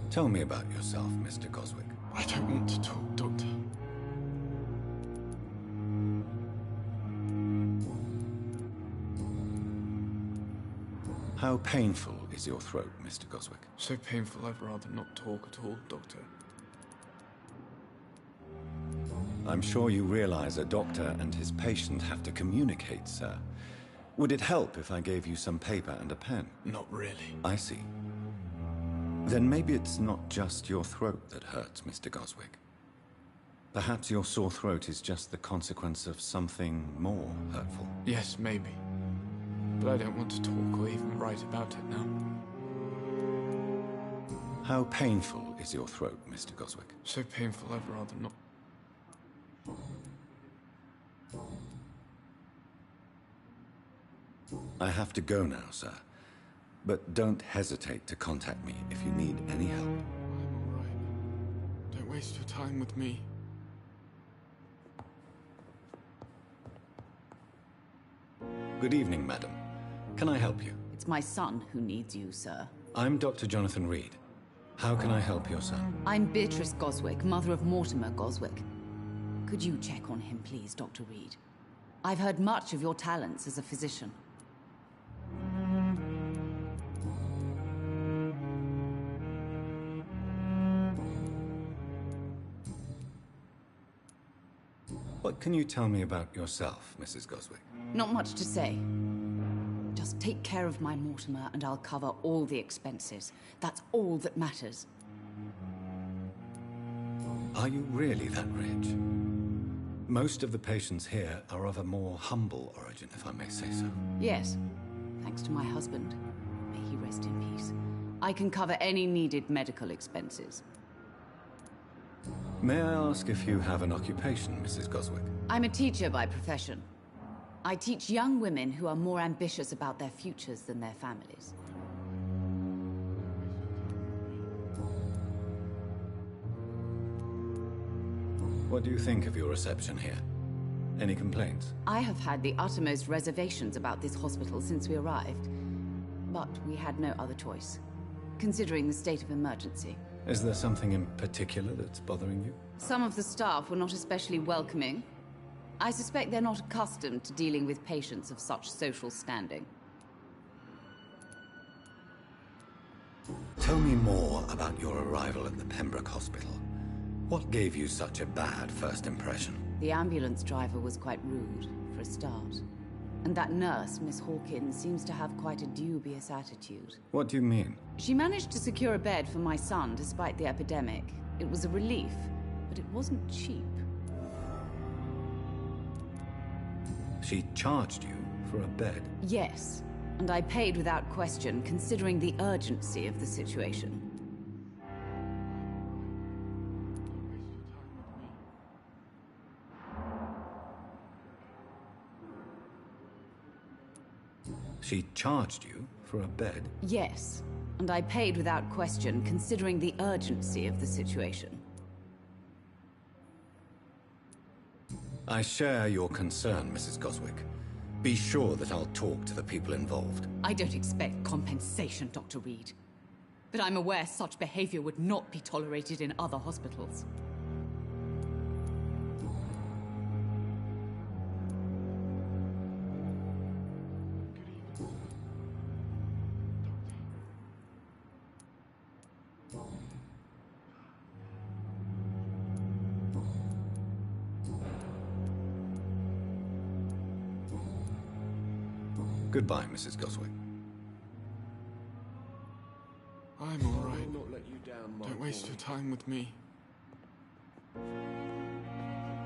R: Tell me about yourself, Mr. Goswick.
F: I don't want to talk, Doctor.
R: How painful is your throat, Mr. Goswick?
F: So painful I'd rather not talk at all, Doctor.
R: I'm sure you realize a doctor and his patient have to communicate, sir. Would it help if I gave you some paper and a pen?
F: Not really.
R: I see. Then maybe it's not just your throat that hurts, Mr. Goswick. Perhaps your sore throat is just the consequence of something more hurtful.
F: Yes, maybe. But I don't want to talk or even write about it now.
R: How painful is your throat, Mr. Goswick?
F: So painful I'd rather not.
R: I have to go now, sir. But don't hesitate to contact me if you need any help.
F: I'm all right. Don't waste your time with me.
R: Good evening, madam. Can I help you?
L: It's my son who needs you, sir.
R: I'm Dr. Jonathan Reed. How can I help your son?
L: I'm Beatrice Goswick, mother of Mortimer Goswick. Could you check on him, please, Dr. Reed? I've heard much of your talents as a physician.
R: What can you tell me about yourself, Mrs. Goswick?
L: Not much to say. Just take care of my Mortimer and I'll cover all the expenses. That's all that matters.
R: Are you really that rich? Most of the patients here are of a more humble origin, if I may say so.
L: Yes, thanks to my husband. May he rest in peace. I can cover any needed medical expenses.
R: May I ask if you have an occupation, Mrs. Goswick?
L: I'm a teacher by profession. I teach young women who are more ambitious about their futures than their families.
R: What do you think of your reception here? Any complaints?
L: I have had the uttermost reservations about this hospital since we arrived. But we had no other choice, considering the state of emergency.
R: Is there something in particular that's bothering you?
L: Some of the staff were not especially welcoming. I suspect they're not accustomed to dealing with patients of such social standing.
R: Tell me more about your arrival at the Pembroke Hospital. What gave you such a bad first impression?
L: The ambulance driver was quite rude, for a start. And that nurse, Miss Hawkins, seems to have quite a dubious attitude.
R: What do you mean?
L: She managed to secure a bed for my son despite the epidemic. It was a relief, but it wasn't cheap.
R: She charged you for a bed?
L: Yes, and I paid without question, considering the urgency of the situation.
R: She charged you for a bed?
L: Yes, And I paid without question, considering the urgency of the situation.
E: I share your concern, Mrs. Goswick. Be sure that I'll talk to the people involved.
L: I don't expect compensation, Dr. Reed. But I'm aware such behavior would not be tolerated in other hospitals.
E: Goodbye, Mrs. Goswick.
F: I'm all right. Don't waste your time with me.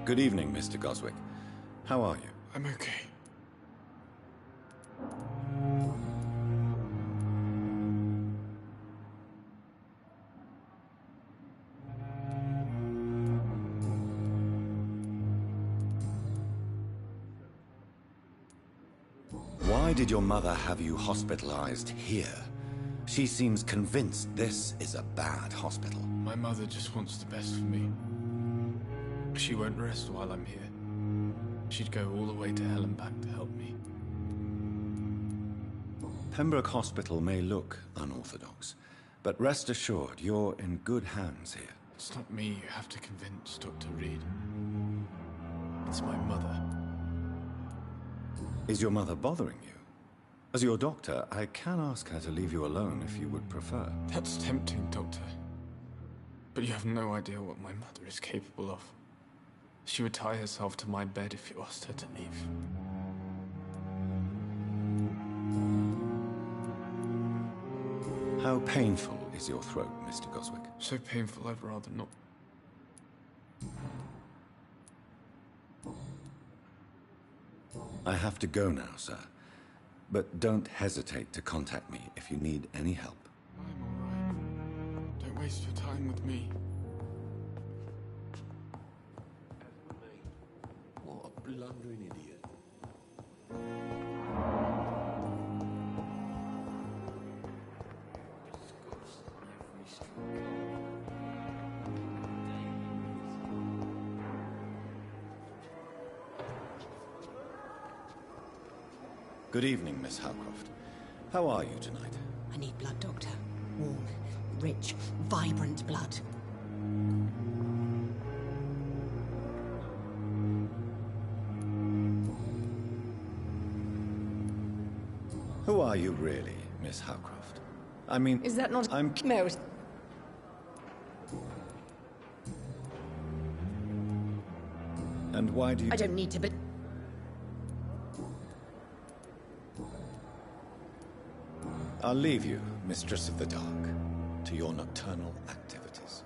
E: Good evening, Mr. Goswick. How are you?
F: I'm okay.
E: Why did your mother have you hospitalized here? She seems convinced this is a bad hospital.
F: My mother just wants the best for me. She won't rest while I'm here. She'd go all the way to hell and back to help me.
E: Pembroke Hospital may look unorthodox, but rest assured you're in good hands here.
F: It's not me you have to convince, Dr. Reed. It's my mother.
E: Is your mother bothering you? As your doctor, I can ask her to leave you alone if you would prefer.
F: That's tempting, Doctor. But you have no idea what my mother is capable of. She would tie herself to my bed if you asked her to leave.
E: How painful is your throat, Mr. Goswick?
F: So painful I'd rather not.
E: I have to go now, sir. But don't hesitate to contact me if you need any help.
F: I'm all right. Don't waste your time with me.
P: What a blundering idiot.
E: Good evening, Miss Howcroft. How are you tonight?
O: I need blood, Doctor. Warm, rich, vibrant blood.
E: Who are you really, Miss Howcroft? I mean...
U: Is that not...
E: I'm...
U: No.
E: And why do you...
O: I don't need to, but...
E: I'll leave you, Mistress of the Dark, to your nocturnal activities.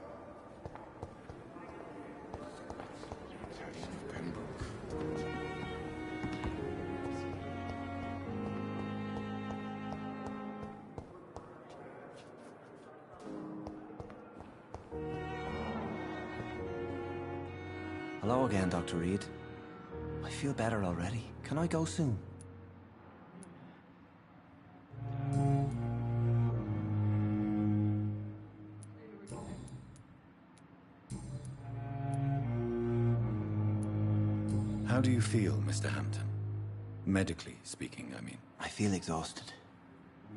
J: Hello again, Dr. Reed. I feel better already. Can I go soon?
E: How do you feel, Mr. Hampton? Medically speaking, I mean.
J: I feel exhausted.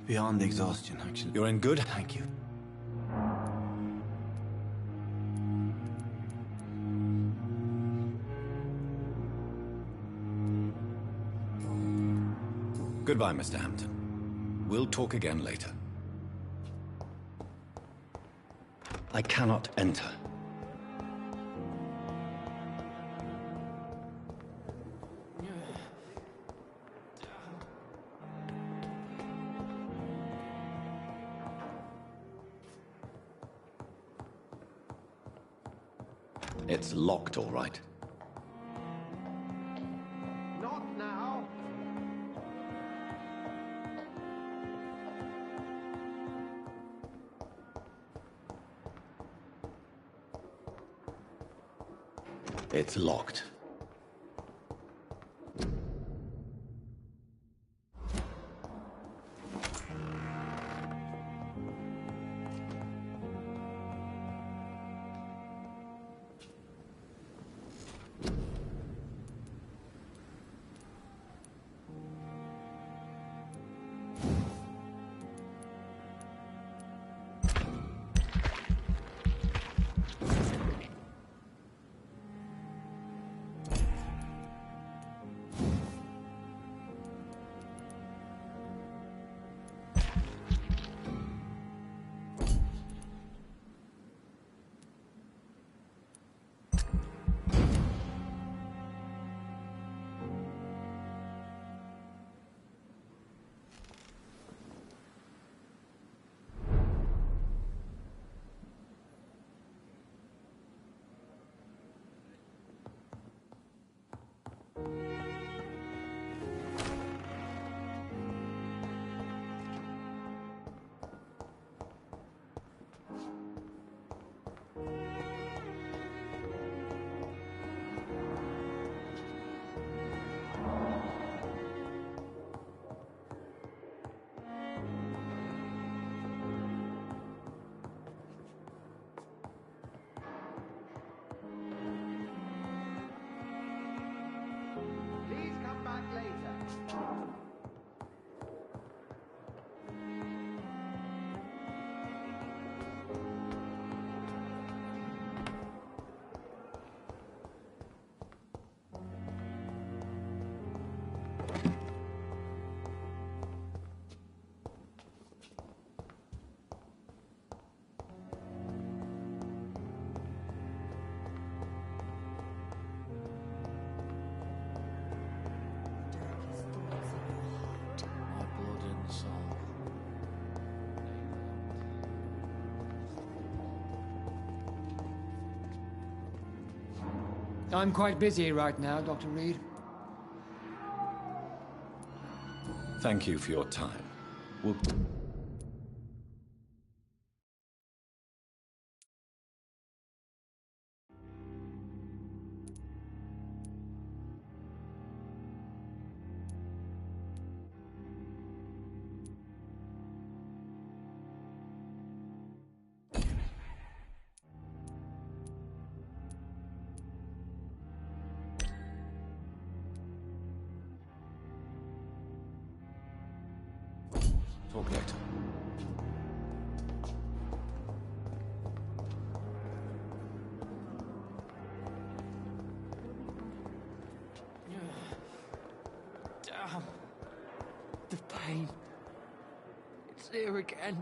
J: Beyond exhaustion, actually.
E: You're in good...
J: Thank you.
E: Goodbye, Mr. Hampton. We'll talk again later. I cannot enter. It's locked, all right.
M: Not now.
E: It's locked.
K: I'm quite busy right now, Dr. Reed.
E: Thank you for your time. We'll... Talk later.
K: Damn. The pain. It's here again.